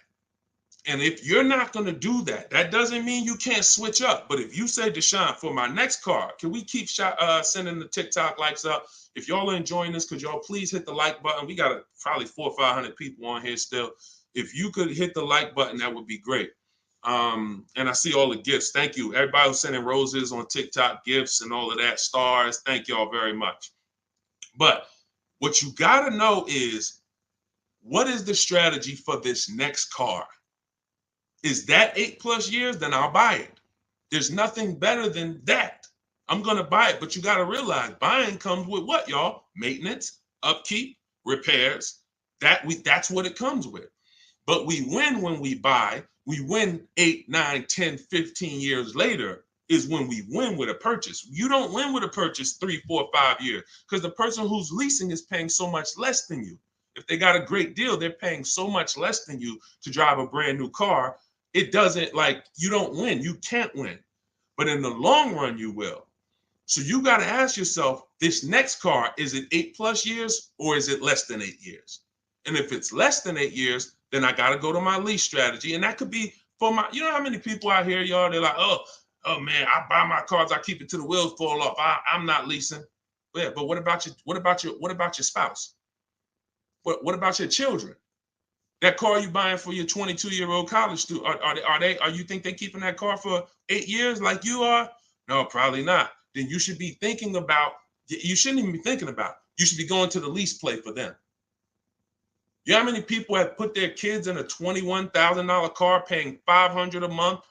And if you're not going to do that, that doesn't mean you can't switch up. But if you say, Deshone, for my next car, can we keep sending the TikTok likes up? If y'all are enjoying this, could y'all please hit the like button? We got probably 400 or 500 people on here still. If you could hit the like button, that would be great. And I see all the gifts. Thank you. Everybody who's sending roses on TikTok, gifts and all of that, stars. Thank y'all very much. But what you got to know is, what is the strategy for this next car? Is that 8+ years? Then I'll buy it. There's nothing better than that. I'm going to buy it. But you got to realize buying comes with what, y'all? Maintenance, upkeep, repairs. That's what it comes with. But we win when we buy. We win 8, 9, 10, 15 years later is when we win with a purchase. You don't win with a purchase 3, 4, 5 years because the person who's leasing is paying so much less than you. If they got a great deal, they're paying so much less than you to drive a brand new car. It doesn't, like, you don't win. You can't win. But in the long run, you will. So you got to ask yourself, this next car, is it 8+ years or is it less than 8 years? And if it's less than 8 years, then I got to go to my lease strategy. And that could be for my, you know how many people out here, y'all, they're like, oh man, I buy my cars, I keep it till the wheels fall off. I'm not leasing. Yeah, but what about your spouse? What about your children? That car you buying for your 22-year-old college student, are you think they keeping that car for 8 years like you are? No, probably not. Then you should be thinking about, you shouldn't even be thinking about, you should be going to the lease play for them. You know how many people have put their kids in a $21,000 car paying $500 a month,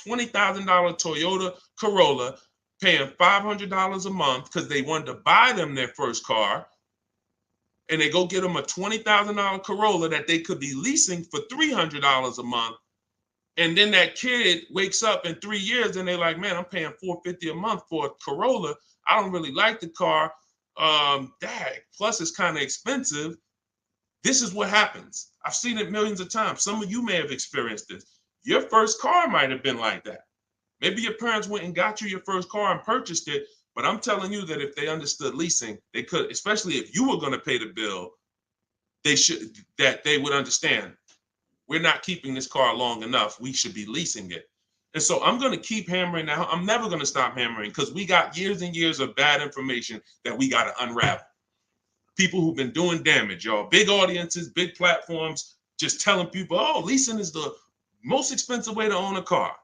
$20,000 Toyota Corolla, paying $500 a month because they wanted to buy them their first car, and they go get them a $20,000 Corolla that they could be leasing for $300 a month. And then that kid wakes up in 3 years and they're like, man, I'm paying $450 a month for a Corolla. I don't really like the car. Plus it's kind of expensive. This is what happens. I've seen it millions of times. Some of you may have experienced this. Your first car might have been like that. Maybe your parents went and got you your first car and purchased it. But I'm telling you that if they understood leasing, they could, especially if you were going to pay the bill, they would understand. we're not keeping this car long enough. We should be leasing it. And so I'm going to keep hammering now. I'm never going to stop hammering because we got years and years of bad information that we got to unravel. People who've been doing damage, y'all. Big audiences, big platforms, just telling people, oh, leasing is the most expensive way to own a car.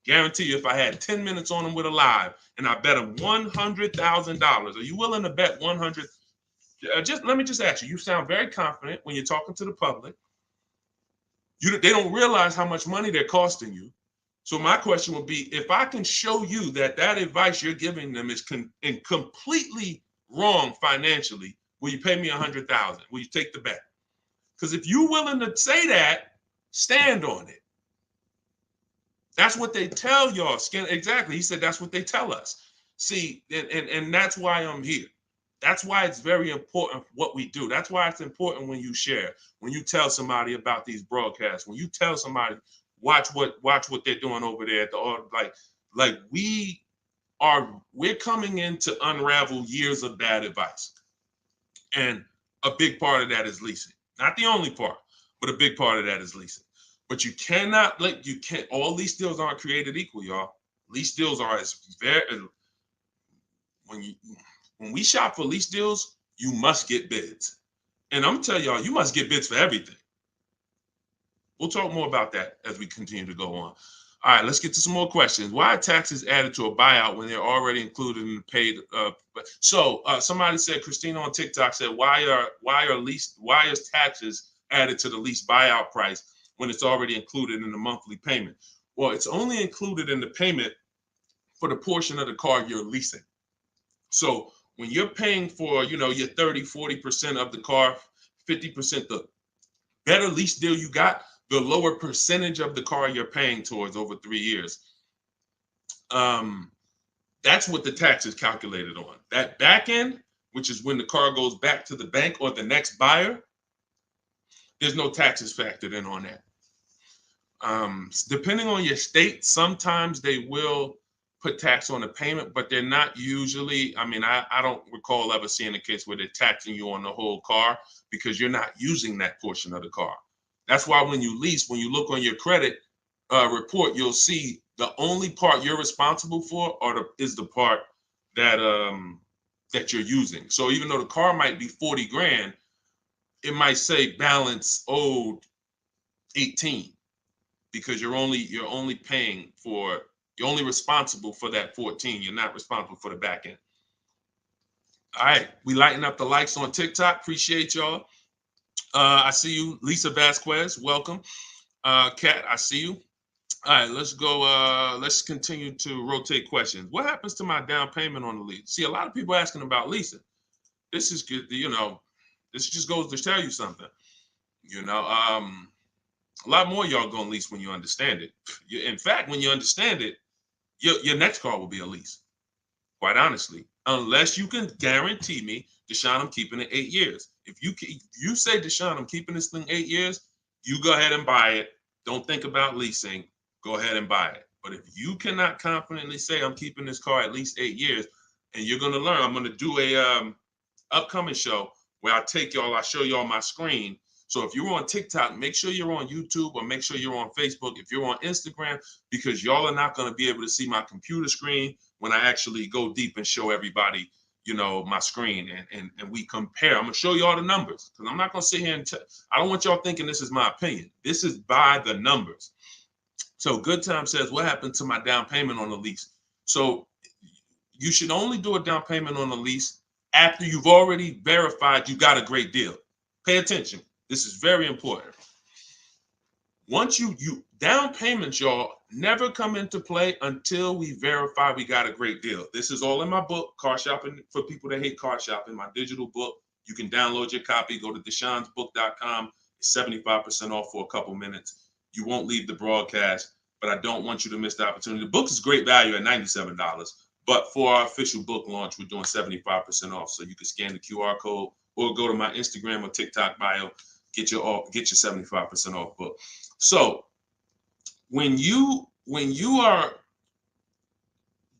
Guarantee you, if I had 10 minutes on them with a live and I bet them $100,000, are you willing to bet 100? Just let me just ask you. You sound very confident when you're talking to the public. They don't realize how much money they're costing you. So my question would be, if I can show you that advice you're giving them is completely wrong financially, will you pay me $100,000? Will you take the bet? Because if you're willing to say that, stand on it. That's what they tell y'all. Exactly. He said that's what they tell us. See, and that's why I'm here. That's why it's very important what we do. That's why it's important when you share, when you tell somebody about these broadcasts, when you tell somebody, watch what they're doing over there at the like we're coming in to unravel years of bad advice. And a big part of that is leasing. Not the only part, but a big part of that is leasing. But you cannot all lease deals aren't created equal, y'all. Lease deals are when we shop for lease deals, you must get bids. And I'm telling y'all, you must get bids for everything. We'll talk more about that as we continue to go on. All right, let's get to some more questions. Why are taxes added to a buyout when they're already included in the paid? Somebody said, Christina on TikTok said, why is taxes added to the lease buyout price when it's already included in the monthly payment? Well, it's only included in the payment for the portion of the car you're leasing. So when you're paying for, your 30-40% of the car, 50%, the better lease deal you got, the lower percentage of the car you're paying towards over 3 years. That's what the tax is calculated on. That back end, which is when the car goes back to the bank or the next buyer, there's no taxes factored in on that. Depending on your state, sometimes they will put tax on the payment, but they're not usually. I don't recall ever seeing a case where they're taxing you on the whole car because you're not using that portion of the car. That's why when you lease, when you look on your credit report, you'll see the only part you're responsible for is the part that you're using. So even though the car might be 40 grand, it might say balance owed 18 because you're only responsible for that 14. You're not responsible for the back end. All right, we lighten up the likes on TikTok. Appreciate y'all. I see you, Lisa Vasquez. Welcome. Kat, I see you. All right, let's go. Let's continue to rotate questions. What happens to my down payment on the lease? See, a lot of people asking about leasing. This is good. This just goes to tell you something. A lot more y'all gonna lease when you understand it. In fact, when you understand it, your next car will be a lease. Quite honestly, unless you can guarantee me, Deshone, I'm keeping it 8 years. If you say, Deshone, I'm keeping this thing 8 years, you go ahead and buy it. Don't think about leasing. Go ahead and buy it. But if you cannot confidently say I'm keeping this car at least 8 years, and you're gonna learn, I'm gonna do a upcoming show where I show y'all my screen. So if you're on TikTok, make sure you're on YouTube or make sure you're on Facebook. If you're on Instagram, because y'all are not going to be able to see my computer screen when I actually go deep and show everybody, my screen and we compare. I'm going to show you all the numbers because I'm not going to sit here and I don't want y'all thinking this is my opinion. This is by the numbers. So Good Time says, what happened to my down payment on the lease? So you should only do a down payment on the lease after you've already verified you got a great deal. Pay attention. This is very important. Once you down payments, y'all, never come into play until we verify we got a great deal. This is all in my book, Car Shopping for People That Hate Car Shopping, my digital book. You can download your copy. Go to deshonsbook.com. It's 75% off for a couple minutes. You won't leave the broadcast, but I don't want you to miss the opportunity. The book is great value at $97, but for our official book launch, we're doing 75% off. So you can scan the QR code or go to my Instagram or TikTok bio. Get your 75% off book. So when you are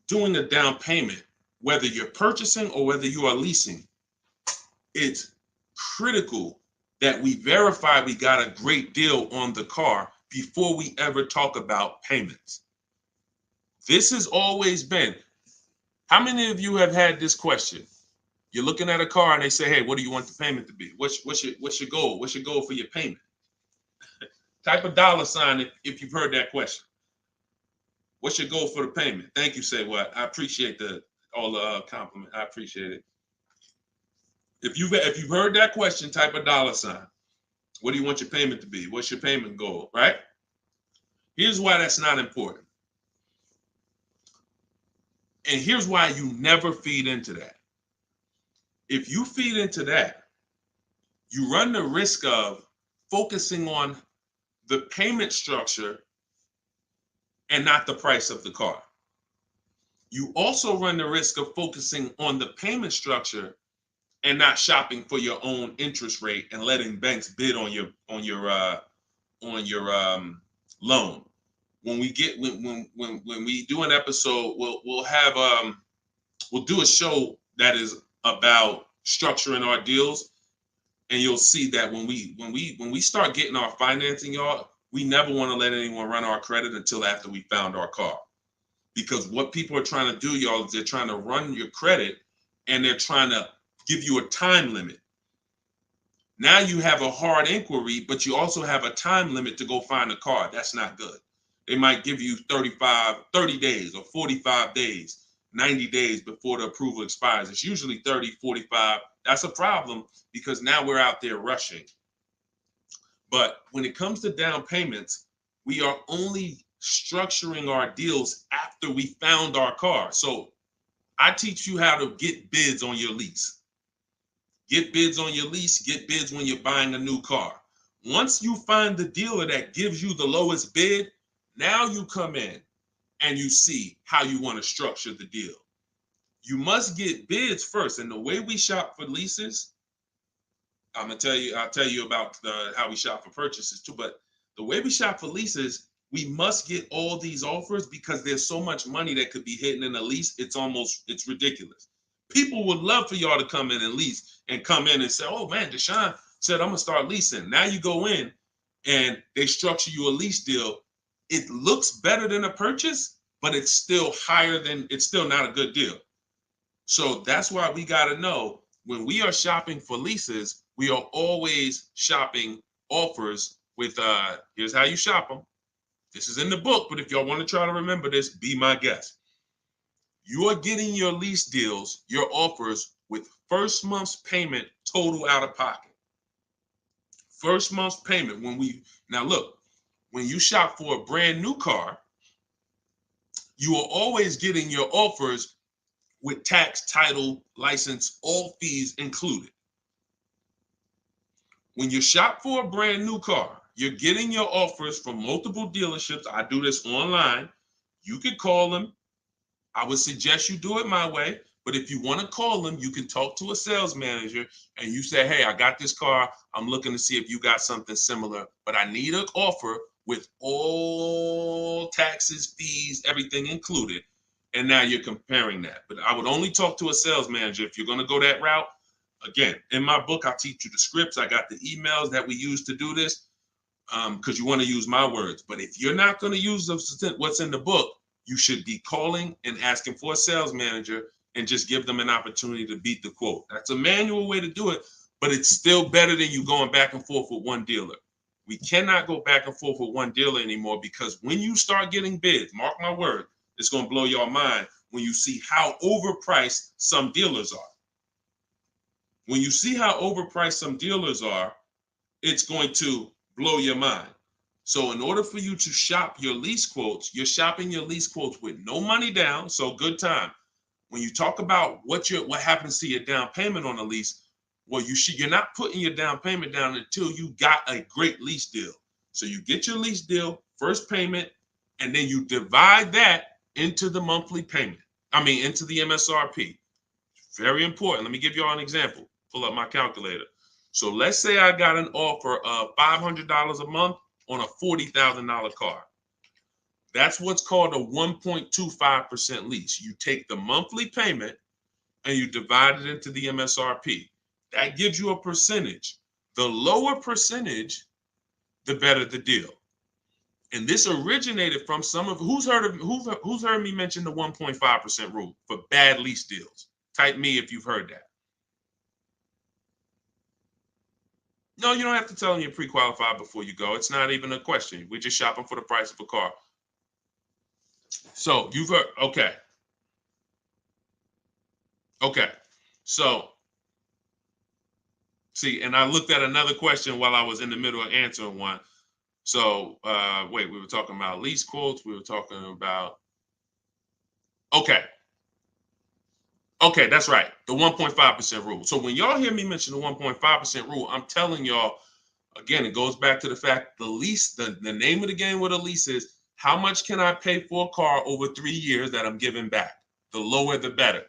doing the down payment, whether you're purchasing or whether you are leasing, it's critical that we verify we got a great deal on the car before we ever talk about payments. This has always been. How many of you have had this question? You're looking at a car and they say, hey, what do you want the payment to be? What's your goal? What's your goal for your payment? Type a $ if you've heard that question. What's your goal for the payment? Thank you, Say What. I appreciate all the compliment. I appreciate it. If you've heard that question, type a $. What do you want your payment to be? What's your payment goal, right? Here's why that's not important. And here's why you never feed into that. If you feed into that, you run the risk of focusing on the payment structure and not the price of the car. You also run the risk of focusing on the payment structure and not shopping for your own interest rate and letting banks bid on your loan. When we do an episode, we'll do a show that is about structuring our deals, and you'll see that when we start getting our financing, y'all, we never want to let anyone run our credit until after we found our car. Because what people are trying to do, y'all, is they're trying to run your credit and they're trying to give you a time limit. Now you have a hard inquiry, but you also have a time limit to go find a car. That's not good. They might give you 30 days or 45 days, 90 days before the approval expires. It's usually 30, 45. That's a problem because now we're out there rushing. But when it comes to down payments, we are only structuring our deals after we found our car. So I teach you how to get bids on your lease. Get bids on your lease, get bids when you're buying a new car. Once you find the dealer that gives you the lowest bid, now you come in and you see how you want to structure the deal. You must get bids first. And the way we shop for leases, I'll tell you about how we shop for purchases too, but the way we shop for leases, we must get all these offers because there's so much money that could be hidden in a lease. It's ridiculous. People would love for y'all to come in and lease and come in and say, oh man, Deshone said, I'm gonna start leasing. Now you go in and they structure you a lease deal. It looks better than a purchase, but it's still not a good deal. So that's why we gotta know when we are shopping for leases, we are always shopping offers with, here's how you shop them. This is in the book, but if y'all want to try to remember this, be my guest. You are getting your lease deals, your offers with first month's payment total out of pocket. First month's payment. Now look, when you shop for a brand new car, you are always getting your offers with tax, title, license, all fees included. When you shop for a brand new car, you're getting your offers from multiple dealerships. I do this online. You can call them. I would suggest you do it my way. But if you want to call them, you can talk to a sales manager and you say, hey, I got this car. I'm looking to see if you got something similar, but I need an offer with all taxes, fees, everything included. And now you're comparing that. But I would only talk to a sales manager if you're going to go that route. Again, in my book, I teach you the scripts. I got the emails that we use to do this because you want to use my words. But if you're not going to use what's in the book, you should be calling and asking for a sales manager and just give them an opportunity to beat the quote. That's a manual way to do it, but it's still better than you going back and forth with one dealer. We cannot go back and forth with one dealer anymore because when you start getting bids, mark my word, it's going to blow your mind when you see how overpriced some dealers are. When you see how overpriced some dealers are, it's going to blow your mind. So in order for you to shop your lease quotes, you're shopping your lease quotes with no money down, so good time. When you talk about what happens to your down payment on a lease, well, you're not putting your down payment down until you got a great lease deal. So you get your lease deal, first payment, and then you divide that into the monthly payment. Into the MSRP. Very important. Let me give you all an example. Pull up my calculator. So let's say I got an offer of $500 a month on a $40,000 car. That's what's called a 1.25% lease. You take the monthly payment and you divide it into the MSRP. That gives you a percentage. The lower percentage, the better the deal. And this originated from some of who's heard me mention the 1.5% rule for bad lease deals. Type me if you've heard that. No, you don't have to tell them you're pre-qualified before you go. It's not even a question. We're just shopping for the price of a car. So you've heard, okay. Okay. So, see, and I looked at another question while I was in the middle of answering one. So, wait, we were talking about lease quotes. We were talking about, okay. Okay, that's right. The 1.5% rule. So when y'all hear me mention the 1.5% rule, I'm telling y'all, again, it goes back to the fact the lease, the name of the game with a lease is how much can I pay for a car over 3 years that I'm giving back? The lower, the better.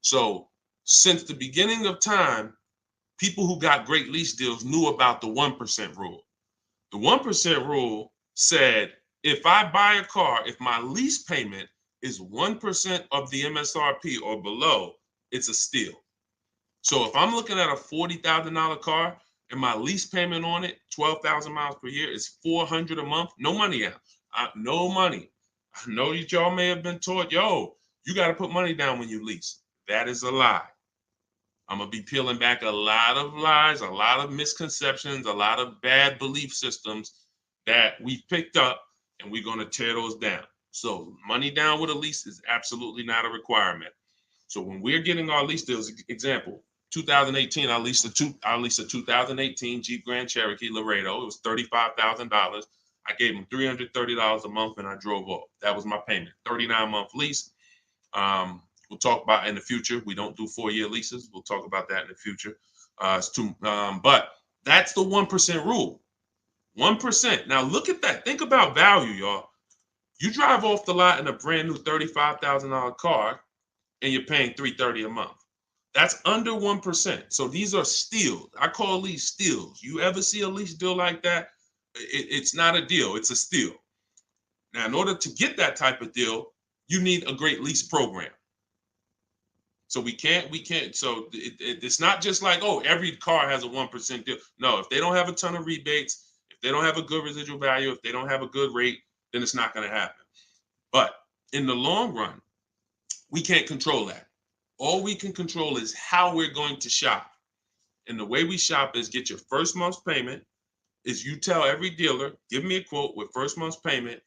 So since the beginning of time, people who got great lease deals knew about the 1% rule. The 1% rule said, if I buy a car, if my lease payment is 1% of the MSRP or below, it's a steal. So if I'm looking at a $40,000 car and my lease payment on it, 12,000 miles per year, is $400 a month, no money out. No money. I know that y'all may have been taught, yo, you got to put money down when you lease. That is a lie. I'm going to be peeling back a lot of lies, a lot of misconceptions, a lot of bad belief systems that we've picked up, and we're going to tear those down. So money down with a lease is absolutely not a requirement. So when we're getting our lease deals, example, 2018, I leased a 2018 Jeep Grand Cherokee Laredo. It was $35,000. I gave them $330 a month, and I drove off. That was my payment. 39-month lease. We'll talk about in the future. We don't do 4-year leases. We'll talk about that in the future. But that's the 1% rule. 1%. Now look at that. Think about value, y'all. You drive off the lot in a brand new $35,000 car, and you're paying $330 a month. That's under 1%. So these are steals. I call these steals. You ever see a lease deal like that? It's not a deal. It's a steal. Now, in order to get that type of deal, you need a great lease program. So we can't. So it's not just like, oh, every car has a 1% deal. No, if they don't have a ton of rebates, if they don't have a good residual value, if they don't have a good rate, then it's not going to happen. But in the long run, we can't control that. All we can control is how we're going to shop. And the way we shop is get your first month's payment. Is you tell every dealer, give me a quote with first month's payment,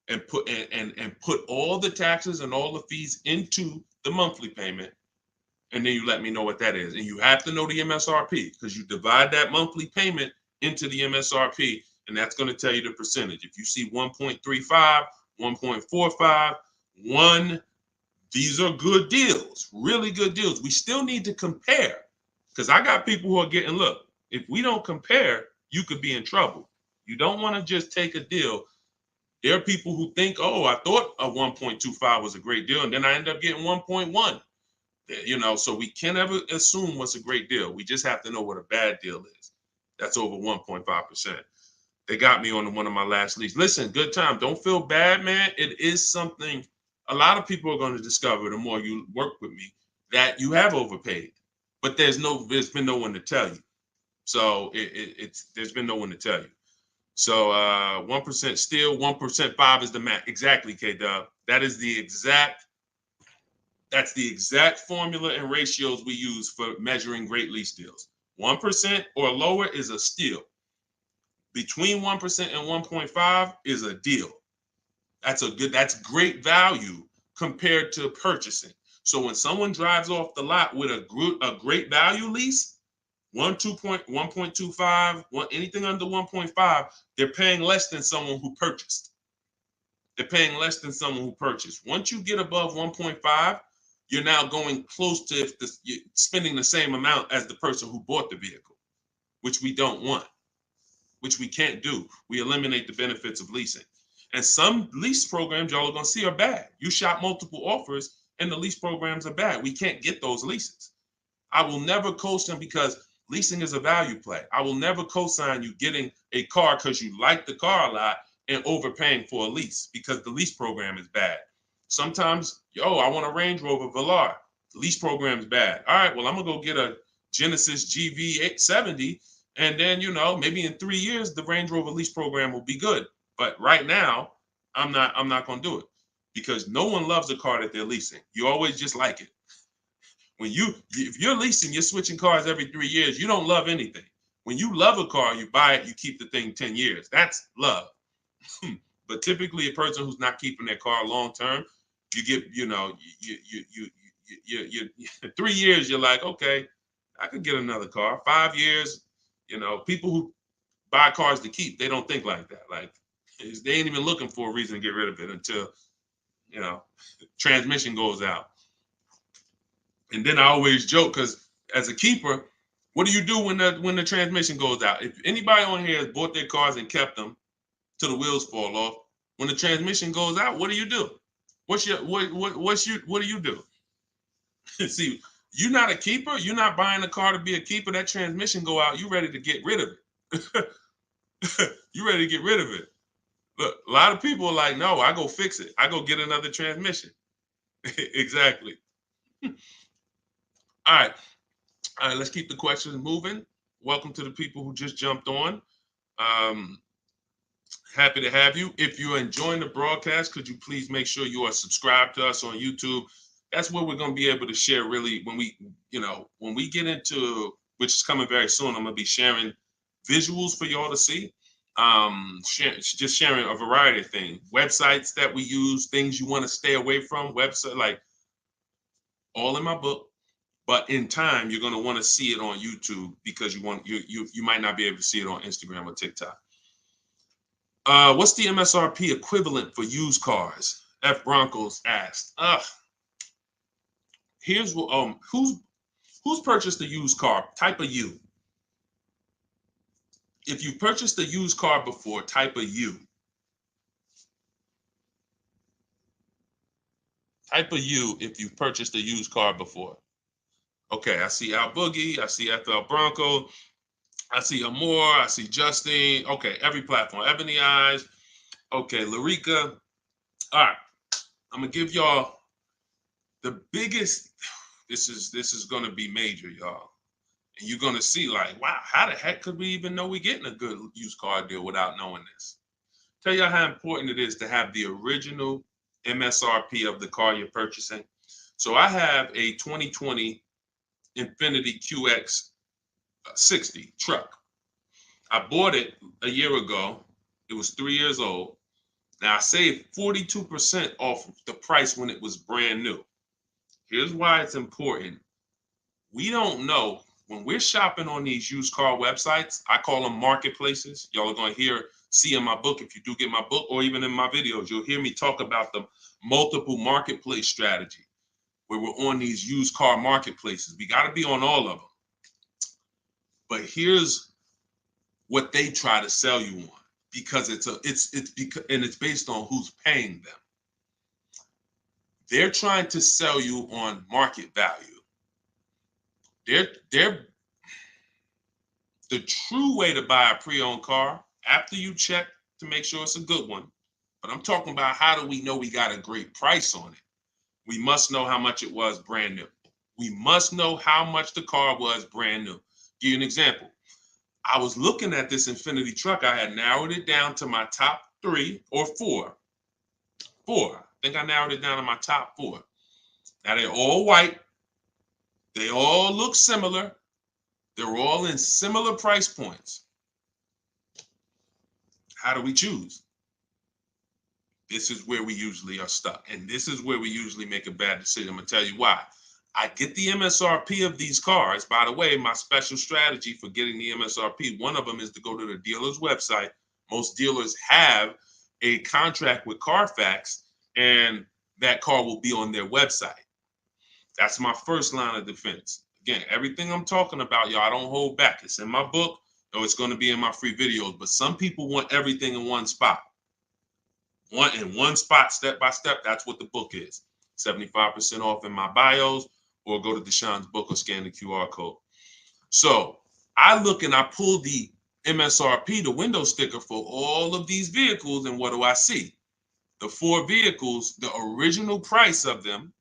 and put all the taxes and all the fees into the monthly payment. And then you let me know what that is. And you have to know the MSRP, because you divide that monthly payment into the MSRP, and that's going to tell you the percentage. If you see 1.35, 1.45, 1, these are good deals, really good deals. We still need to compare, because I got people who are getting, look, if we don't compare, you could be in trouble. You don't want to just take a deal. There are people who think, oh, I thought a 1.25 was a great deal, and then I end up getting 1.1. You know, so we can't ever assume what's a great deal. We just have to know what a bad deal is. That's over 1.5%. They got me on one of my last leads. Listen, good time. Don't feel bad, man. It is something a lot of people are going to discover the more you work with me, that you have overpaid. But there's been no one to tell you. So there's been no one to tell you. So 1% still, 1% 5 is the max. Exactly, K-Dub. That's the exact formula and ratios we use for measuring great lease deals. 1% or lower is a steal. Between 1% and 1.5 is a deal. That's great value compared to purchasing. So when someone drives off the lot with a great value lease, 1.25, anything under 1.5, they're paying less than someone who purchased. They're paying less than someone who purchased. Once you get above 1.5, you're now going close to spending the same amount as the person who bought the vehicle, which we don't want, which we can't do. We eliminate the benefits of leasing. And some lease programs y'all are going to see are bad. You shop multiple offers and the lease programs are bad. We can't get those leases. I will never co-sign, because leasing is a value play. I will never co-sign you getting a car because you like the car a lot and overpaying for a lease, because the lease program is bad. Sometimes, I want a Range Rover Velar. The lease program is bad. All right, well, I'm going to go get a Genesis GV870, And then, you know, maybe in 3 years, the Range Rover lease program will be good. But right now, I'm not going to do it because no one loves a car that they're leasing. You always just like it. If you're leasing, you're switching cars every 3 years. You don't love anything. When you love a car, you buy it, you keep the thing 10 years. That's love. But typically, a person who's not keeping their car long term, you get, you know, you 3 years, you're like, okay, I could get another car. 5 years, you know, people who buy cars to keep, they don't think like that. Like, they ain't even looking for a reason to get rid of it until, you know, transmission goes out. And then I always joke because as a keeper, what do you do when the transmission goes out? If anybody on here has bought their cars and kept them till the wheels fall off, when the transmission goes out, what do you do? What do you do? See, you're not a keeper. You're not buying a car to be a keeper. That transmission go out, you ready to get rid of it. You ready to get rid of it. Look, a lot of people are like, no, I go fix it. I go get another transmission. Exactly. All right. All right, let's keep the questions moving. Welcome to the people who just jumped on. Happy to have you. If you're enjoying the broadcast, could you please make sure you are subscribed to us on YouTube? That's where we're going to be able to share really when we get into, which is coming very soon, I'm going to be sharing visuals for y'all to see. Just sharing a variety of things, websites that we use, things you want to stay away from, website, like all in my book. But in time, you're going to want to see it on YouTube because you might not be able to see it on Instagram or TikTok. What's the MSRP equivalent for used cars? F Broncos asked. Here's what who's purchased a used car? Type a U. If you purchased a used car before, type a U. Type a U if you've purchased a used car before. Okay, I see Al Boogie, I see FL Bronco, I see Amore, I see Justine. Okay, every platform. Ebony Eyes. Okay, Larica. All right, I'm gonna give y'all the biggest. This is gonna be major, y'all. And you're gonna see like, wow, how the heck could we even know we're getting a good used car deal without knowing this? Tell y'all how important it is to have the original MSRP of the car you're purchasing. So I have a 2020 Infiniti QX 60 truck. I bought it a year ago. It was 3 years old. Now I saved 42% off the price when it was brand new. Here's why it's important. We don't know when we're shopping on these used car websites. I call them marketplaces. Y'all are going to see in my book, if you do get my book, or even in my videos, you'll hear me talk about the multiple marketplace strategy where we're on these used car marketplaces. We got to be on all of them. But here's what they try to sell you on, because it's based on who's paying them. They're trying to sell you on market value. The true way to buy a pre-owned car, after you check to make sure it's a good one, but I'm talking about how do we know we got a great price on it? We must know how much it was brand new. We must know how much the car was brand new. Give you an example. I was looking at this Infiniti truck. I had narrowed it down to my top 3 or 4. I think I narrowed it down to my top 4. Now they're all white. They all look similar. They're all in similar price points. How do we choose? This is where we usually are stuck. And this is where we usually make a bad decision. I'm going to tell you why. I get the MSRP of these cars. By the way, my special strategy for getting the MSRP, one of them is to go to the dealer's website. Most dealers have a contract with Carfax, and that car will be on their website. That's my first line of defense. Again, everything I'm talking about, y'all, I don't hold back. It's in my book, or it's going to be in my free videos. But some people want everything in one spot. One spot, step by step. That's what the book is. 75% off in my bios, or go to Deshone's book or scan the QR code. So I look and I pull the MSRP, the window sticker for all of these vehicles, and what do I see? The 4 vehicles, the original price of them,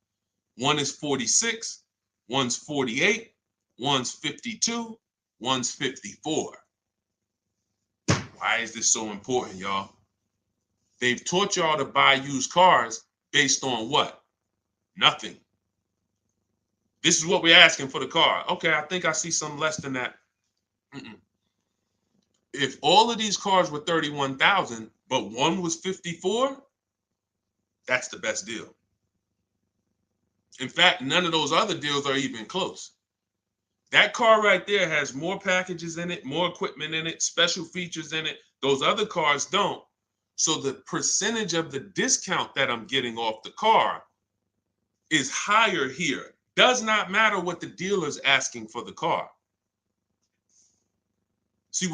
one is 46, one's 48, one's 52, one's 54. Why is this so important, y'all? They've taught y'all to buy used cars based on what? Nothing. This is what we're asking for the car. Okay, I think I see some less than that. If all of these cars were 31,000, but one was 54, that's the best deal. In fact, none of those other deals are even close. That car right there has more packages in it, more equipment in it, special features in it. Those other cars don't. So the percentage of the discount that I'm getting off the car is higher here. Does not matter what the dealer's asking for the car. See,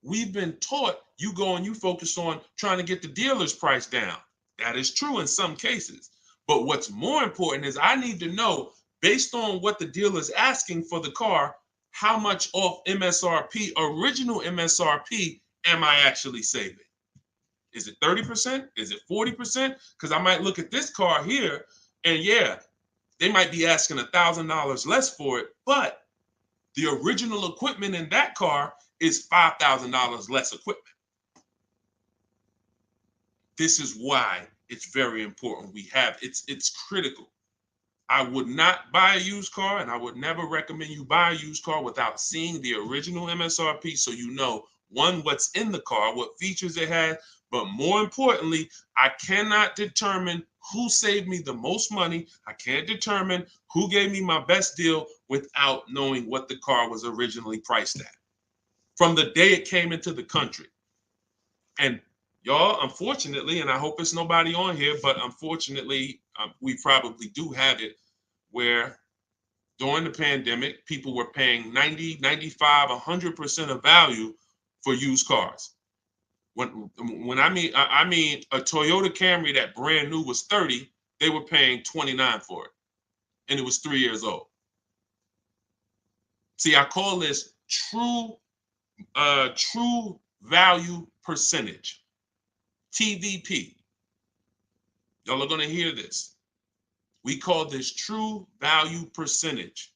we've been taught you go and you focus on trying to get the dealer's price down. That is true in some cases. But what's more important is I need to know, based on what the dealer's asking for the car, how much off MSRP, original MSRP, am I actually saving? Is it 30%? Is it 40%? Because I might look at this car here and yeah, they might be asking $1,000 less for it, but the original equipment in that car is $5,000 less equipment. This is why it's very important. It's critical. I would not buy a used car, and I would never recommend you buy a used car without seeing the original MSRP, so you know, one, what's in the car, what features it has, but more importantly, I cannot determine who saved me the most money. I can't determine who gave me my best deal without knowing what the car was originally priced at from the day it came into the country. And y'all, unfortunately, and I hope it's nobody on here, but unfortunately, we probably do have it where during the pandemic, people were paying 90, 95, 100% of value for used cars. When I mean a Toyota Camry that brand new was 30, they were paying 29 for it, and it was 3 years old. See, I call this true value percentage, TVP. Y'all are going to hear this. We call this true value percentage.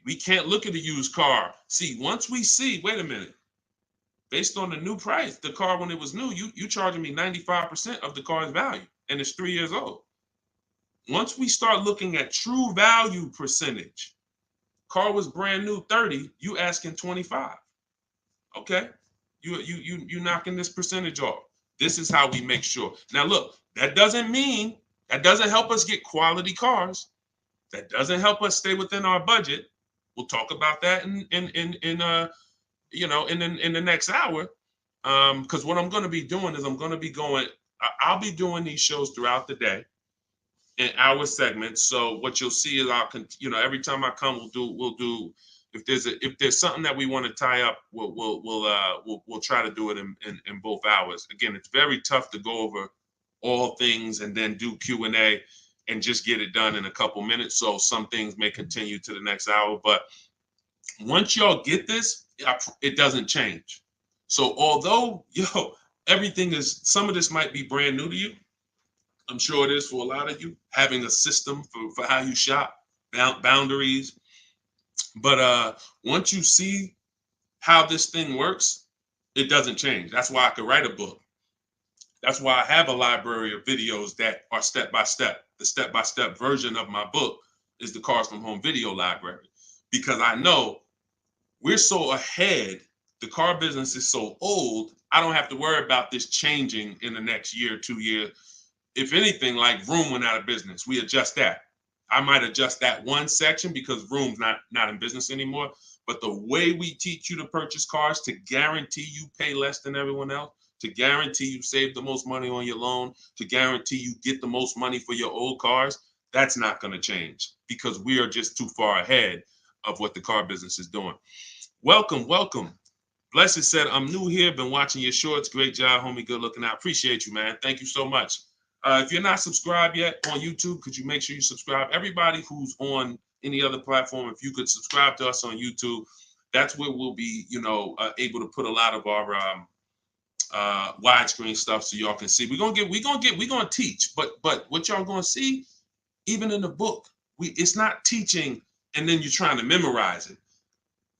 We can't look at a used car. See, once we see, wait a minute, based on the new price, the car when it was new, you charging me 95% of the car's value, and it's 3 years old. Once we start looking at true value percentage, car was brand new 30, you asking 25. Okay, you knocking this percentage off. This is how we make sure. Now look, that doesn't help us get quality cars. That doesn't help us stay within our budget. We'll talk about that in the next hour. Because what I'm going to be doing is I'll be doing these shows throughout the day in hour segments. So what you'll see is every time I come, we'll do if there's something that we want to tie up, we'll try to do it in both hours. Again, it's very tough to go over all things and then do Q&A and just get it done in a couple minutes. So some things may continue to the next hour, but once y'all get this, it doesn't change. So although, some of this might be brand new to you. I'm sure it is for a lot of you, having a system for how you shop, boundaries. But once you see how this thing works, it doesn't change. That's why I could write a book. That's why I have a library of videos that are step-by-step. The step-by-step version of my book is the Cars from Home video library, because I know we're so ahead. The car business is so old. I don't have to worry about this changing in the next year, 2 years. If anything, like Vroom went out of business, we adjust that. I might adjust that one section because Vroom's not in business anymore. But the way we teach you to purchase cars to guarantee you pay less than everyone else, to guarantee you save the most money on your loan, to guarantee you get the most money for your old cars, that's not going to change because we are just too far ahead of what the car business is doing. Welcome. Blessed said, I'm new here, been watching your shorts. Great job, homie. Good looking out. Appreciate you, man. Thank you so much. If you're not subscribed yet on YouTube, could you make sure you subscribe? Everybody who's on any other platform, if you could subscribe to us on YouTube, that's where we'll be, able to put a lot of our widescreen stuff so y'all can see. We're gonna teach, but what y'all gonna see, even in the book, it's not teaching and then you're trying to memorize it.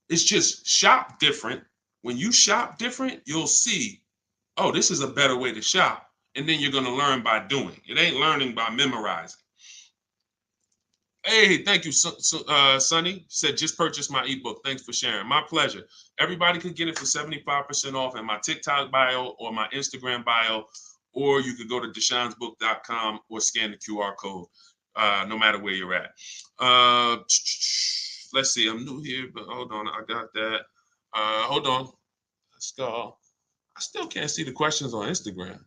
It's just shop different, When you shop different, you'll see, oh, this is a better way to shop. And then you're going to learn by doing. It ain't learning by memorizing. Hey, thank you, Sonny. Said, just purchased my ebook. Thanks for sharing. My pleasure. Everybody could get it for 75% off in my TikTok bio or my Instagram bio, or you could go to deshonesbook.com or scan the QR code, no matter where you're at. Let's see. I'm new here, but hold on. I got that. Hold on. Let's go. I still can't see the questions on Instagram.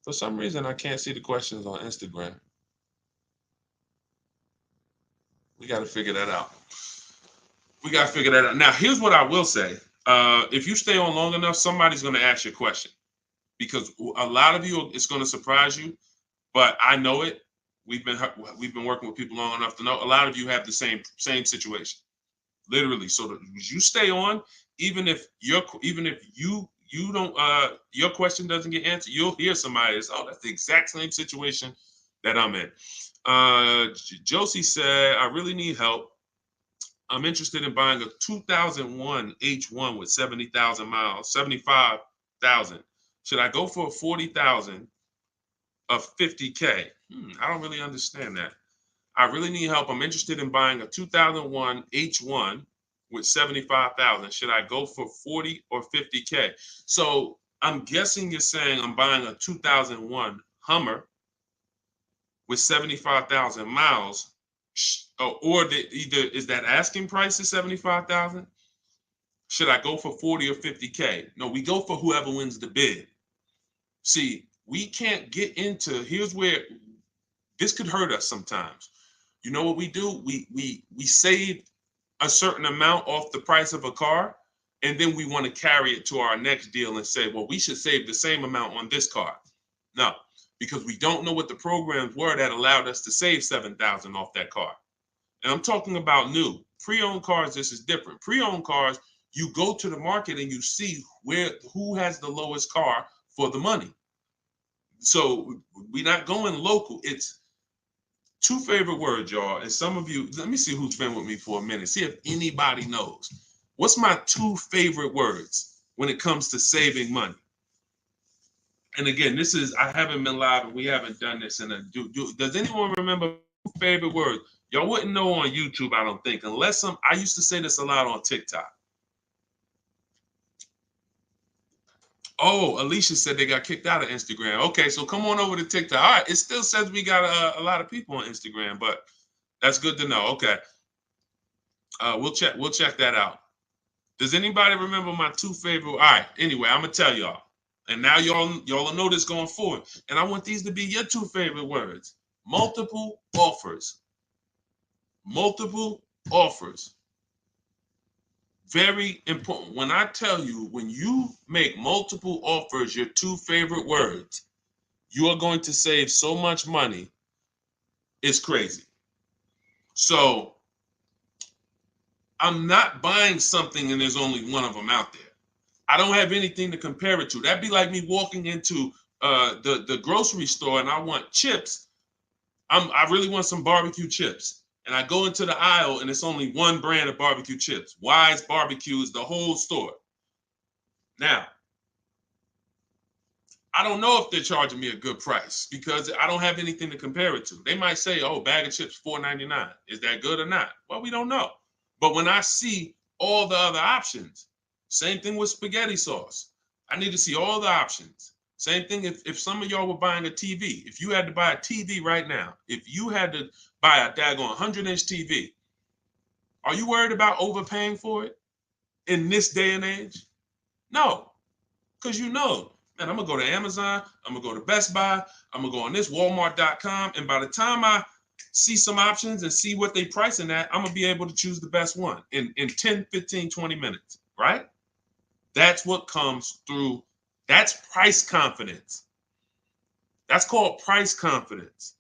For some reason, I can't see the questions on Instagram. We got to figure that out. Now, here's what I will say. If you stay on long enough, somebody's going to ask you a question, because a lot of you, it's going to surprise you, but I know it. We've been working with people long enough to know a lot of you have the same situation, literally. So you stay on, even if you don't, your question doesn't get answered, you'll hear somebody that's, oh, that's the exact same situation that I'm in. Josie said, I really need help. I'm interested in buying a 2001 H1 with 70,000 miles, 75,000. Should I go for a 40,000 of 50K? I don't really understand that. I really need help. I'm interested in buying a 2001 H1 with 75,000. Should I go for 40 or 50K? So I'm guessing you're saying I'm buying a 2001 Hummer with 75,000 miles, or either is that asking price is 75,000? Should I go for 40 or 50K? No, we go for whoever wins the bid. See, we can't get into, here's where this could hurt us sometimes. You know what we do? We save a certain amount off the price of a car, and then we want to carry it to our next deal and say, well, we should save the same amount on this car. No, because we don't know what the programs were that allowed us to save 7,000 off that car. And I'm talking about new. Pre-owned cars, this is different. Pre-owned cars, you go to the market and you see who has the lowest car for the money. So we're not going local. It's two favorite words, y'all. And some of you, let me see who's been with me for a minute. See if anybody knows. What's my two favorite words when it comes to saving money? And again, this is, I haven't been live and we haven't done this in a, does anyone remember favorite words? Y'all wouldn't know on YouTube, I don't think, unless I used to say this a lot on TikTok. Oh, Alicia said they got kicked out of Instagram. Okay, so come on over to TikTok. All right, it still says we got a lot of people on Instagram, but that's good to know. Okay, we'll check that out. Does anybody remember my two favorite? All right, anyway, I'm gonna tell y'all, and now y'all will know this going forward. And I want these to be your two favorite words: multiple offers. Multiple offers. Very important. When I tell you, when you make multiple offers your two favorite words, you are going to save so much money. It's crazy. So I'm not buying something and there's only one of them out there. I don't have anything to compare it to. That'd be like me walking into the grocery store and I want chips. I really want some barbecue chips. And I go into the aisle and it's only one brand of barbecue chips. Wise Barbecue is the whole store. Now, I don't know if they're charging me a good price because I don't have anything to compare it to. They might say, oh, bag of chips, $4.99. Is that good or not? Well, we don't know. But when I see all the other options, same thing with spaghetti sauce. I need to see all the options. Same thing if some of y'all were buying a TV. If you had to buy a TV right now, if you had to buy a daggone 100-inch TV, are you worried about overpaying for it in this day and age? No, because you know, man, I'm going to go to Amazon, I'm going to go to Best Buy, I'm going to go on this Walmart.com, and by the time I see some options and see what they pricing at, I'm going to be able to choose the best one in 10, 15, 20 minutes, right? That's what comes through. That's price confidence. That's called price confidence.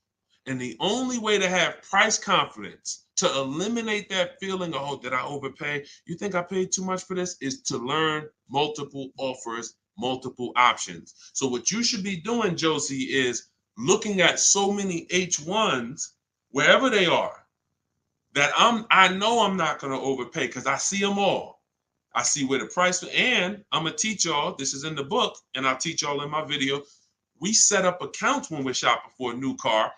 And the only way to have price confidence, to eliminate that feeling of, oh, did I overpay? You think I paid too much for this? Is to learn multiple offers, multiple options. So what you should be doing, Josie, is looking at so many H1s, wherever they are, that I know I'm not going to overpay because I see them all. I see where the price, and I'm gonna teach y'all, this is in the book, and I'll teach y'all in my video. We set up accounts when we're shopping for a new car,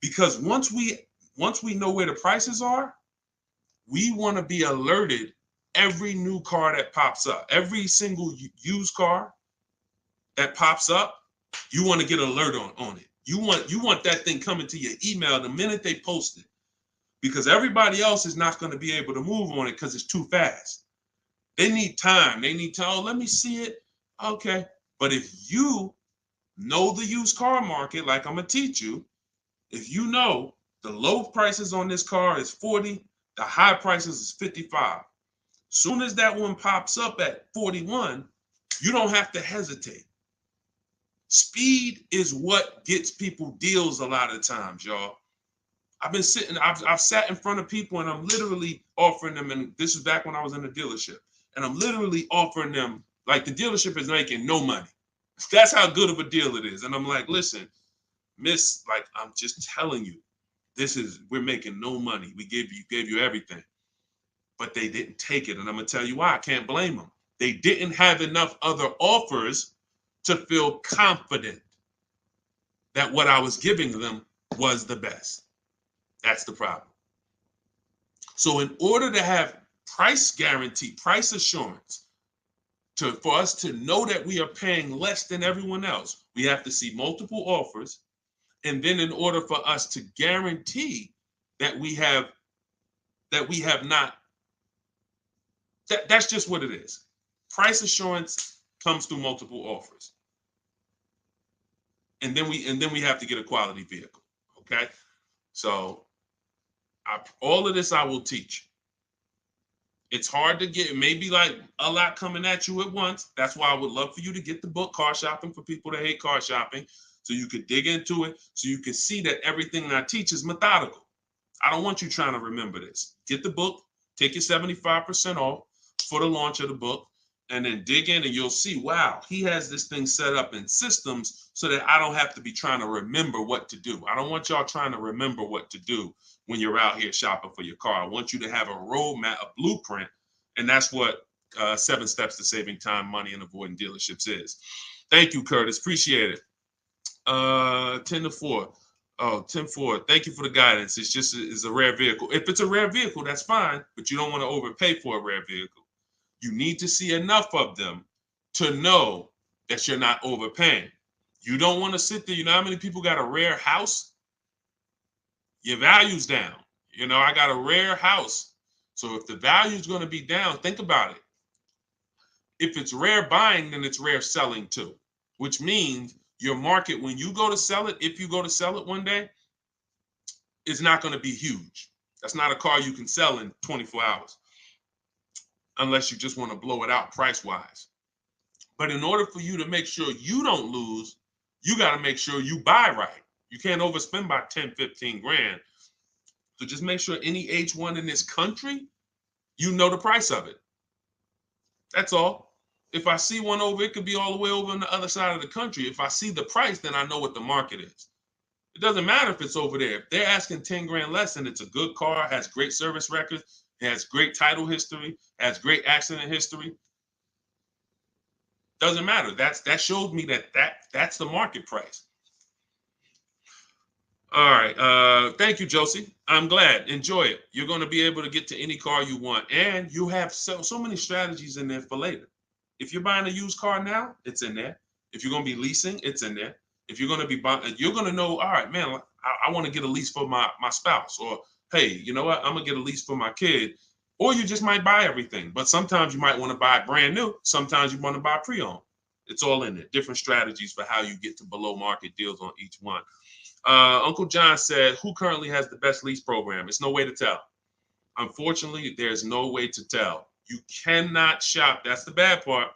because once we know where the prices are, we want to be alerted every new car that pops up, every single used car that pops up, you want to get alert on it. You want that thing coming to your email the minute they post it, because everybody else is not going to be able to move on it because it's too fast. They need time. They need to, oh, let me see it. Okay. But if you know the used car market, like I'm going to teach you, if you know the low prices on this car is 40, the high prices is 55. Soon as that one pops up at 41, you don't have to hesitate. Speed is what gets people deals a lot of times, y'all. I've sat in front of people and I'm literally offering them, and this is back when I was in the dealership, and I'm literally offering them, like, the dealership is making no money. That's how good of a deal it is. And I'm like, listen, miss, like, I'm just telling you, we're making no money. We gave you everything. But they didn't take it. And I'm gonna tell you why. I can't blame them. They didn't have enough other offers to feel confident that what I was giving them was the best. That's the problem. So in order to have price guarantee, price assurance, for us to know that we are paying less than everyone else, we have to see multiple offers. And then in order for us to guarantee that we have not, that's just what it is. Price assurance comes through multiple offers. And then we have to get a quality vehicle. Okay. So all of this I will teach. It's hard to get, maybe like a lot coming at you at once. That's why I would love for you to get the book, Car Shopping for People That Hate Car Shopping, so you could dig into it, so you can see that everything I teach is methodical. I don't want you trying to remember this. Get the book, take your 75% off for the launch of the book, and then dig in and you'll see, wow, he has this thing set up in systems so that I don't have to be trying to remember what to do. I don't want y'all trying to remember what to do when you're out here shopping for your car. I want you to have a roadmap, a blueprint, and that's what 7 Steps to Saving Time, Money, and Avoiding Dealerships is. Thank you, Curtis. Appreciate it. 10-4. Oh, 10-4. Thank you for the guidance. It's a rare vehicle. If it's a rare vehicle, that's fine, but you don't want to overpay for a rare vehicle. You need to see enough of them to know that you're not overpaying. You don't want to sit there. You know how many people got a rare house? Your value's down. You know, I got a rare house. So if the value is going to be down, think about it. If it's rare buying, then it's rare selling too, which means your market, when you go to sell it, if you go to sell it one day, it's not going to be huge. That's not a car you can sell in 24 hours unless you just want to blow it out price-wise. But in order for you to make sure you don't lose, you got to make sure you buy right. You can't overspend by 10, 15 grand. So just make sure any H1 in this country, you know the price of it. That's all. If I see one over, it could be all the way over on the other side of the country. If I see the price, then I know what the market is. It doesn't matter if it's over there. If they're asking 10 grand less and it's a good car, has great service records, has great title history, has great accident history, doesn't matter. That shows me that's the market price. All right. Thank you, Josie. I'm glad. Enjoy it. You're going to be able to get to any car you want. And you have so many strategies in there for later. If you're buying a used car now, it's in there. If you're going to be leasing, it's in there. If you're going to be buying, you're going to know, all right, man, I want to get a lease for my spouse. Or, hey, you know what? I'm going to get a lease for my kid. Or you just might buy everything. But sometimes you might want to buy brand new. Sometimes you want to buy pre-owned. It's all in there. Different strategies for how you get to below market deals on each one. Uncle John said, who currently has the best lease program? It's no way to tell. Unfortunately, there's no way to tell. You cannot shop. That's the bad part.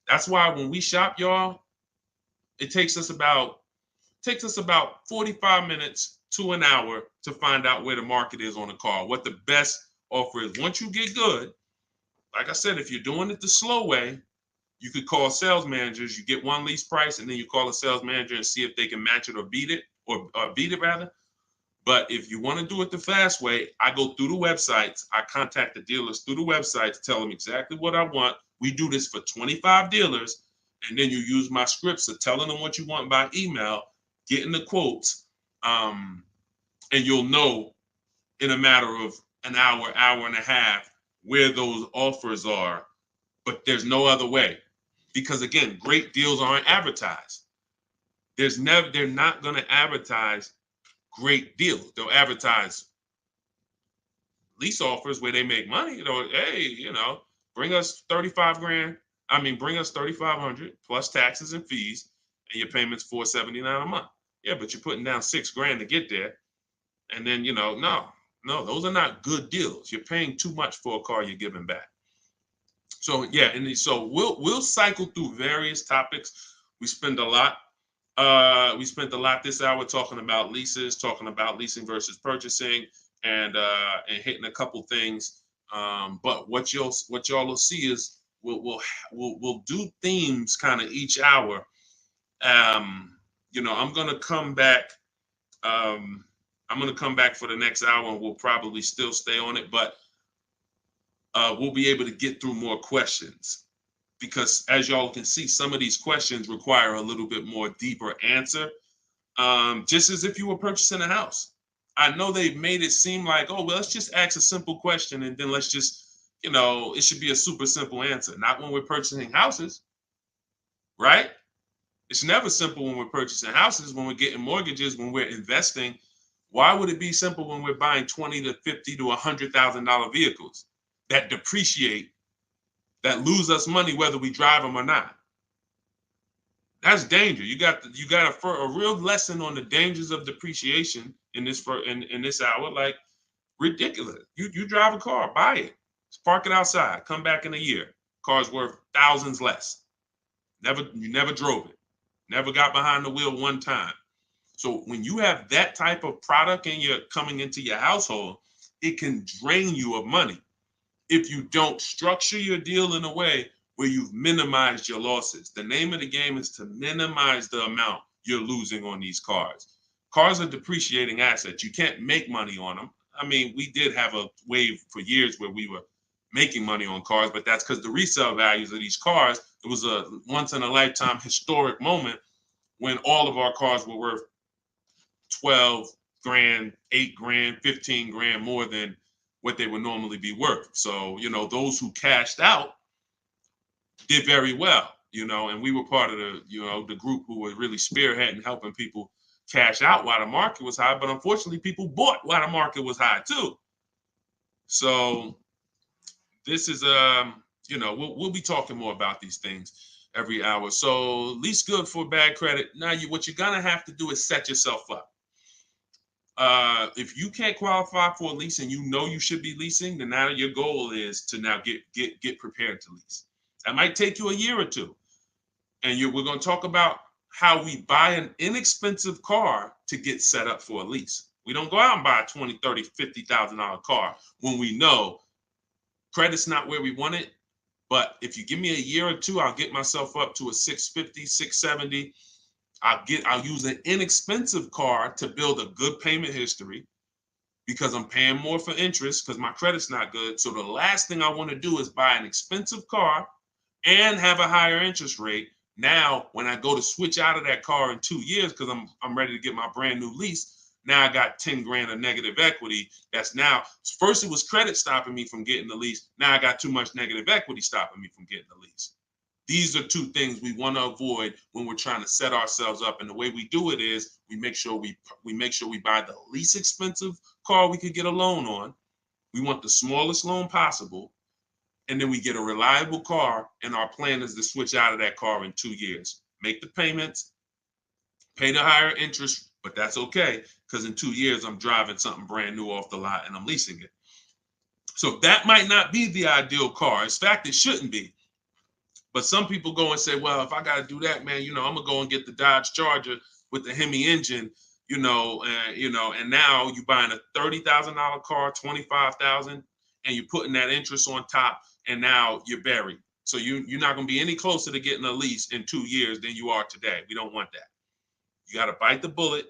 That's why when we shop, y'all, it takes us about 45 minutes to an hour to find out where the market is on a car, what the best offer is. Once you get good, like I said, if you're doing it the slow way, you could call sales managers. You get one lease price, and then you call a sales manager and see if they can match it or beat it, or beat it rather. But if you want to do it the fast way, I go through the websites. I contact the dealers through the websites, tell them exactly what I want. We do this for 25 dealers. And then you use my scripts of telling them what you want by email, getting the quotes, and you'll know in a matter of an hour, hour and a half, where those offers are. But there's no other way. Because again, great deals aren't advertised. They're not going to advertise great deals. They'll advertise lease offers where they make money. Hey, bring us 35 grand. Bring us 3,500 plus taxes and fees, and your payment's $479 a month. Yeah, but you're putting down $6,000 to get there, and then no, those are not good deals. You're paying too much for a car you're giving back. So yeah, and so we'll cycle through various topics. We spent a lot this hour talking about leases, talking about leasing versus purchasing, and hitting a couple things. But what y'all will see is we'll do themes kind of each hour. I'm gonna come back. I'm gonna come back for the next hour, and we'll probably still stay on it, but we'll be able to get through more questions, because as y'all can see, some of these questions require a little bit more deeper answer. Just as if you were purchasing a house. I know they've made it seem like, oh, well, let's just ask a simple question and then let's just, it should be a super simple answer. Not when we're purchasing houses, right? It's never simple when we're purchasing houses, when we're getting mortgages, when we're investing. Why would it be simple when we're buying $20,000 to $50,000 to $100,000 vehicles that depreciate, that lose us money whether we drive them or not? That's danger. You got a real lesson on the dangers of depreciation in this hour. Like, ridiculous. You drive a car, buy it, park it outside, come back in a year, car's worth thousands less. You never drove it, never got behind the wheel one time. So when you have that type of product and you're coming into your household, it can drain you of money if you don't structure your deal in a way where you've minimized your losses. The name of the game is to minimize the amount you're losing on these cars. Cars are depreciating assets. You can't make money on them. We did have a wave for years where we were making money on cars, but that's because the resale values of these cars, it was a once in a lifetime historic moment when all of our cars were worth 12 grand, 8 grand, 15 grand more than what they would normally be worth. So, those who cashed out did very well, and we were part of the group who were really spearheading, helping people cash out while the market was high. But unfortunately, people bought while the market was high too. So this is, we'll be talking more about these things every hour. So lease good for bad credit. Now, what you're gonna have to do is set yourself up. If you can't qualify for a lease and you should be leasing, then now your goal is to now get prepared to lease. That might take you a year or two. And we're going to talk about how we buy an inexpensive car to get set up for a lease. We don't go out and buy a $20,000, $30,000, $50,000 car when we know credit's not where we want it. But if you give me a year or two, I'll get myself up to a 650, 670. I'll use an inexpensive car to build a good payment history, because I'm paying more for interest because my credit's not good. So the last thing I want to do is buy an expensive car and have a higher interest rate. Now, when I go to switch out of that car in 2 years, because I'm ready to get my brand new lease, now I got 10 grand of negative equity. That's now, first it was credit stopping me from getting the lease. Now I got too much negative equity stopping me from getting the lease. These are two things we want to avoid when we're trying to set ourselves up. And the way we do it is we make sure we buy the least expensive car we could get a loan on. We want the smallest loan possible. And then we get a reliable car, and our plan is to switch out of that car in 2 years. Make the payments, pay the higher interest, but that's okay, because in 2 years, I'm driving something brand new off the lot and I'm leasing it. So that might not be the ideal car. In fact, it shouldn't be. But some people go and say, well, if I got to do that, man, I'm going to go and get the Dodge Charger with the Hemi engine, and now you're buying a $30,000 car, $25,000, and you're putting that interest on top, and now you're buried. So you're not going to be any closer to getting a lease in 2 years than you are today. We don't want that. You got to bite the bullet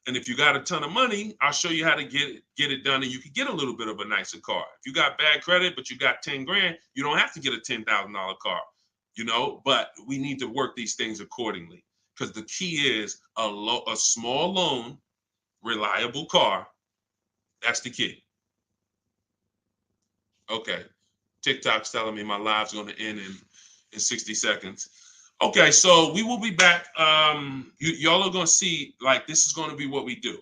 And if you got a ton of money, I'll show you how to get it done, and you can get a little bit of a nicer car. If you got bad credit, but you got 10 grand, you don't have to get a $10,000 car, but we need to work these things accordingly, because the key is a small loan, reliable car. That's the key. Okay. TikTok's telling me my live's going to end in 60 seconds. Okay, so we will be back. Y'all are going to see, like, this is going to be what we do,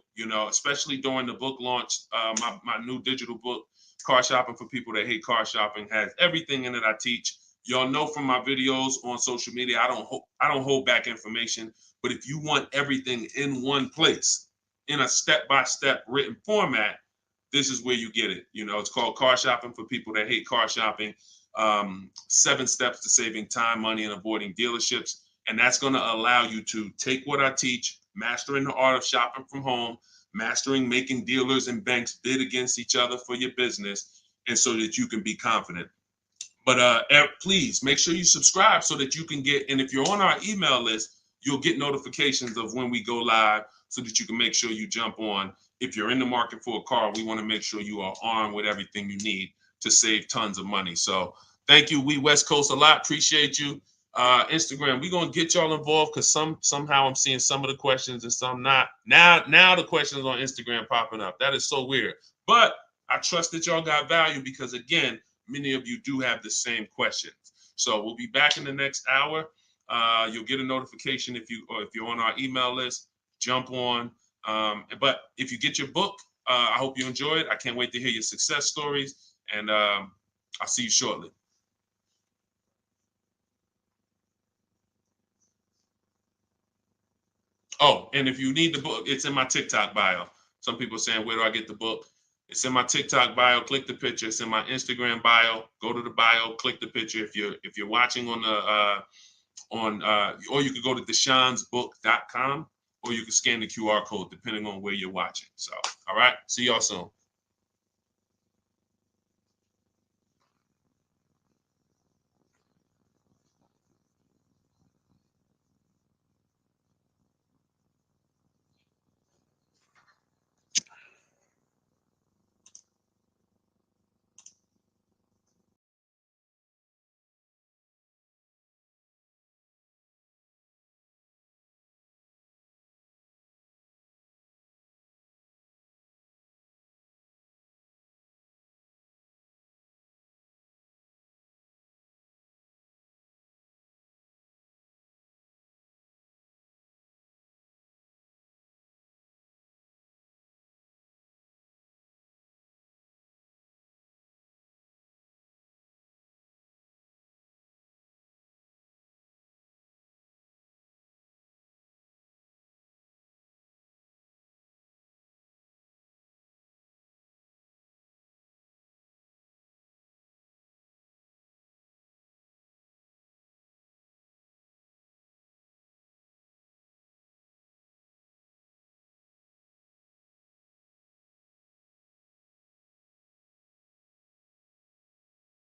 especially during the book launch. My new digital book, Car Shopping for People That Hate Car Shopping, has everything in it I teach. Y'all know from my videos on social media, I don't hold back information. But if you want everything in one place, in a step-by-step written format, this is where you get it. It's called Car Shopping for People That Hate Car Shopping. 7 steps to saving time, money, and avoiding dealerships. And that's going to allow you to take what I teach, mastering the art of shopping from home, mastering making dealers and banks bid against each other for your business, and so that you can be confident. But please make sure you subscribe so that you can get, and if you're on our email list, you'll get notifications of when we go live so that you can make sure you jump on. If you're in the market for a car, we want to make sure you are armed with everything you need to save tons of money. So thank you, We West Coast, a lot. Appreciate you. Instagram, we're going to get y'all involved, because somehow I'm seeing some of the questions and some not. Now the questions on Instagram popping up. That is so weird. But I trust that y'all got value, because, again, many of you do have the same questions. So we'll be back in the next hour. You'll get a notification if you're on our email list. Jump on. But if you get your book, I hope you enjoy it. I can't wait to hear your success stories, and I'll see you shortly. Oh, and if you need the book, it's in my TikTok bio. Some people are saying, where do I get the book? It's in my TikTok bio. Click the picture. It's in my Instagram bio. Go to the bio. Click the picture. If you're watching on or you could go to deshonsbook.com, or you can scan the QR code depending on where you're watching. So, all right. See y'all soon.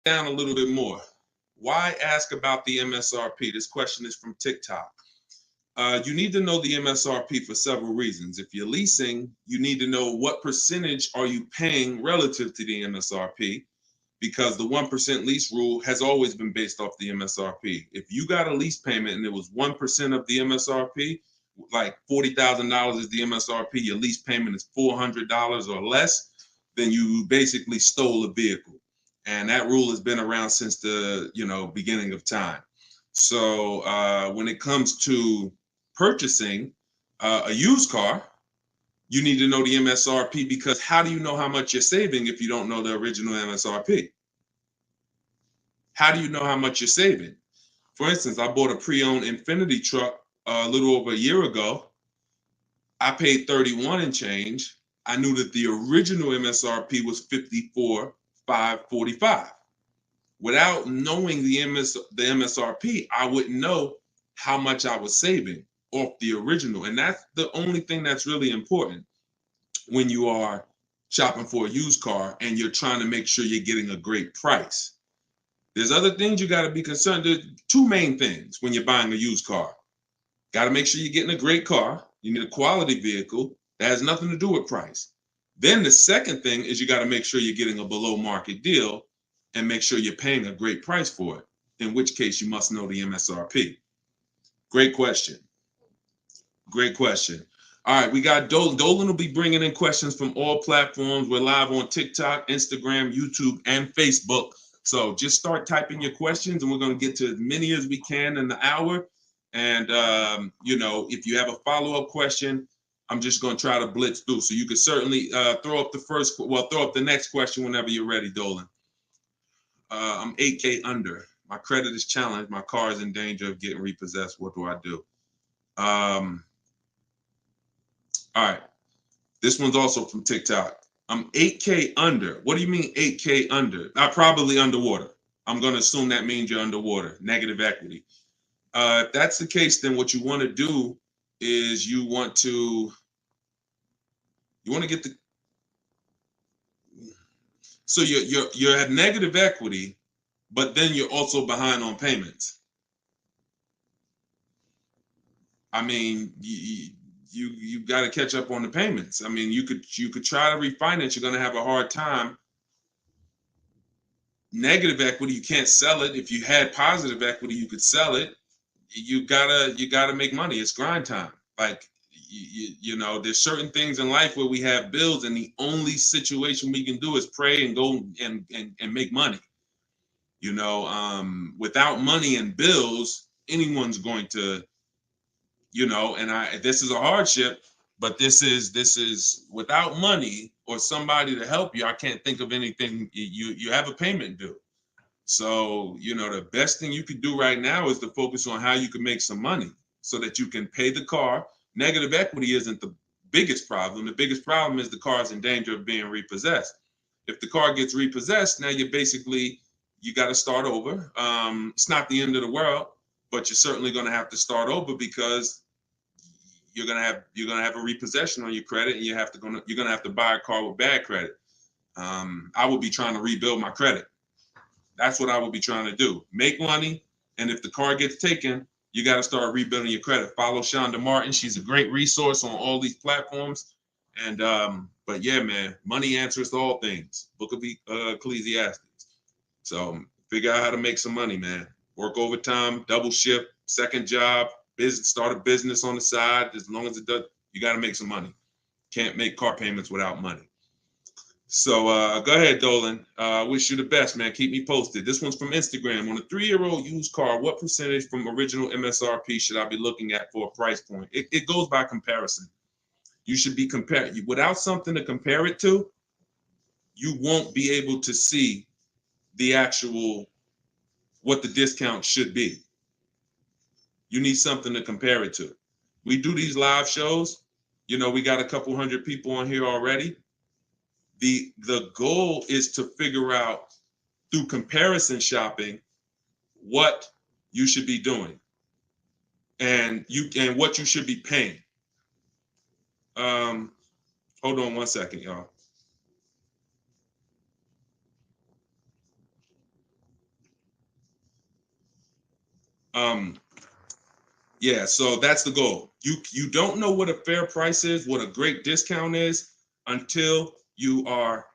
Down a little bit more. Why ask about the MSRP? This question is from TikTok. You need to know the MSRP for several reasons. If you're leasing, you need to know what percentage are you paying relative to the MSRP, because the 1% lease rule has always been based off the MSRP. If you got a lease payment and it was 1% of the MSRP, like $40,000 is the MSRP, your lease payment is $400 or less, then you basically stole a vehicle. And that rule has been around since the beginning of time. So when it comes to purchasing a used car, you need to know the MSRP, because how do you know how much you're saving if you don't know the original MSRP? How do you know how much you're saving? For instance, I bought a pre-owned Infiniti truck a little over a year ago. I paid 31 and change. I knew that the original MSRP was 54,545. Without knowing the MSRP, I wouldn't know how much I was saving off the original. And that's the only thing that's really important when you are shopping for a used car and you're trying to make sure you're getting a great price. There's other things you got to be concerned. There's 2 main things when you're buying a used car. Got to make sure you're getting a great car. You need a quality vehicle, That has nothing to do with price. Then the second thing is you got to make sure you're getting a below market deal and make sure you're paying a great price for it, in which case you must know the MSRP. Great question. Great question. All right, we got Dolan. Dolan will be bringing in questions from all platforms. We're live on TikTok, Instagram, YouTube, and Facebook. So just start typing your questions, and we're going to get to as many as we can in the hour. And, you know, if you have a follow-up question, I'm just going to try to blitz through. So you can certainly throw up the next question whenever you're ready, Dolan. I'm 8K under. My credit is challenged. My car is in danger of getting repossessed. What do I do? All right. This one's also from TikTok. I'm 8K under. What do you mean 8K under? I'm probably underwater. I'm going to assume that means you're underwater, negative equity. If that's the case, then what you want to do is you want to get the, so you're at negative equity, but then you're also behind on payments. I mean, you got to catch up on the payments. I mean, you could try to refinance. You're going to have a hard time. Negative equity, you can't sell it. If you had positive equity, you could sell it. You gotta make money. It's grind time. Like you know, there's certain things in life where we have bills, and the only situation we can do is pray and go and make money. You know, without money and bills, anyone's going to, you know, and this is a hardship, but this is without money or somebody to help you. I can't think of anything. You have a payment due. So, you know, the best thing you could do right now is to focus on how you can make some money so that you can pay the car. Negative equity isn't the biggest problem. The biggest problem is the car is in danger of being repossessed. If the car gets repossessed, now you got to start over. It's not the end of the world, but you're certainly going to have to start over because you're gonna have a repossession on your credit, and you're gonna have to buy a car with bad credit. I would be trying to rebuild my credit. That's what I would be trying to do. Make money, and if the car gets taken, you got to start rebuilding your credit. Follow Shonda Martin. She's a great resource on all these platforms. And but yeah, man, money answers to all things. Book of Ecclesiastes. So figure out how to make some money, man. Work overtime, double shift, second job, start a business on the side. As long as it does, you got to make some money. Can't make car payments without money. So go ahead, Dolan. Wish you the best, man. Keep me posted. This one's from Instagram. On a 3-year-old used car, what percentage from original MSRP should I be looking at for a price point? It goes by comparison. You should be comparing. Without something to compare it to, you won't be able to see the actual, what the discount should be. You need something to compare it to. We do these live shows. You know, we got a couple hundred people on here already. The goal is to figure out through comparison shopping what you should be doing and what you should be paying. Hold on one second, y'all. Yeah, so that's the goal. You don't know what a fair price is, what a great discount is, until you are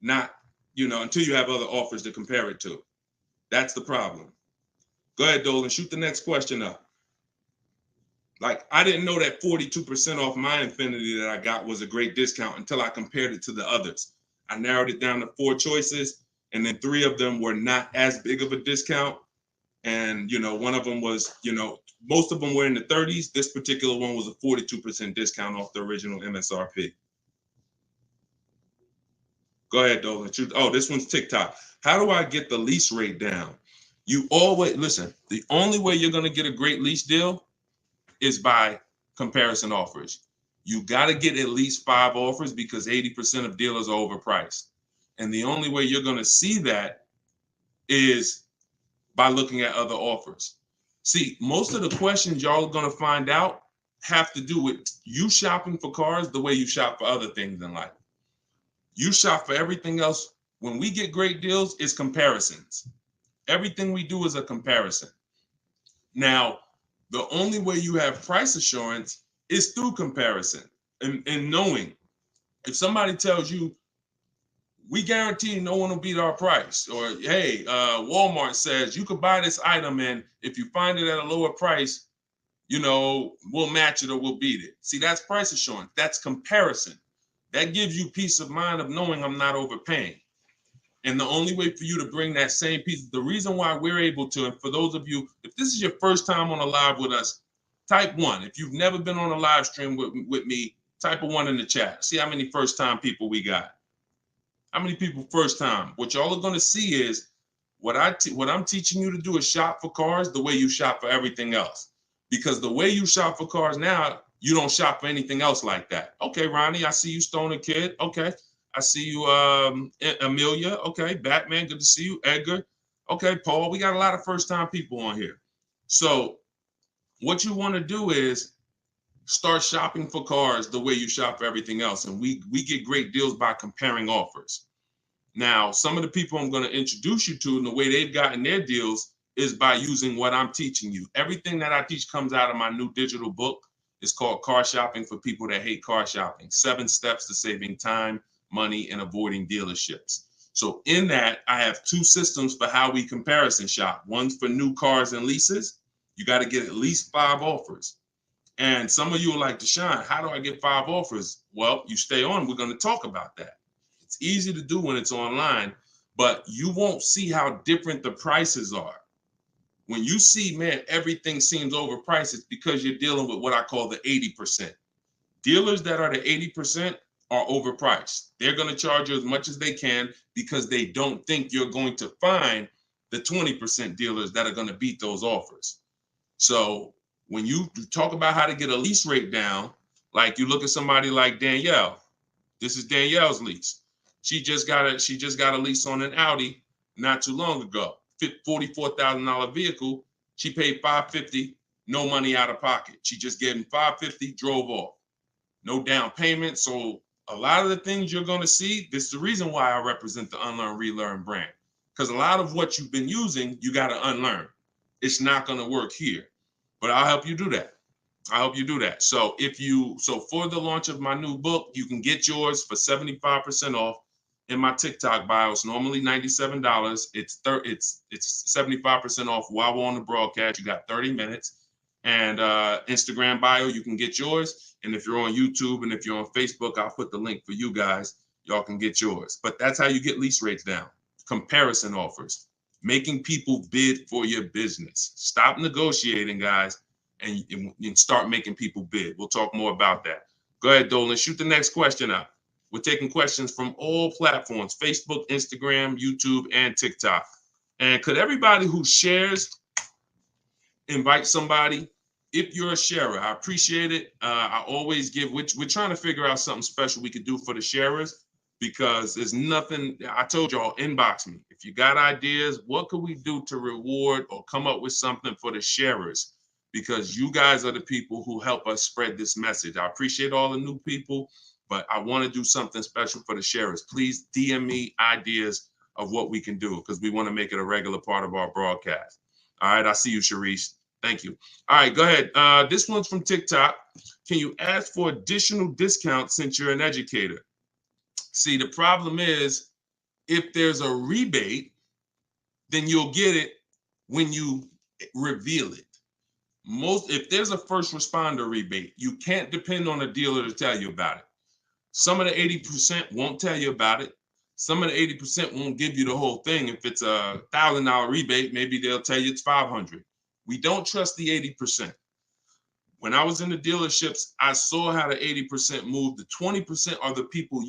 not, until you have other offers to compare it to. That's the problem. Go ahead, Dolan, shoot the next question up. Like, I didn't know that 42% off my Infinity that I got was a great discount until I compared it to the others. I narrowed it down to 4 choices, and then 3 of them were not as big of a discount. And, one of them was, most of them were in the 30s. This particular one was a 42% discount off the original MSRP. Go ahead, Dolan. Oh, this one's TikTok. How do I get the lease rate down? You always, listen, the only way you're going to get a great lease deal is by comparison offers. You got to get at least 5 offers because 80% of dealers are overpriced. And the only way you're going to see that is by looking at other offers. See, most of the questions y'all are going to find out have to do with you shopping for cars the way you shop for other things in life. You shop for everything else. When we get great deals, it's comparisons. Everything we do is a comparison. Now, the only way you have price assurance is through comparison. and knowing if somebody tells you, we guarantee no one will beat our price, or hey, Walmart says you could buy this item and if you find it at a lower price, you know, we'll match it or we'll beat it. See, that's price assurance. That's comparison. That gives you peace of mind of knowing I'm not overpaying. And the only way for you to bring that same piece, the reason why we're able to, and for those of you, if this is your first time on a live with us, type 1. If you've never been on a live stream with me, type a 1 in the chat. See how many first time people we got. How many people first time? What y'all are going to see is what I'm teaching you to do is shop for cars the way you shop for everything else. Because the way you shop for cars now, you don't shop for anything else like that. Okay, Ronnie, I see you, Stoner Kid. Okay. I see you, Amelia. Okay, Batman, good to see you. Edgar. Okay, Paul, we got a lot of first-time people on here. So what you want to do is start shopping for cars the way you shop for everything else. And we get great deals by comparing offers. Now, some of the people I'm going to introduce you to and the way they've gotten their deals is by using what I'm teaching you. Everything that I teach comes out of my new digital book. It's called Car Shopping for People That Hate Car Shopping. 7 Steps to Saving Time, Money, and Avoiding Dealerships. So in that, I have 2 systems for how we comparison shop. One's for new cars and leases. You got to get at least 5 offers. And some of you are like, Deshone, how do I get 5 offers? Well, you stay on. We're going to talk about that. It's easy to do when it's online, but you won't see how different the prices are. When you see, man, everything seems overpriced, it's because you're dealing with what I call the 80%. Dealers that are the 80% are overpriced. They're going to charge you as much as they can because they don't think you're going to find the 20% dealers that are going to beat those offers. So when you talk about how to get a lease rate down, like you look at somebody like Danielle. This is Danielle's lease. She just got a lease on an Audi not too long ago. $44,000 vehicle. She paid $550, no money out of pocket. She just gave him $550, drove off. No down payment. So a lot of the things you're going to see, this is the reason why I represent the Unlearn, Relearn brand. Because a lot of what you've been using, you got to unlearn. It's not going to work here. But I'll help you do that. I hope you do that. So for the launch of my new book, you can get yours for 75% off in my TikTok bio. It's normally $97. It's 75% off while we're on the broadcast. You got 30 minutes. And Instagram bio, you can get yours. And if you're on YouTube and if you're on Facebook, I'll put the link for you guys. Y'all can get yours. But that's how you get lease rates down. Comparison offers. Making people bid for your business. Stop negotiating, guys. And start making people bid. We'll talk more about that. Go ahead, Dolan. Shoot the next question up. We're taking questions from all platforms, Facebook, Instagram, YouTube, and TikTok. And could everybody who shares invite somebody? If you're a sharer, I appreciate it. I always give, we're trying to figure out something special we could do for the sharers because there's nothing, I told y'all, inbox me. If you got ideas, what could we do to reward or come up with something for the sharers? Because you guys are the people who help us spread this message. I appreciate all the new people, but I want to do something special for the sharers. Please DM me ideas of what we can do because we want to make it a regular part of our broadcast. All right, I see you, Sharice. Thank you. All right, go ahead. This one's from TikTok. Can you ask for additional discounts since you're an educator? See, the problem is if there's a rebate, then you'll get it when you reveal it. If there's a first responder rebate, you can't depend on a dealer to tell you about it. Some of the 80% won't tell you about it. Some of the 80% won't give you the whole thing. If it's a $1,000 rebate, maybe they'll tell you it's $500. We don't trust the 80%. When I was in the dealerships, I saw how the 80% moved. The 20% are the people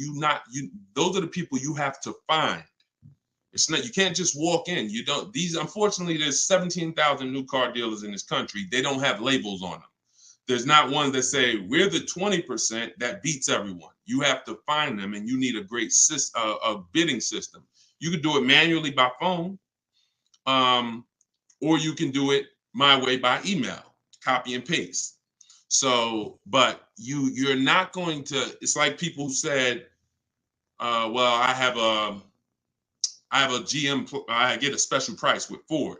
those are the people you have to find. It's not, you can't just walk in. Unfortunately, there's 17,000 new car dealers in this country. They don't have labels on them. There's not one that say, we're the 20% that beats everyone. You have to find them and you need a great bidding system. You could do it manually by phone, or you can do it my way by email, copy and paste. So, but you're not going to, it's like people who said, well, I have a GM, I get a special price with Ford.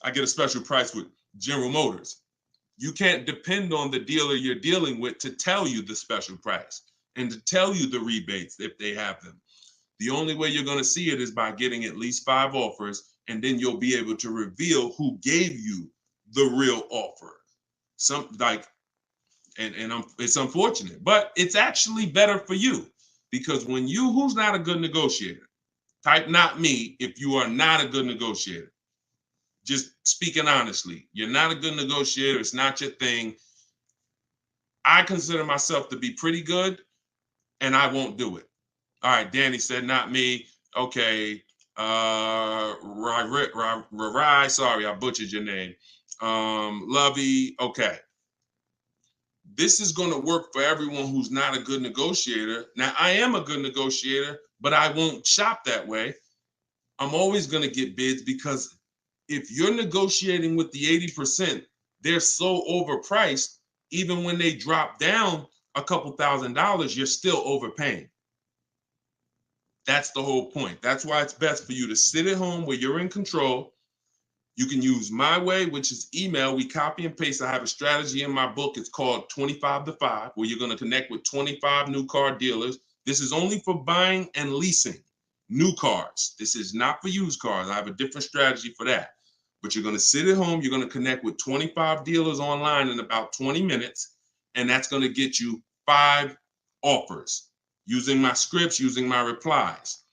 I get a special price with General Motors. You can't depend on the dealer you're dealing with to tell you the special price and to tell you the rebates if they have them. The only way you're going to see it is by getting at least 5 offers, and then you'll be able to reveal who gave you the real offer. It's unfortunate, but it's actually better for you, because when who's not a good negotiator? Type not me if you are not a good negotiator. Just speaking honestly, you're not a good negotiator. It's not your thing. I consider myself to be pretty good, and I won't do it. All right, Danny said not me. Okay. Rai, sorry, I butchered your name. Lovey, okay. This is going to work for everyone who's not a good negotiator. Now, I am a good negotiator, but I won't shop that way. I'm always going to get bids, because if you're negotiating with the 80%, they're so overpriced. Even when they drop down a couple $1,000s, you're still overpaying. That's the whole point. That's why it's best for you to sit at home where you're in control. You can use my way, which is email. We copy and paste. I have a strategy in my book. It's called 25 to 5, where you're going to connect with 25 new car dealers. This is only for buying and leasing new cars. This is not for used cars. I have a different strategy for that. But you're going to sit at home. You're going to connect with 25 dealers online in about 20 minutes. And that's going to get you 5 offers using my scripts, using my replies.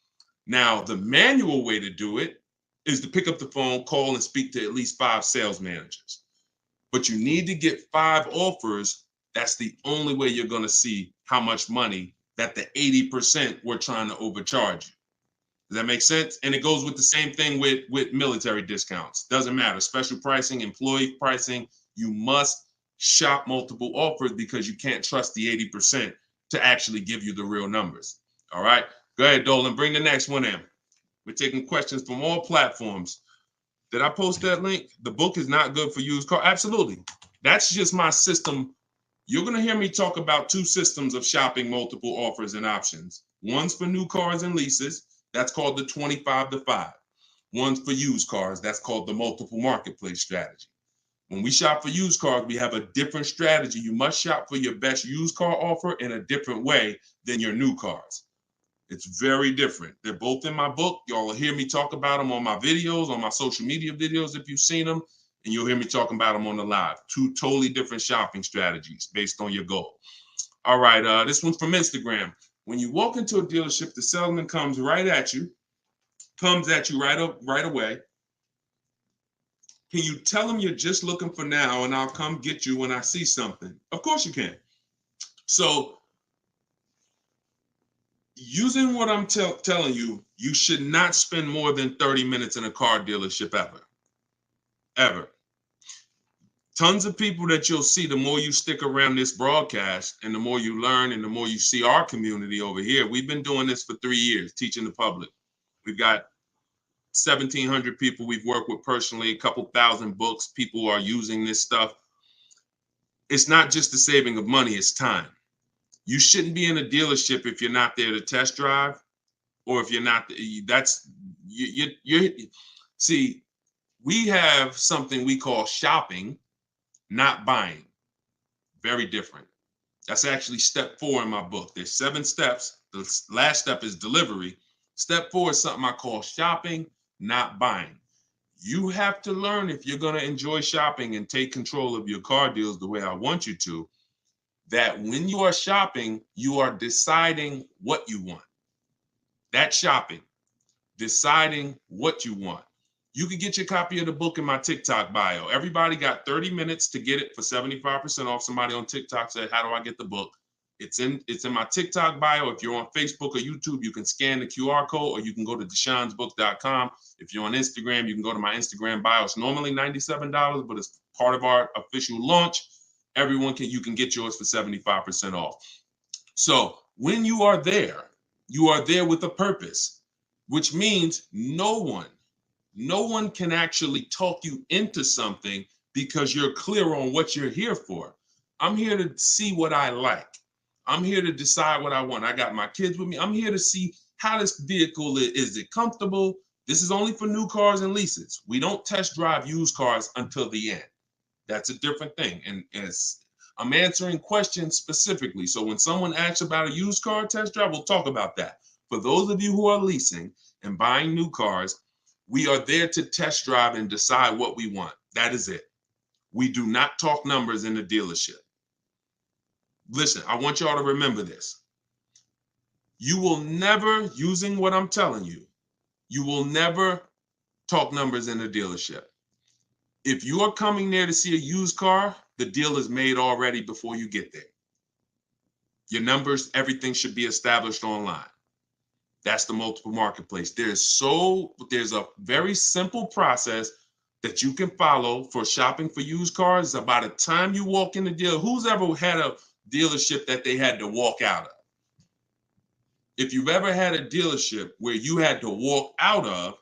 Now, the manual way to do it is to pick up the phone, call, and speak to at least 5 sales managers. But you need to get 5 offers. That's the only way you're going to see how much money that the 80% were trying to overcharge you. Does that make sense? And it goes with the same thing with military discounts. Doesn't matter. Special pricing, employee pricing. You must shop multiple offers, because you can't trust the 80% to actually give you the real numbers. All right. Go ahead, Dolan. Bring the next one in. We're taking questions from all platforms. Did I post that link? The book is not good for used car. Absolutely. That's just my system. You're going to hear me talk about 2 systems of shopping multiple offers and options. One's for new cars and leases. That's called the 25 to 5. One's for used cars. That's called the multiple marketplace strategy. When we shop for used cars, we have a different strategy. You must shop for your best used car offer in a different way than your new cars. It's very different. They're both in my book. Y'all will hear me talk about them on my videos, on my social media videos if you've seen them, and you'll hear me talking about them on the live. 2 totally different shopping strategies based on your goal. All right, this one's from Instagram. When you walk into a dealership, the salesman comes at you right away. Can you tell him you're just looking for now, and I'll come get you when I see something? Of course you can. So using what I'm telling you, you should not spend more than 30 minutes in a car dealership ever. Tons of people that you'll see, the more you stick around this broadcast and the more you learn and the more you see our community over here. We've been doing this for 3 years, teaching the public. We've got 1,700 people we've worked with personally, a couple thousand books. People are using this stuff. It's not just the saving of money, it's time. You shouldn't be in a dealership if you're not there to test drive, or if you're not, see, we have something we call shopping, not buying. Very different. That's actually step 4 in my book. There's 7 steps. The last step is delivery. Step 4 is something I call shopping, not buying. You have to learn, if you're going to enjoy shopping and take control of your car deals the way I want you to, that when you are shopping, you are deciding what you want. That's shopping, deciding what you want. You can get your copy of the book in my TikTok bio. Everybody got 30 minutes to get it for 75% off. Somebody on TikTok said, how do I get the book? It's in my TikTok bio. If you're on Facebook or YouTube, you can scan the QR code, or you can go to deshonsbook.com. If you're on Instagram, you can go to my Instagram bio. It's normally $97, but it's part of our official launch. You can get yours for 75% off. So when you are there with a purpose, which means no one can actually talk you into something, because you're clear on what you're here for. I'm here to see what I like. I'm here to decide what I want. I got my kids with me. I'm here to see how this vehicle is it comfortable? This is only for new cars and leases. We don't test drive used cars until the end. That's a different thing. And I'm answering questions specifically. So when someone asks about a used car test drive, we'll talk about that. For those of you who are leasing and buying new cars, we are there to test drive and decide what we want. That is it. We do not talk numbers in the dealership. Listen, I want y'all to remember this. You will never, using what I'm telling you, you will never talk numbers in the dealership. If you are coming there to see a used car, the deal is made already before you get there. Your numbers, everything should be established online. That's the multiple marketplace. There's a very simple process that you can follow for shopping for used cars. By the time you walk in the dealer, who's ever had a dealership that they had to walk out of? If you've ever had a dealership where you had to walk out of,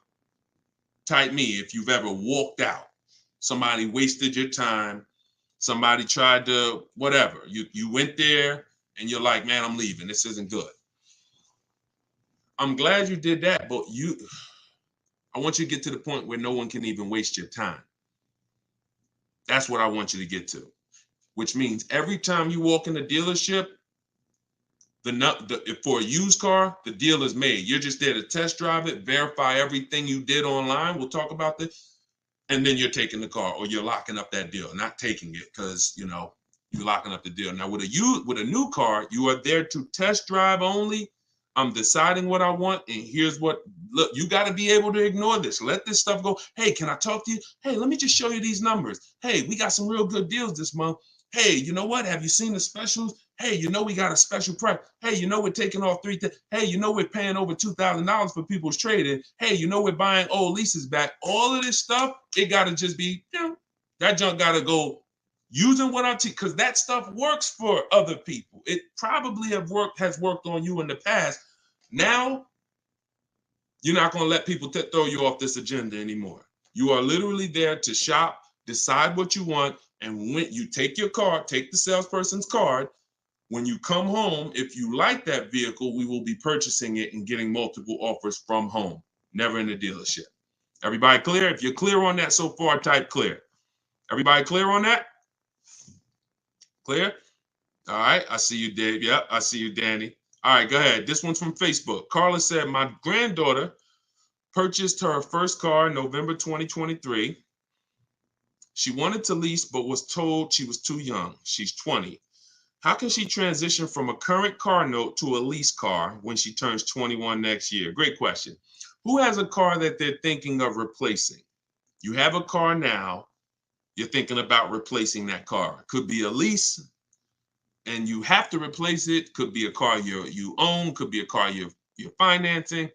type me if you've ever walked out. Somebody wasted your time. Somebody tried to, whatever. You went there and you're like, man, I'm leaving. This isn't good. I'm glad you did that, but I want you to get to the point where no one can even waste your time. That's what I want you to get to, which means every time you walk in the dealership, for a used car, the deal is made. You're just there to test drive it, verify everything you did online. We'll talk about this. And then you're taking the car or you're locking up that deal, not taking it because, you're locking up the deal. Now, with a new car, you are there to test drive only. I'm deciding what I want. And here's look, you got to be able to ignore this. Let this stuff go. Hey, can I talk to you? Hey, let me just show you these numbers. Hey, we got some real good deals this month. Hey, you know what? Have you seen the specials? Hey, we got a special price. Hey, we're taking off Hey, we're paying over $2,000 for people's trading. Hey, we're buying old leases back. All of this stuff, it got to just be, that junk got to go using what I teach, because that stuff works for other people. It probably has worked on you in the past. Now, you're not going to let people throw you off this agenda anymore. You are literally there to shop, decide what you want, and when you take your card, take the salesperson's card. When you come home, if you like that vehicle, we will be purchasing it and getting multiple offers from home, never in the dealership. Everybody clear? If you're clear on that so far, type clear. Everybody clear on that? Clear? All right, I see you, Dave. Yep, I see you, Danny. All right, go ahead. This one's from Facebook. Carla said, my granddaughter purchased her first car in November 2023. She wanted to lease, but was told she was too young. She's 20. How can she transition from a current car note to a lease car when she turns 21 next year? Great question. Who has a car that they're thinking of replacing? You have a car now. You're thinking about replacing that car. Could be a lease, and you have to replace it. Could be a car you own. Could be a car you're financing.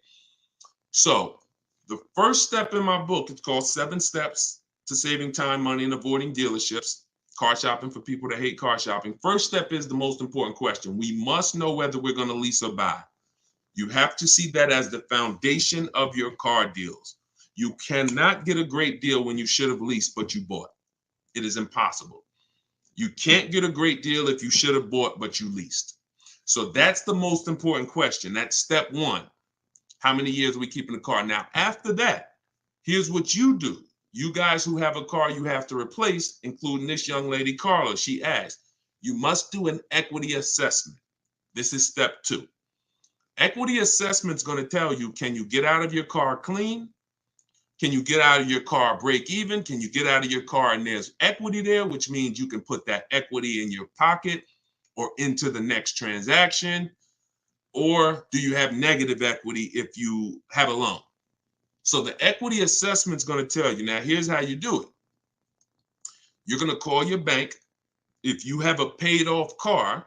So the first step in my book, it's called 7 Steps to Saving Time, Money, and Avoiding Dealerships. Car shopping for people that hate car shopping. First step is the most important question. We must know whether we're going to lease or buy. You have to see that as the foundation of your car deals. You cannot get a great deal when you should have leased, but you bought. It is impossible. You can't get a great deal if you should have bought, but you leased. So that's the most important question. That's step 1. How many years are we keeping the car? Now, after that, here's what you do. You guys who have a car you have to replace, including this young lady, Carla, she asked, you must do an equity assessment. This is step 2. Equity assessment is going to tell you, can you get out of your car clean? Can you get out of your car break even? Can you get out of your car and there's equity there, which means you can put that equity in your pocket or into the next transaction? Or do you have negative equity if you have a loan? So the equity assessment is going to tell you. Now, here's how you do it. You're going to call your bank. If you have a paid off car,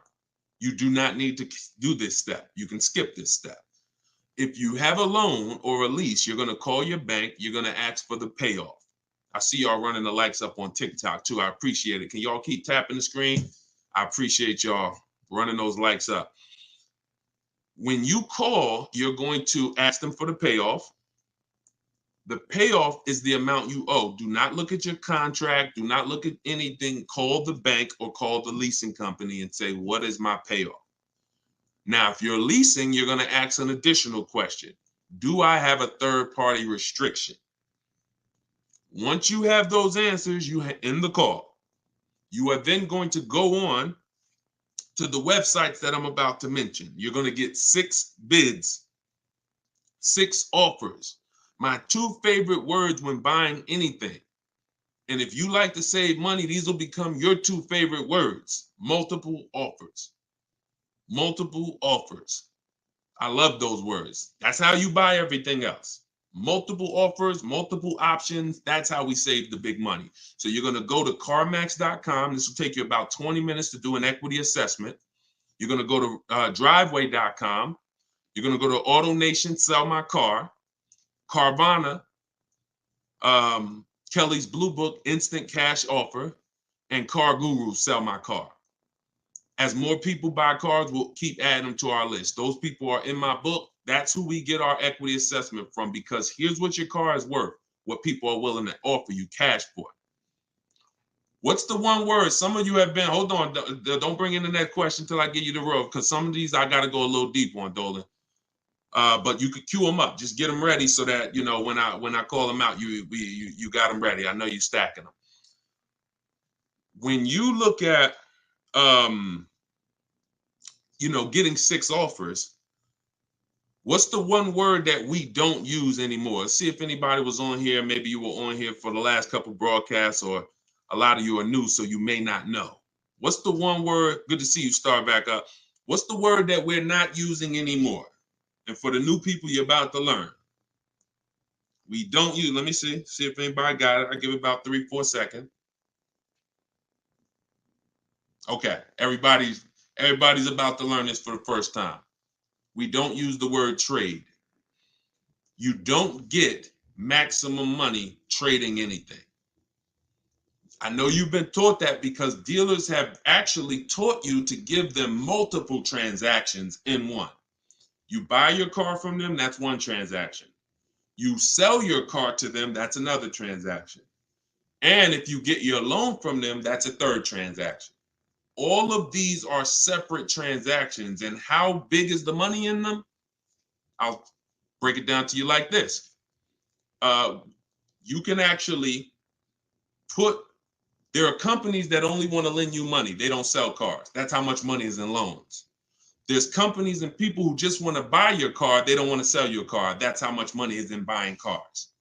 you do not need to do this step. You can skip this step. If you have a loan or a lease, you're going to call your bank. You're going to ask for the payoff. I see y'all running the likes up on TikTok too. I appreciate it. Can y'all keep tapping the screen? I appreciate y'all running those likes up. When you call, you're going to ask them for the payoff. The payoff is the amount you owe. Do not look at your contract. Do not look at anything. Call the bank or call the leasing company and say, what is my payoff? Now, if you're leasing, you're going to ask an additional question. Do I have a third-party restriction? Once you have those answers, you end the call. You are then going to go on to the websites that I'm about to mention. You're going to get 6 bids, 6 offers. My 2 favorite words when buying anything. And if you like to save money, these will become your 2 favorite words. Multiple offers. Multiple offers. I love those words. That's how you buy everything else. Multiple offers, multiple options. That's how we save the big money. So you're going to go to CarMax.com. This will take you about 20 minutes to do an equity assessment. You're going to go to Driveway.com. You're going to go to AutoNation, Sell My Car, Carvana, Kelly's Blue Book, Instant Cash Offer, and Car Guru, Sell My Car. As more people buy cars, we'll keep adding them to our list. Those people are in my book. That's who we get our equity assessment from, because here's what your car is worth, what people are willing to offer you cash for. What's the one word? Some of you have been, hold on, don't bring in the next question until I give you the road, because some of these I got to go a little deep on, Dolan. But you could queue them up. Just get them ready so that, you know, when I call them out, you got them ready. I know you're stacking them. When you look at, you know, getting 6 offers, what's the one word that we don't use anymore? Let's see if anybody was on here. Maybe you were on here for the last couple broadcasts, or a lot of you are new, so you may not know. What's the one word? Good to see you start back up. What's the word that we're not using anymore? And for the new people, you're about to learn. We don't use, let me see if anybody got it. I give it about 3-4 seconds. Okay, everybody's about to learn this for the first time. We don't use the word trade. You don't get maximum money trading anything. I know you've been taught that because dealers have actually taught you to give them multiple transactions in one. You buy your car from them, that's one transaction. You sell your car to them, that's another transaction. And if you get your loan from them, that's a third transaction. All of these are separate transactions. And how big is the money in them? I'll break it down to you like this. You can actually there are companies that only want to lend you money. They don't sell cars. That's how much money is in loans. There's companies and people who just want to buy your car. They don't want to sell your car. That's how much money is in buying cars.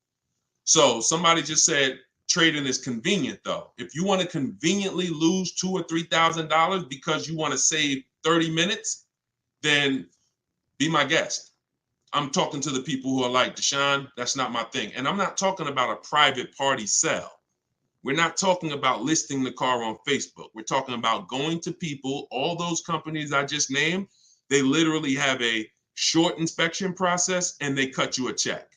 So somebody just said trading is convenient, though. If you want to conveniently lose $2,000 or $3,000 because you want to save 30 minutes, then be my guest. I'm talking to the people who are like, Deshone, that's not my thing. And I'm not talking about a private party sale. We're not talking about listing the car on Facebook. We're talking about going to people. All those companies I just named, they literally have a short inspection process and they cut you a check.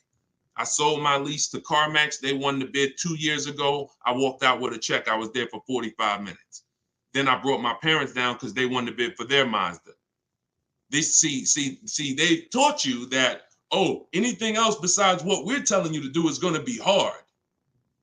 I sold my lease to CarMax. They won the bid 2 years ago. I walked out with a check. I was there for 45 minutes. Then I brought my parents down because they won the bid for their Mazda. They they taught you that, oh, anything else besides what we're telling you to do is going to be hard.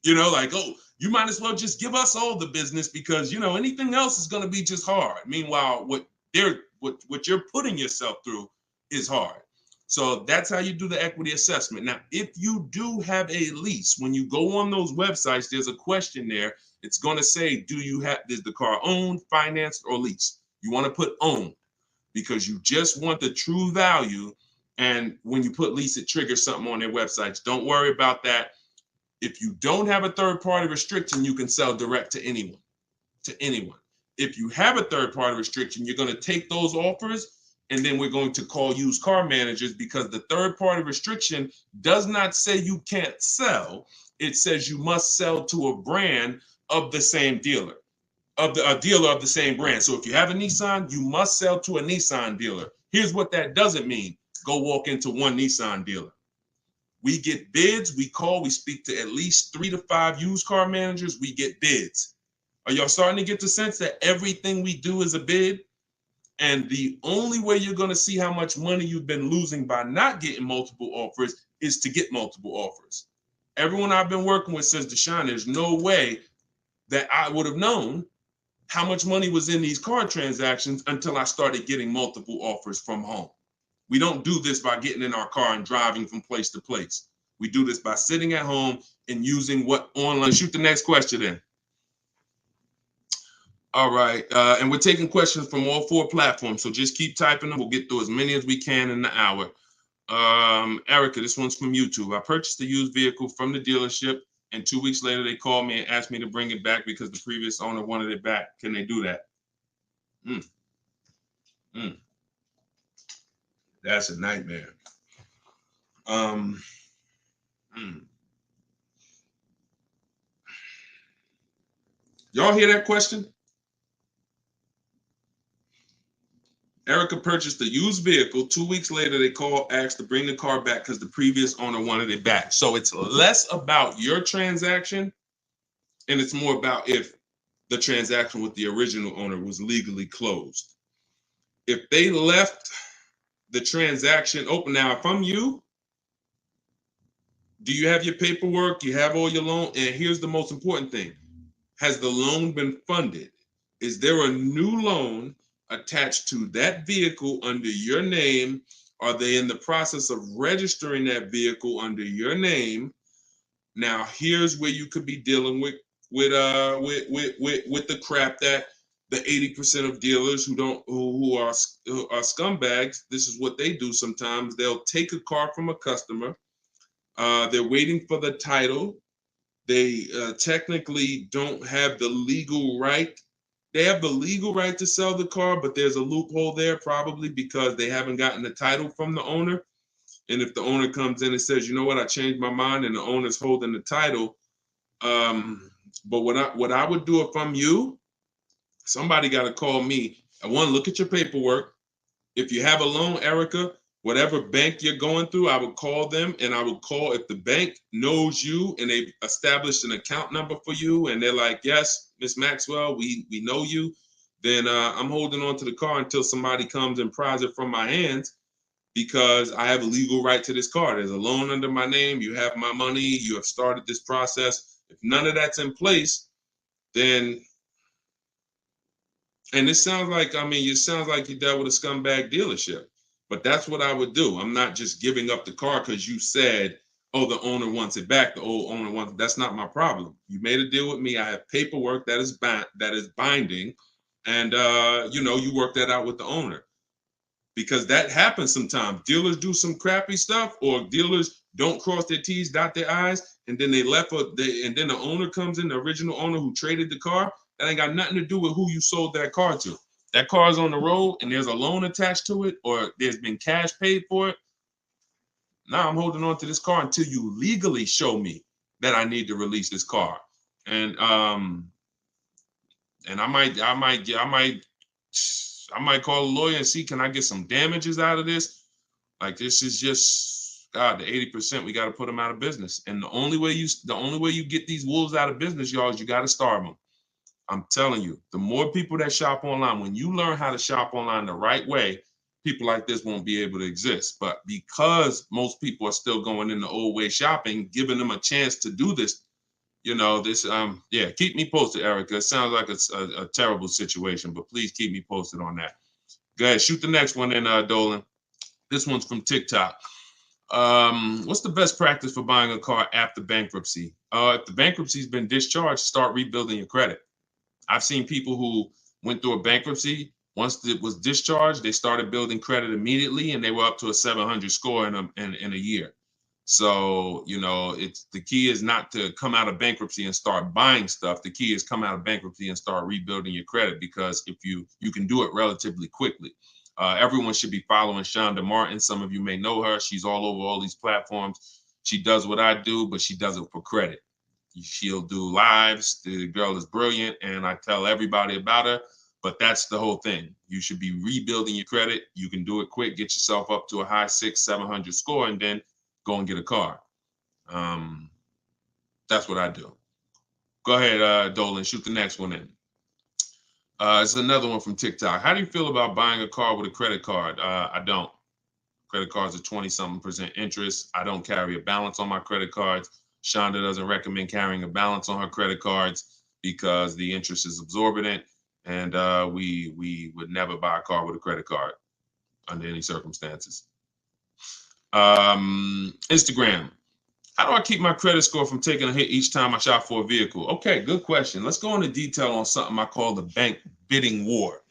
You know, like, oh, you might as well just give us all the business because, you know, anything else is going to be just hard. Meanwhile, what you're putting yourself through is hard. So that's how you do the equity assessment. Now, if you do have a lease, when you go on those websites, there's a question there. It's going to say, is the car owned, financed, or leased? You want to put owned because you just want the true value. And when you put lease, it triggers something on their websites. Don't worry about that. If you don't have a third-party restriction, you can sell direct to anyone, If you have a third-party restriction, you're going to take those offers, and then we're going to call used car managers because the third-party restriction does not say you can't sell. It says you must sell to a brand of the same dealer, a dealer of the same brand. So if you have a Nissan, you must sell to a Nissan dealer. Here's what that doesn't mean. Go walk into one Nissan dealer. We get bids, we speak to at least 3 to 5 used car managers, we get bids. Are y'all starting to get the sense that everything we do is a bid? And the only way you're going to see how much money you've been losing by not getting multiple offers is to get multiple offers. Everyone I've been working with says, Deshone, there's no way that I would have known how much money was in these car transactions until I started getting multiple offers from home. We don't do this by getting in our car and driving from place to place. We do this by sitting at home and using what online. Shoot the next question in. All right. And we're taking questions from all 4 platforms. So just keep typing them. We'll get through as many as we can in the hour. Erica, this one's from YouTube. I purchased a used vehicle from the dealership, and 2 weeks later they called me and asked me to bring it back because the previous owner wanted it back. Can they do that? Mm, mm, that's a nightmare. Mm. Y'all hear that question? Erica purchased a used vehicle. 2 weeks later, they called, asked to bring the car back because the previous owner wanted it back. So it's less about your transaction, and it's more about if the transaction with the original owner was legally closed. If they left the transaction open, now if I'm you, do you have your paperwork? You have all your loan? And here's the most important thing. Has the loan been funded? Is there a new loan attached to that vehicle under your name? Are they in the process of registering that vehicle under your name? Now, here's where you could be dealing with the crap that the 80% of dealers who are scumbags. This is what they do sometimes. They'll take a car from a customer. They're waiting for the title. They technically don't have the legal right. They have the legal right to sell the car, but there's a loophole there probably because they haven't gotten the title from the owner. And if the owner comes in and says, you know what, I changed my mind, and the owner's holding the title. But what I would do if I'm you, somebody got to call me. I want to look at your paperwork. If you have a loan, Erica, whatever bank you're going through, I would call them, and I would call if the bank knows you and they've established an account number for you, and they're like, yes, Miss Maxwell, we know you, then I'm holding on to the car until somebody comes and pries it from my hands because I have a legal right to this car. There's a loan under my name. You have my money. You have started this process. If none of that's in place, then, and it sounds like, it sounds like you dealt with a scumbag dealership, but that's what I would do. I'm not just giving up the car because you said, oh, the owner wants it back. The old owner wants it. That's not my problem. You made a deal with me. I have paperwork that is binding, and you work that out with the owner. Because that happens sometimes. Dealers do some crappy stuff, or dealers don't cross their T's, dot their I's, and then and then the owner comes in, the original owner who traded the car. That ain't got nothing to do with who you sold that car to. That car is on the road, and there's a loan attached to it, or there's been cash paid for it. Now I'm holding on to this car until you legally show me that I need to release this car, and I might call a lawyer and see, can I get some damages out of this? Like, this is just, God, the 80%, we got to put them out of business. And the only way you get these wolves out of business, y'all, is you got to starve them. I'm telling you, the more people that shop online, when you learn how to shop online the right way, people like this won't be able to exist. But because most people are still going in the old way shopping, giving them a chance to do this, keep me posted, Erica. It sounds like it's a terrible situation, but please keep me posted on that. Go ahead, shoot the next one in, Dolan. This one's from TikTok. What's the best practice for buying a car after bankruptcy? If the bankruptcy's been discharged, start rebuilding your credit. I've seen people who went through a bankruptcy. Once it was discharged, they started building credit immediately, and they were up to a 700 score in a year. So, it's the key is not to come out of bankruptcy and start buying stuff. The key is come out of bankruptcy and start rebuilding your credit, because if you can do it relatively quickly. Everyone should be following Shonda Martin. Some of you may know her. She's all over all these platforms. She does what I do, but she does it for credit. She'll do lives. The girl is brilliant, and I tell everybody about her. But that's the whole thing. You should be rebuilding your credit. You can do it quick. Get yourself up to a high 600-700 score, and then go and get a car. That's what I do. Go ahead, Dolan. Shoot the next one in. It's another one from TikTok. How do you feel about buying a car with a credit card? I don't. Credit cards are 20-something% interest. I don't carry a balance on my credit cards. Shonda doesn't recommend carrying a balance on her credit cards because the interest is exorbitant, and we would never buy a car with a credit card under any circumstances. Instagram. How do I keep my credit score from taking a hit each time I shop for a vehicle? Okay, good question. Let's go into detail on something I call the bank bidding war.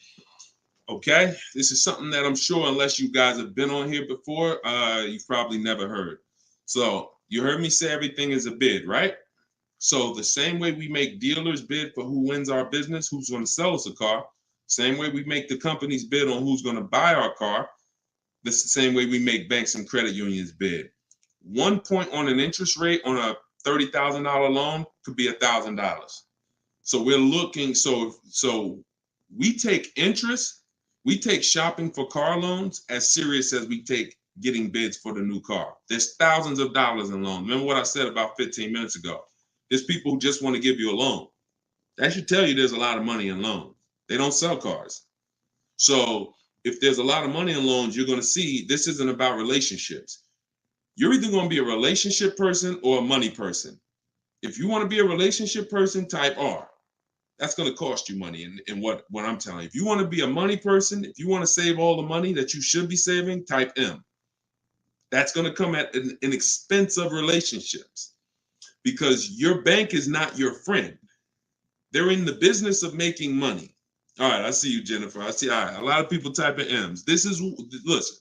Okay, this is something that I'm sure, unless you guys have been on here before, you've probably never heard. So you heard me say everything is a bid, right? So the same way we make dealers bid for who wins our business, who's going to sell us a car, same way we make the companies bid on who's going to buy our car, that's the same way we make banks and credit unions bid. 1 point on an interest rate on a $30,000 loan could be $1,000. So we're looking, so we take interest, we take shopping for car loans as serious as we take getting bids for the new car. There's thousands of dollars in loans. Remember what I said about 15 minutes ago? There's people who just want to give you a loan. That should tell you there's a lot of money in loans. They don't sell cars. So if there's a lot of money in loans, you're going to see this isn't about relationships. You're either going to be a relationship person or a money person. If you want to be a relationship person, type R. That's going to cost you money in what I'm telling you. If you want to be a money person, if you want to save all the money that you should be saving, type M. That's going to come at an expense of relationships, because your bank is not your friend. They're in the business of making money. All right, I see you, Jennifer. I see, all right, a lot of people typing M's. Listen,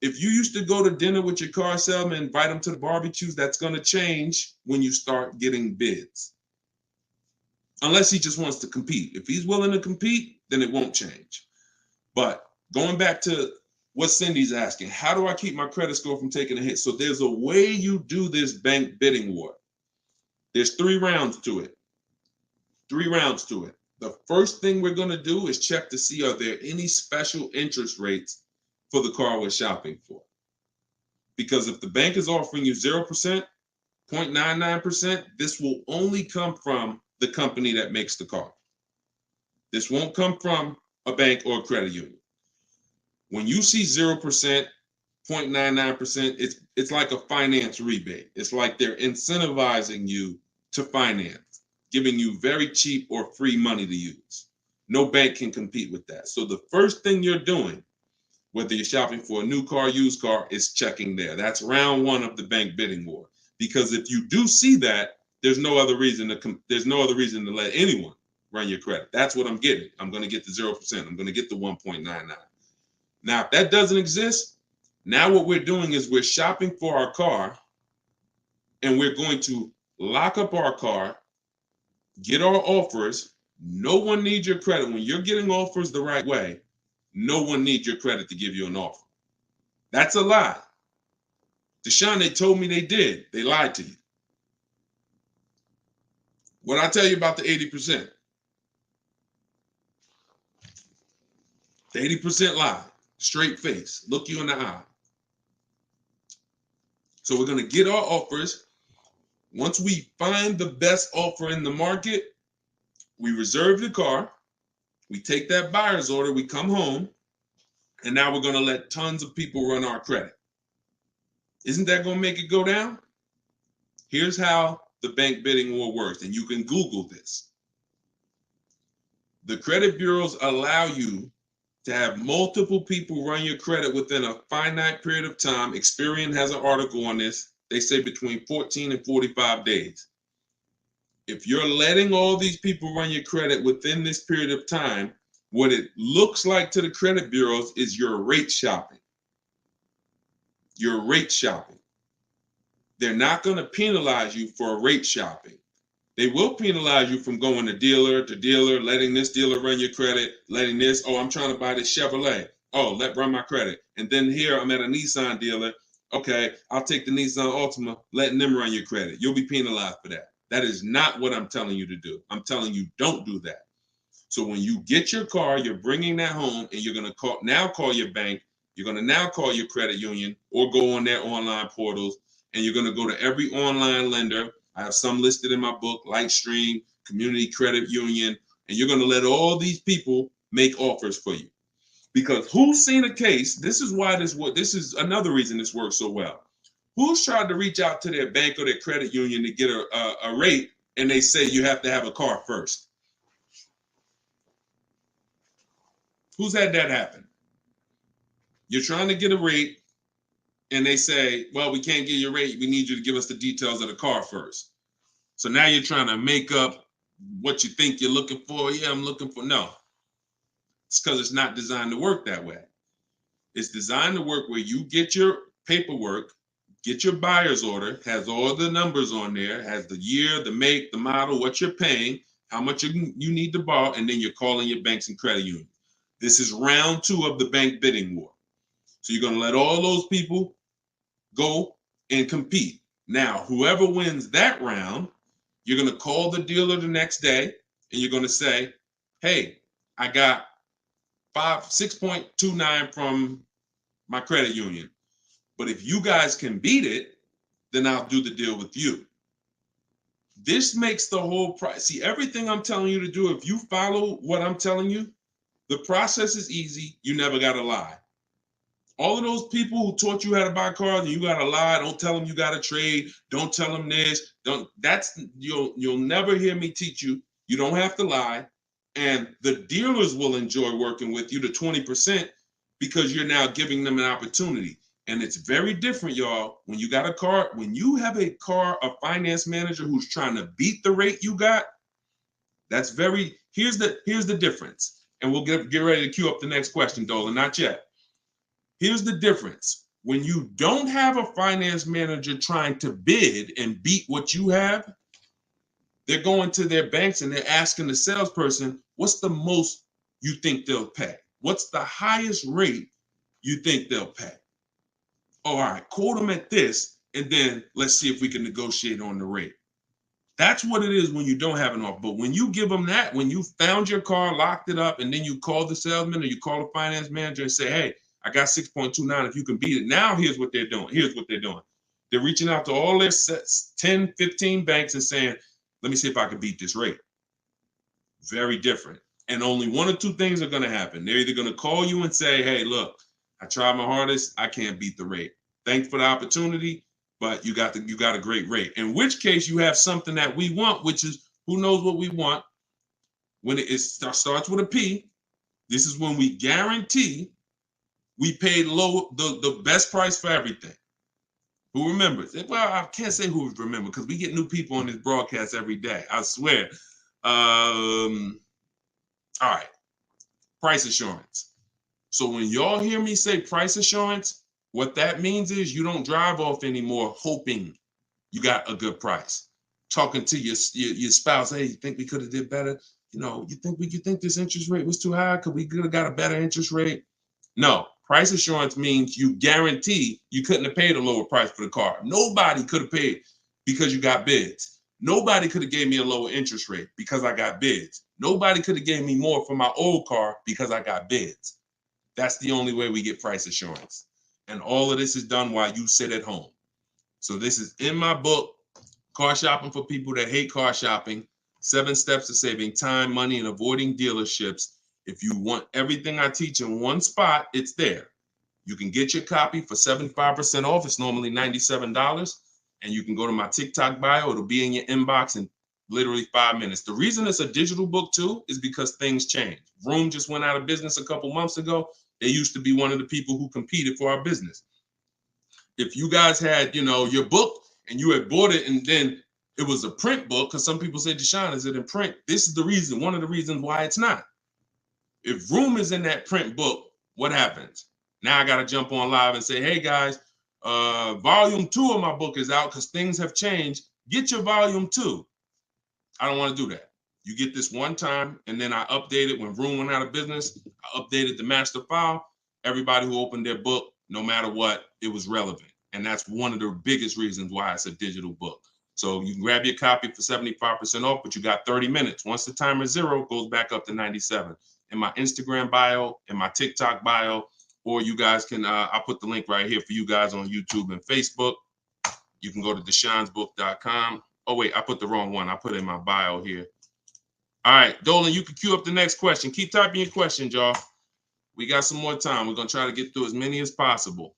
if you used to go to dinner with your car salesman, invite them to the barbecues, that's going to change when you start getting bids. Unless he just wants to compete. If he's willing to compete, then it won't change. But going back to what Cindy's asking, how do I keep my credit score from taking a hit? So there's a way you do this bank bidding war. There's 3 rounds to it. 3 rounds to it. The first thing we're going to do is check to see, are there any special interest rates for the car we're shopping for? Because if the bank is offering you 0%, 0.99%, this will only come from the company that makes the car. This won't come from a bank or a credit union. When you see 0%, 0.99%, it's like a finance rebate. It's like they're incentivizing you to finance, giving you very cheap or free money to use. No bank can compete with that. So the first thing you're doing, whether you're shopping for a new car, used car, is checking there. That's round 1 of the bank bidding war. Because if you do see that, there's no other reason to let anyone run your credit. That's what I'm getting. I'm going to get the 0%. I'm going to get the 1.99. Now, if that doesn't exist, now what we're doing is we're shopping for our car, and we're going to lock up our car, get our offers. No one needs your credit. When you're getting offers the right way, no one needs your credit to give you an offer. That's a lie. Deshone, they told me they did. They lied to you. What I tell you about the 80%? The 80% lie. Straight face. Look you in the eye. So we're going to get our offers. Once we find the best offer in the market, we reserve the car. We take that buyer's order. We come home. And now we're going to let tons of people run our credit. Isn't that going to make it go down? Here's how the bank bidding war works, and you can Google this. The credit bureaus allow you to have multiple people run your credit within a finite period of time. Experian has an article on this. They say between 14 and 45 days. If you're letting all these people run your credit within this period of time, what it looks like to the credit bureaus is you're rate shopping. You're rate shopping. They're not going to penalize you for rate shopping. They will penalize you from going to dealer, letting this dealer run your credit, letting this, oh, I'm trying to buy this Chevrolet. Oh, run my credit. And then here I'm at a Nissan dealer. Okay, I'll take the Nissan Altima, letting them run your credit. You'll be penalized for that. That is not what I'm telling you to do. I'm telling you, don't do that. So when you get your car, you're bringing that home, and you're going to call your bank. You're going to now call your credit union or go on their online portals, and you're going to go to every online lender. I have some listed in my book, Lightstream, Community Credit Union, and you're going to let all these people make offers for you. Because who's seen a case? This is another reason this works so well. Who's tried to reach out to their bank or their credit union to get a rate, and they say you have to have a car first? Who's had that happen? You're trying to get a rate, and they say, well, we can't give you a rate. We need you to give us the details of the car first. So now you're trying to make up what you think you're looking for. Yeah, I'm looking for. No, it's because it's not designed to work that way. It's designed to work where you get your paperwork, get your buyer's order, has all the numbers on there, has the year, the make, the model, what you're paying, how much you need to borrow, and then you're calling your banks and credit unions. This is round 2 of the bank bidding war. So you're going to let all those people go and compete. Now, whoever wins that round, you're going to call the dealer the next day and you're going to say, hey, I got 6.29 from my credit union. But if you guys can beat it, then I'll do the deal with you. This makes the whole price. See, everything I'm telling you to do, if you follow what I'm telling you, the process is easy. You never got to lie. All of those people who taught you how to buy cars and you got to lie, don't tell them you got to trade, don't tell them this, you'll never hear me teach you. You don't have to lie. And the dealers will enjoy working with you to 20% because you're now giving them an opportunity. And it's very different, y'all. When you got a car, when you have a finance manager who's trying to beat the rate you got, here's the difference. And we'll get ready to queue up the next question, Dolan, not yet. Here's the difference. When you don't have a finance manager trying to bid and beat what you have, they're going to their banks and they're asking the salesperson, what's the most you think they'll pay? What's the highest rate you think they'll pay? All right, quote them at this, and then let's see if we can negotiate on the rate. That's what it is when you don't have an offer. But when you give them that, when you found your car, locked it up, and then you call the salesman or you call the finance manager and say, hey, I got 6.29. If you can beat it. Now, here's what they're doing. They're reaching out to all their 10, 15 banks and saying, let me see if I can beat this rate. Very different. And only one or two things are going to happen. They're either going to call you and say, hey, look, I tried my hardest. I can't beat the rate. Thanks for the opportunity, but you got a great rate. In which case, you have something that we want, which is, who knows what we want. When it starts with a P, this is when we guarantee we paid the best price for everything. Who remembers? Well, I can't say who remembers because we get new people on this broadcast every day. I swear. All right. Price assurance. So when y'all hear me say price assurance, what that means is you don't drive off anymore hoping you got a good price. Talking to your spouse, hey, you think we could have did better? You think this interest rate was too high? Could we have got a better interest rate? No. Price assurance means you guarantee you couldn't have paid a lower price for the car. Nobody could have paid because you got bids. Nobody could have gave me a lower interest rate because I got bids. Nobody could have gave me more for my old car because I got bids. That's the only way we get price assurance. And all of this is done while you sit at home. So this is in my book, Car Shopping for People That Hate Car Shopping, 7 Steps to Saving Time, Money, and Avoiding Dealerships. If you want everything I teach in one spot, it's there. You can get your copy for 75% off. It's normally $97. And you can go to my TikTok bio. It'll be in your inbox in literally 5 minutes. The reason it's a digital book too is because things change. Vroom just went out of business a couple months ago. They used to be one of the people who competed for our business. If you guys had, your book and you had bought it and then it was a print book, because some people say, Deshone, is it in print? This is the reason, one of the reasons why it's not. If Vroom is in that print book, what happens? Now I got to jump on live and say, hey guys, volume 2 of my book is out because things have changed. Get your volume 2. I don't want to do that. You get this one time, and then I update it when Vroom went out of business. I updated the master file. Everybody who opened their book, no matter what, it was relevant. And that's one of the biggest reasons why it's a digital book. So you can grab your copy for 75% off, but you got 30 minutes. Once the timer is 0, it goes back up to 97. In my Instagram bio, in my TikTok bio, or you guys can, I'll put the link right here for you guys on YouTube and Facebook. You can go to deshonsbook.com. Oh, wait, I put the wrong one. I put it in my bio here. All right, Dolan, you can queue up the next question. Keep typing your questions, y'all. We got some more time. We're going to try to get through as many as possible.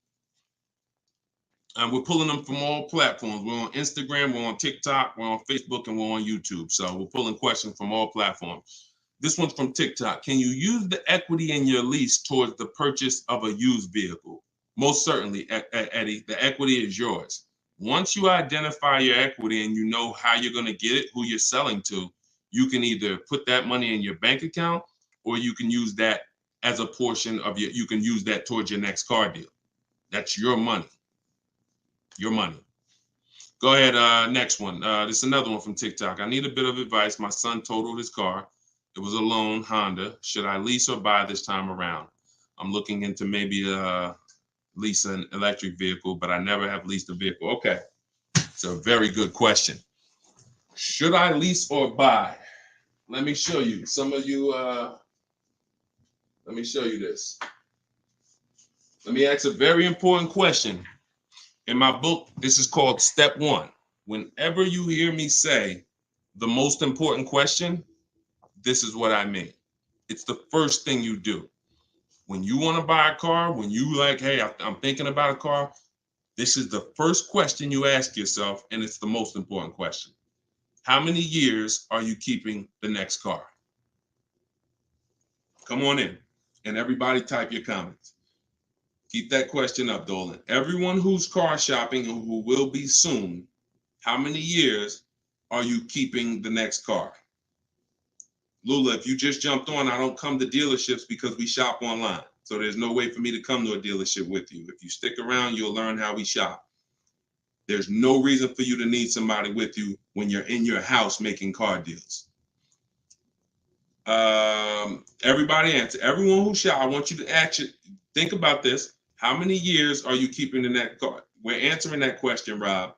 And we're pulling them from all platforms. We're on Instagram, we're on TikTok, we're on Facebook, and we're on YouTube. So we're pulling questions from all platforms. This one's from TikTok. Can you use the equity in your lease towards the purchase of a used vehicle? Most certainly, Eddie, the equity is yours. Once you identify your equity and you know how you're going to get it, who you're selling to, you can either put that money in your bank account or you can use that as a portion of you can use that towards your next car deal. That's your money. Your money. Go ahead, next one. This is another one from TikTok. I need a bit of advice. My son totaled his car. It was a loan Honda. Should I lease or buy this time around? I'm looking into maybe lease an electric vehicle, but I never have leased a vehicle. Okay, it's a very good question. Should I lease or buy? Let me show you. Some of you, let me show you this. Let me ask a very important question. In my book, this is called Step One. Whenever you hear me say the most important question, this is what I mean. It's the first thing you do. When you want to buy a car, when you like, hey, I'm thinking about a car, this is the first question you ask yourself, and it's the most important question. How many years are you keeping the next car? Come on in, and everybody type your comments. Keep that question up, Dolan. Everyone who's car shopping and who will be soon, how many years are you keeping the next car? Lula, if you just jumped on, I don't come to dealerships because we shop online. So there's no way for me to come to a dealership with you. If you stick around, you'll learn how we shop. There's no reason for you to need somebody with you when you're in your house making car deals. Everybody answer. Everyone who shop, I want you to actually think about this. How many years are you keeping the next car? We're answering that question, Rob.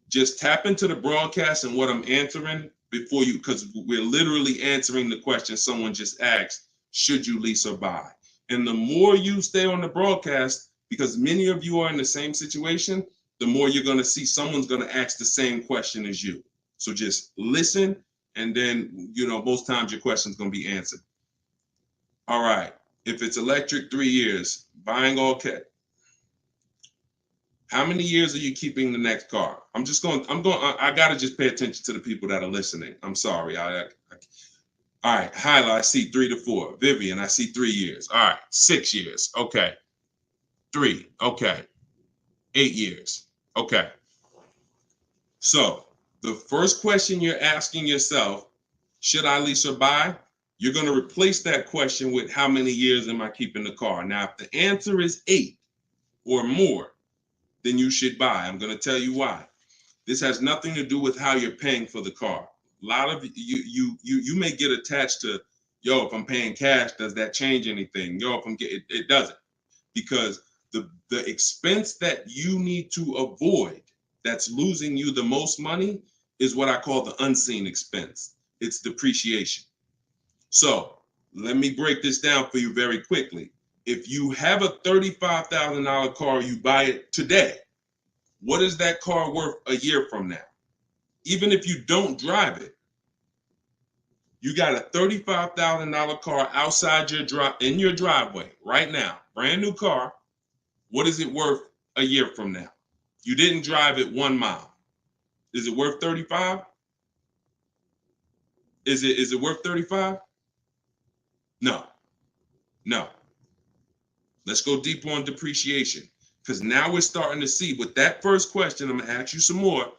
Just tap into the broadcast and what I'm answering before you, because we're literally answering the question someone just asked, should you lease or buy? And the more you stay on the broadcast, because many of you are in the same situation, the more you're going to see someone's going to ask the same question as you. So just listen, and then, most times your question's going to be answered. All right. If it's electric, 3 years. Buying all cash. How many years are you keeping the next car? I got to just pay attention to the people that are listening. I'm sorry. All right. Hyla, I see 3 to 4. Vivian, I see 3 years. All right. 6 years. Okay. 3. Okay. 8 years. Okay. So the first question you're asking yourself, should I lease or buy? You're going to replace that question with how many years am I keeping the car? Now, if the answer is 8 or more, then you should buy. I'm going to tell you why. This has nothing to do with how you're paying for the car. A lot of you may get attached to, if I'm paying cash, does that change anything? If I'm getting, it doesn't, because the expense that you need to avoid that's losing you the most money is what I call the unseen expense. It's depreciation. So let me break this down for you very quickly. If you have a $35,000 car, you buy it today, what is that car worth a year from now? Even if you don't drive it, you got a $35,000 car outside in your driveway right now, brand new car. What is it worth a year from now? You didn't drive it 1 mile. Is it worth 35? Is it worth 35? No. Let's go deeper on depreciation, because now we're starting to see with that first question. I'm going to ask you some more.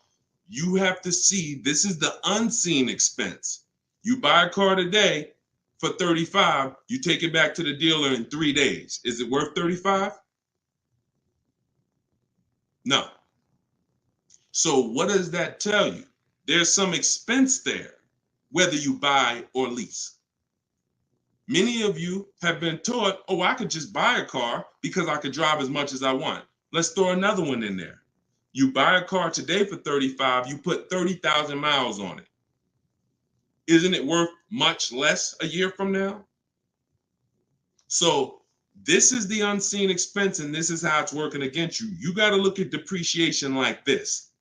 You have to see this is the unseen expense. You buy a car today for 35, you take it back to the dealer in 3 days. Is it worth 35? No. So what does that tell you? There's some expense there, whether you buy or lease. Many of you have been taught, I could just buy a car because I could drive as much as I want. Let's throw another one in there. You buy a car today for 35, you put 30,000 miles on it. Isn't it worth much less a year from now? So this is the unseen expense, and this is how it's working against you. You got to look at depreciation like this.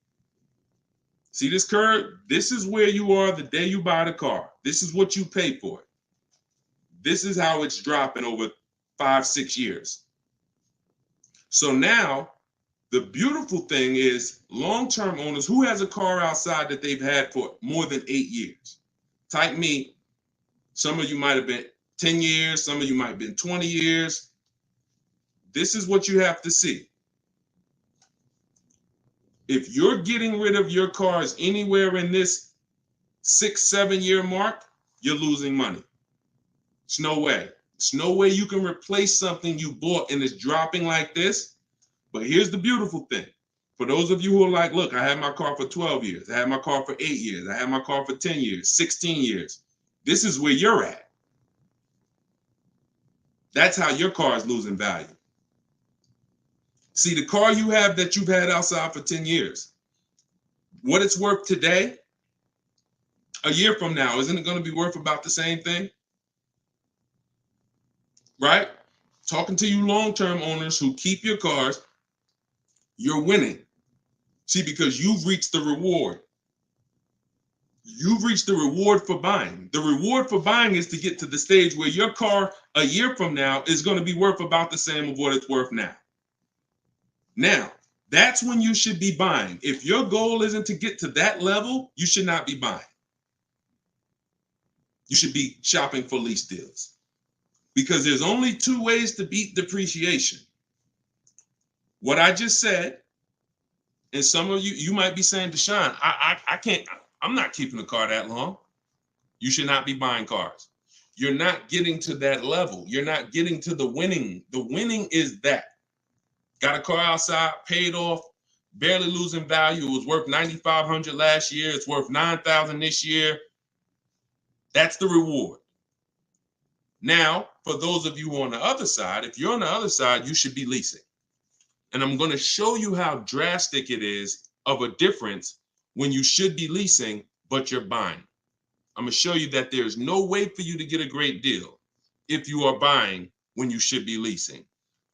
See this curve? This is where you are the day you buy the car. This is what you pay for it. This is how it's dropping over 5-6 years. So now the beautiful thing is long-term owners who has a car outside that they've had for more than 8 years. Type me. Some of you might have been 10 years. Some of you might have been 20 years. this is what you have to see. If you're getting rid of your cars anywhere in this 6-7 year mark, you're losing money. It's no way. It's no way you can replace something you bought and it's dropping like this. But here's the beautiful thing. For those of you who are like, look, I had my car for 12 years. I had my car for 8 years. I had my car for 10 years, 16 years. This is where you're at. That's how your car is losing value. See, the car you have that you've had outside for 10 years, what it's worth today, a year from now, isn't it going to be worth about the same thing? Right? Talking to you long-term owners who keep your cars, you're winning. See, because you've reached the reward. You've reached the reward for buying. The reward for buying is to get to the stage where your car a year from now is going to be worth about the same of what it's worth now. Now, that's when you should be buying. If your goal isn't to get to that level, you should not be buying. You should be shopping for lease deals. Because there's only two ways to beat depreciation. What I just said, and some of you might be saying, Deshone, I can't, I'm not keeping a car that long. You should not be buying cars. You're not getting to that level. You're not getting to the winning. The winning is that. Got a car outside, paid off, barely losing value. It was worth $9,500 last year. It's worth $9,000 this year. That's the reward. Now, for those of you on the other side, if you're on the other side, you should be leasing. And I'm going to show you how drastic it is of a difference when you should be leasing, but you're buying. I'm going to show you that there's no way for you to get a great deal if you are buying when you should be leasing.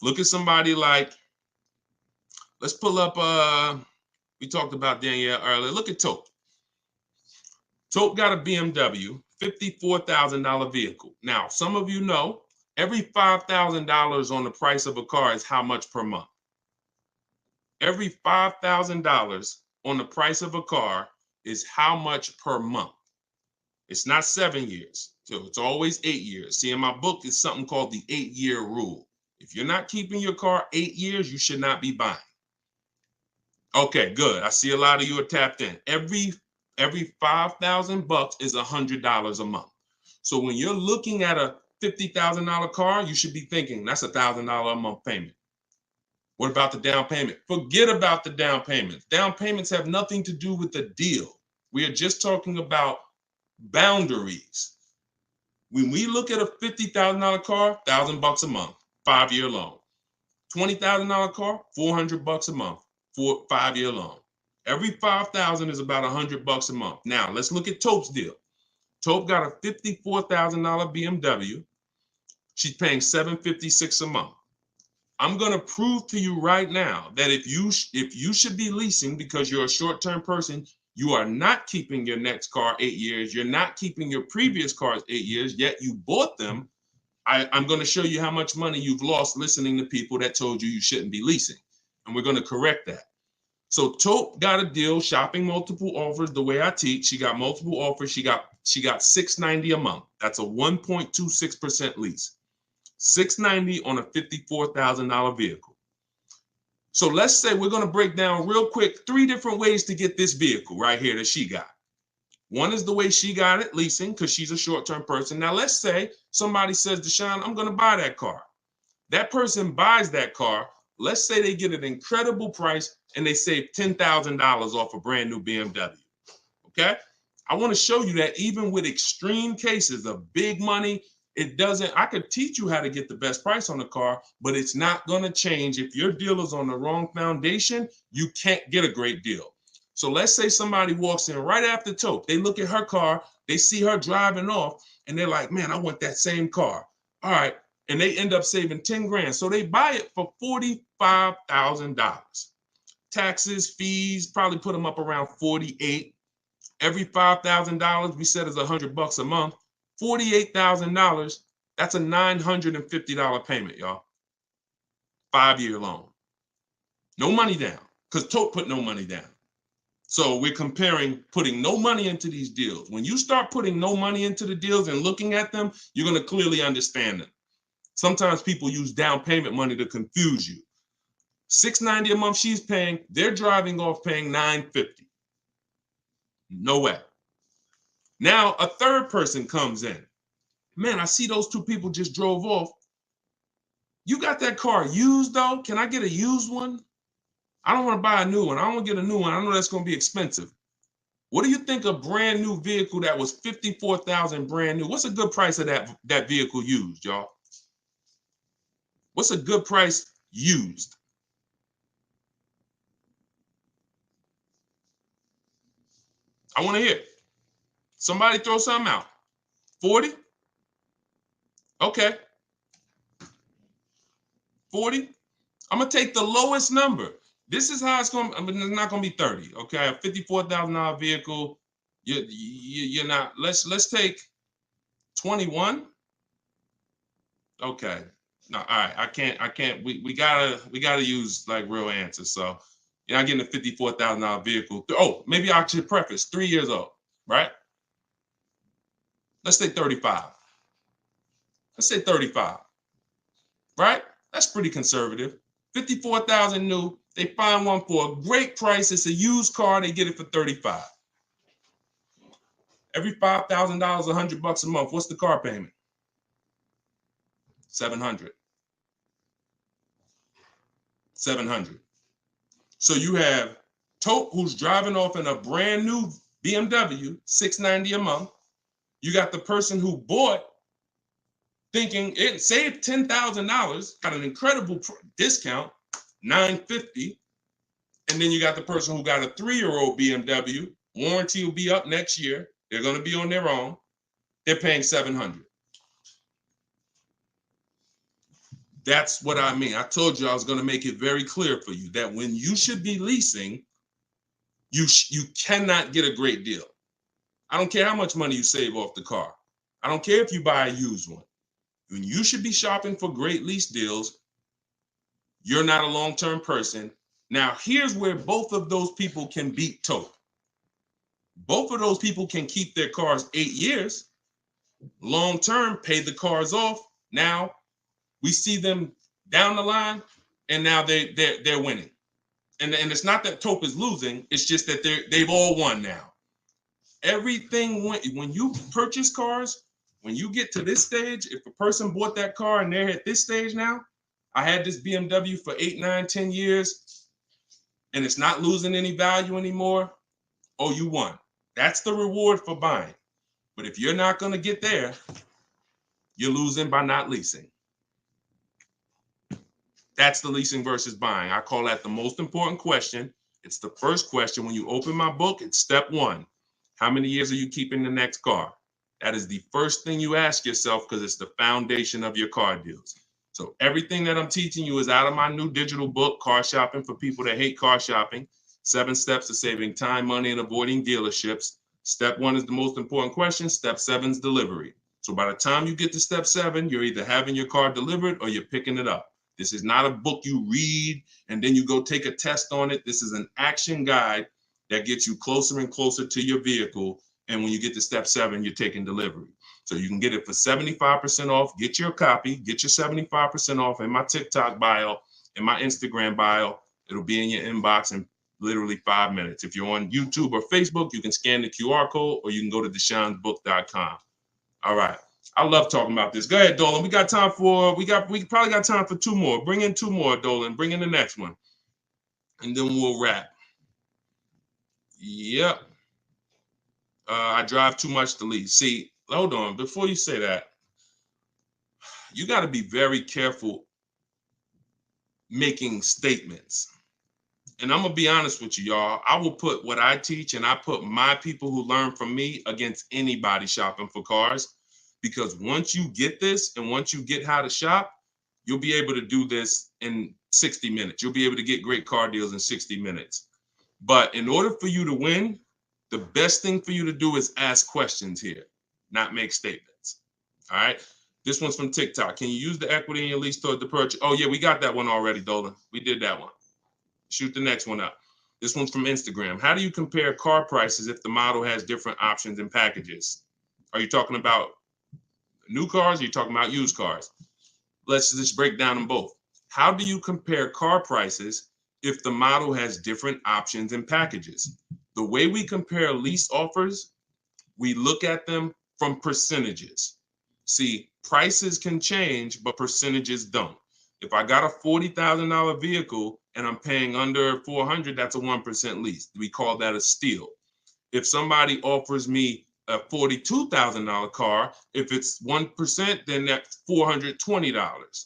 Look at somebody like, let's pull up, we talked about Danielle earlier. Look at Tope. Tope got a BMW, $54,000 vehicle. Now, some of you know, every $5,000 on the price of a car is how much per month? Every $5,000 on the price of a car is how much per month? It's not 7 years, so it's always 8 years. See, in my book, it's something called the 8-year rule. If you're not keeping your car 8 years, you should not be buying. Okay, good. I see a lot of you are tapped in. Every $5,000 is $100 a month. So when you're looking at a $50,000 car, you should be thinking that's $1,000 a month payment. What about the down payment? Forget about the down payments. Down payments have nothing to do with the deal. We are just talking about boundaries. When we look at a $50,000 car, $1,000 a month, 5-year loan. $20,000 car, $400 a month, 5-year loan. Every $5,000 is about $100 a month. Now let's look at Tope's deal. Tope got a $54,000 BMW. She's paying $756 a month. I'm going to prove to you right now that if you should be leasing because you're a short-term person, you are not keeping your next car 8 years. You're not keeping your previous cars 8 years, yet you bought them. I'm going to show you how much money you've lost listening to people that told you shouldn't be leasing. And we're going to correct that. So Tope got a deal, shopping multiple offers. The way I teach, she got multiple offers. She got $690 a month. That's a 1.26% lease. $690 on a $54,000 vehicle. So let's say we're going to break down real quick 3 different ways to get this vehicle right here that she got. One is the way she got it, leasing, because she's a short-term person. Now let's say somebody says, Deshone, I'm going to buy that car. That person buys that car. Let's say they get an incredible price and they save $10,000 off a brand new BMW. Okay? I want to show you that even with extreme cases of big money, I could teach you how to get the best price on the car, but it's not going to change. If your deal is on the wrong foundation, you can't get a great deal. So let's say somebody walks in right after Tope. They look at her car, they see her driving off, and they're like, man, I want that same car. All right. And they end up saving 10 grand. So they buy it for $45,000. Taxes, fees, probably put them up around 48. Every $5,000 we said is $100 a month. $48,000, that's a $950 payment, y'all. 5-year loan. No money down, because Tope put no money down. So we're comparing putting no money into these deals. When you start putting no money into the deals and looking at them, you're going to clearly understand them. Sometimes people use down payment money to confuse you. $690 a month she's paying, they're driving off paying $950. No way. Now a third person comes in. Man, I see those two people just drove off. You got that car used though? Can I get a used one? I don't want to buy a new one. I don't want to get a new one. I know that's going to be expensive. What do you think a brand new vehicle that was $54,000 brand new? What's a good price of that vehicle used, y'all? What's a good price used? I want to hear. Somebody throw something out. 40? Okay. 40? I'm going to take the lowest number. This is how it's going to, I mean, it's not going to be 30. Okay. A $54,000 vehicle. You're not, let's take 21. Okay. No, all right. I can't, we gotta use like real answers. So you're not getting a $54,000 vehicle. Oh, maybe I should preface 3 years old, right? Let's say 35. Let's say 35, right? That's pretty conservative. 54,000 new. They find one for a great price. It's a used car. They get it for 35. Every $5,000, $100 a month. What's the car payment? 700. 700. So you have Tope, who's driving off in a brand new BMW, $690 a month. You got the person who bought thinking it saved $10,000, got an incredible discount, $950. And then you got the person who got a 3-year-old BMW. Warranty will be up next year. They're going to be on their own. They're paying $700. That's what I mean. I told you I was going to make it very clear for you that when you should be leasing, you cannot get a great deal. I don't care how much money you save off the car. I don't care if you buy a used one. When you should be shopping for great lease deals, you're not a long-term person. Now, here's where both of those people can beat Tope. Both of those people can keep their cars 8 years, long-term, pay the cars off. Now, we see them down the line, and now they're winning. And it's not that Tope is losing. It's just that they've all won now. Everything when you purchase cars, when you get to this stage, if a person bought that car and they're at this stage now, I had this BMW for 8, 9, 10 years, and it's not losing any value anymore. Oh, you won. That's the reward for buying. But if you're not going to get there, you're losing by not leasing. That's the leasing versus buying. I call that the most important question. It's the first question. When you open my book, it's step 1. How many years are you keeping the next car? That is the first thing you ask yourself because it's the foundation of your car deals. So everything that I'm teaching you is out of my new digital book, Car Shopping for People That Hate Car Shopping. 7 steps to saving time, money, and avoiding dealerships. Step 1 is the most important question. Step 7 is delivery. So by the time you get to step 7, you're either having your car delivered or you're picking it up. This is not a book you read and then you go take a test on it. This is an action guide that gets you closer and closer to your vehicle. And when you get to step 7, you're taking delivery. So you can get it for 75% off. Get your copy. Get your 75% off in my TikTok bio, in my Instagram bio. It'll be in your inbox in literally 5 minutes. If you're on YouTube or Facebook, you can scan the QR code or you can go to Deshone'sBook.com. All right. I love talking about this. Go ahead, Dolan. We probably got time for 2 more. Bring in 2 more, Dolan. Bring in the next one. And then we'll wrap. Yep. I drive too much to lease. See, hold on. Before you say that, you got to be very careful making statements. And I'm going to be honest with you, y'all. I will put what I teach and I put my people who learn from me against anybody shopping for cars. Because once you get this and once you get how to shop, you'll be able to do this in 60 minutes. You'll be able to get great car deals in 60 minutes. But in order for you to win, the best thing for you to do is ask questions here, not make statements. All right. This one's from TikTok. Can you use the equity in your lease toward the purchase? Oh, yeah, we got that one already, Dolan. We did that one. Shoot the next one up. This one's from Instagram. How do you compare car prices if the model has different options and packages? Are you talking about new cars or are you talking about used cars? Let's just break down them both. How do you compare car prices if the model has different options and packages? The way we compare lease offers, we look at them from percentages. See, prices can change, but percentages don't. If I got a $40,000 vehicle and I'm paying under 400, that's a 1% lease. We call that a steal. If somebody offers me a $42,000 car, if it's 1%, then that's $420.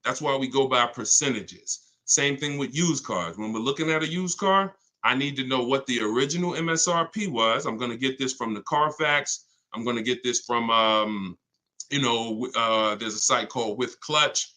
That's why we go by percentages. Same thing with used cars. When we're looking at a used car, I need to know what the original MSRP was. I'm going to get this from the Carfax. I'm going to get this from, there's a site called With Clutch.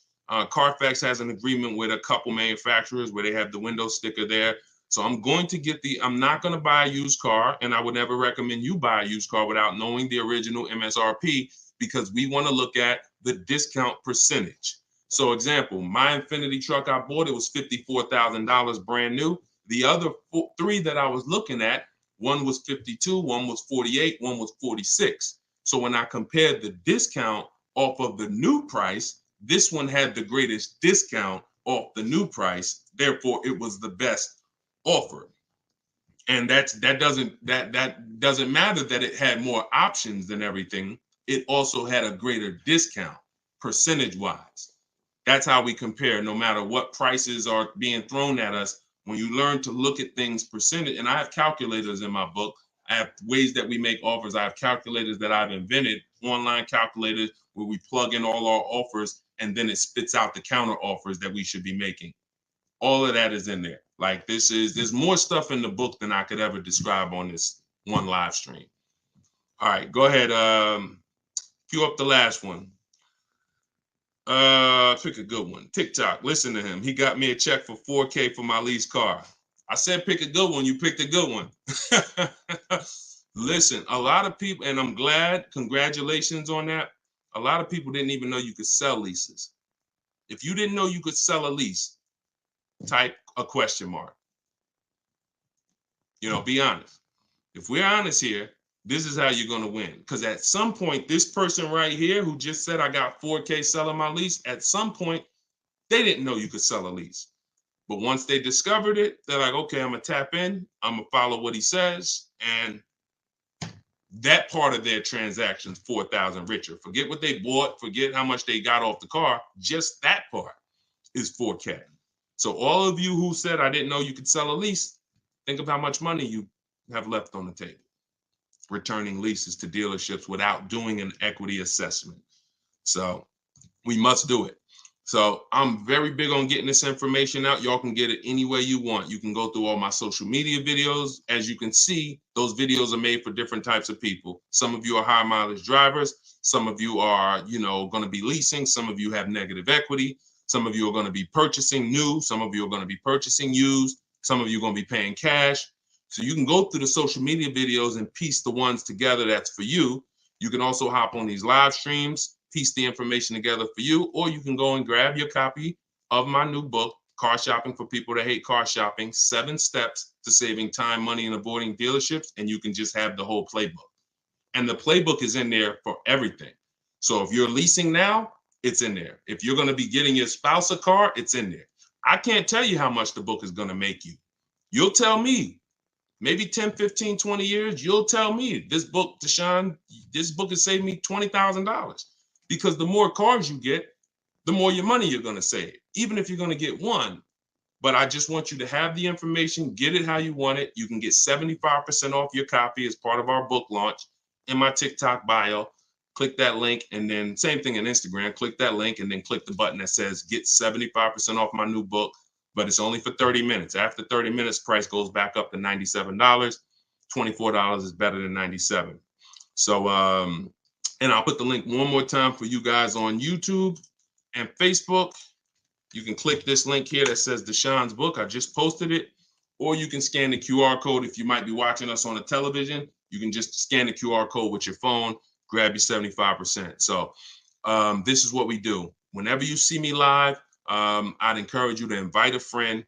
Carfax has an agreement with a couple manufacturers where they have the window sticker there. So I'm going to get I'm not going to buy a used car, and I would never recommend you buy a used car without knowing the original MSRP, because we want to look at the discount percentage. So example, my Infinity truck I bought, it was $54,000 brand new. The other three that I was looking at, one was 52, one was 48, one was 46. So when I compared the discount off of the new price, this one had the greatest discount off the new price. Therefore, it was the best offer. And that doesn't matter that it had more options than everything. It also had a greater discount percentage wise. That's how we compare, no matter what prices are being thrown at us. When you learn to look at things percentage, and I have calculators in my book. I have ways that we make offers. I have calculators that I've invented, online calculators where we plug in all our offers and then it spits out the counter offers that we should be making. All of that is in there. Like there's more stuff in the book than I could ever describe on this one live stream. All right, go ahead. Cue up the last one. Pick a good one. TikTok. Listen to him. He got me a check for $4K for my lease car. I said pick a good one. You picked a good one. Listen, a lot of people, and I'm glad, congratulations on that. A lot of people didn't even know you could sell leases. If you didn't know you could sell a lease, type a question mark. Be honest. If we're honest here, this is how you're going to win. Because at some point, this person right here who just said I got $4K selling my lease, at some point, they didn't know you could sell a lease. But once they discovered it, they're like, okay, I'm going to tap in. I'm going to follow what he says. And that part of their transaction's 4,000 richer. Forget what they bought. Forget how much they got off the car. Just that part is 4K. So all of you who said I didn't know you could sell a lease, think of how much money you have left on the table returning leases to dealerships without doing an equity assessment. So we must do it. So I'm very big on getting this information out. Y'all can get it any way you want. You can go through all my social media videos. As you can see, those videos are made for different types of people. Some of you are high mileage drivers. Some of you are, going to be leasing. Some of you have negative equity. Some of you are going to be purchasing new. Some of you are going to be purchasing used. Some of you are going to be paying cash. So you can go through the social media videos and piece the ones together that's for you. You can also hop on these live streams, piece the information together for you, or you can go and grab your copy of my new book, Car Shopping for People That Hate Car Shopping, 7 Steps to Saving Time, Money, and Avoiding Dealerships, and you can just have the whole playbook. And the playbook is in there for everything. So if you're leasing now, it's in there. If you're going to be getting your spouse a car, it's in there. I can't tell you how much the book is going to make you. You'll tell me. Maybe 10, 15, 20 years, you'll tell me, this book, Deshone, this book has saved me $20,000. Because the more cars you get, the more your money you're going to save, even if you're going to get one. But I just want you to have the information, get it how you want it. You can get 75% off your copy as part of our book launch in my TikTok bio. Click that link, and then same thing in Instagram. Click that link and then click the button that says get 75% off my new book. But it's only for 30 minutes. After 30 minutes, price goes back up to $97. $24 is better than $97. So, and I'll put the link one more time for you guys on YouTube and Facebook. You can click this link here that says Deshone's book. I just posted it. Or you can scan the QR code. If you might be watching us on a television, you can just scan the QR code with your phone, grab your 75%. So this is what we do. Whenever you see me live, I'd encourage you to invite a friend,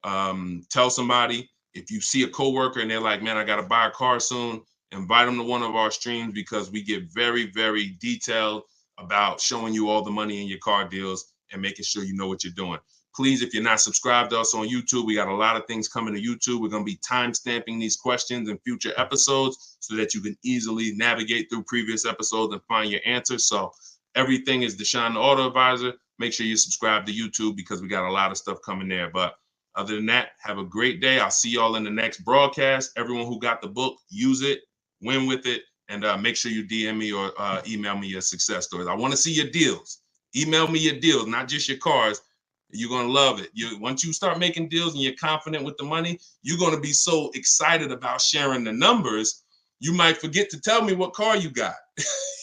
tell somebody. If you see a coworker and they're like, man, I got to buy a car soon, invite them to one of our streams, because we get very, very detailed about showing you all the money in your car deals and making sure you know what you're doing. Please, if you're not subscribed to us on YouTube, we got a lot of things coming to YouTube. We're going to be time stamping these questions in future episodes so that you can easily navigate through previous episodes and find your answers. So everything is Deshone the Auto Advisor. Make sure you subscribe to YouTube because we got a lot of stuff coming there. But other than that, have a great day. I'll see y'all in the next broadcast. Everyone who got the book, use it, win with it, and make sure you DM me or email me your success stories. I want to see your deals. Email me your deals, not just your cars. You're going to love it. Once you start making deals and you're confident with the money, you're going to be so excited about sharing the numbers, you might forget to tell me what car you got.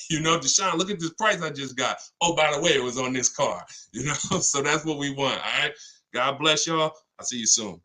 You know, Deshone, look at this price I just got. Oh, by the way, it was on this car. You know, so that's what we want. All right. God bless y'all. I'll see you soon.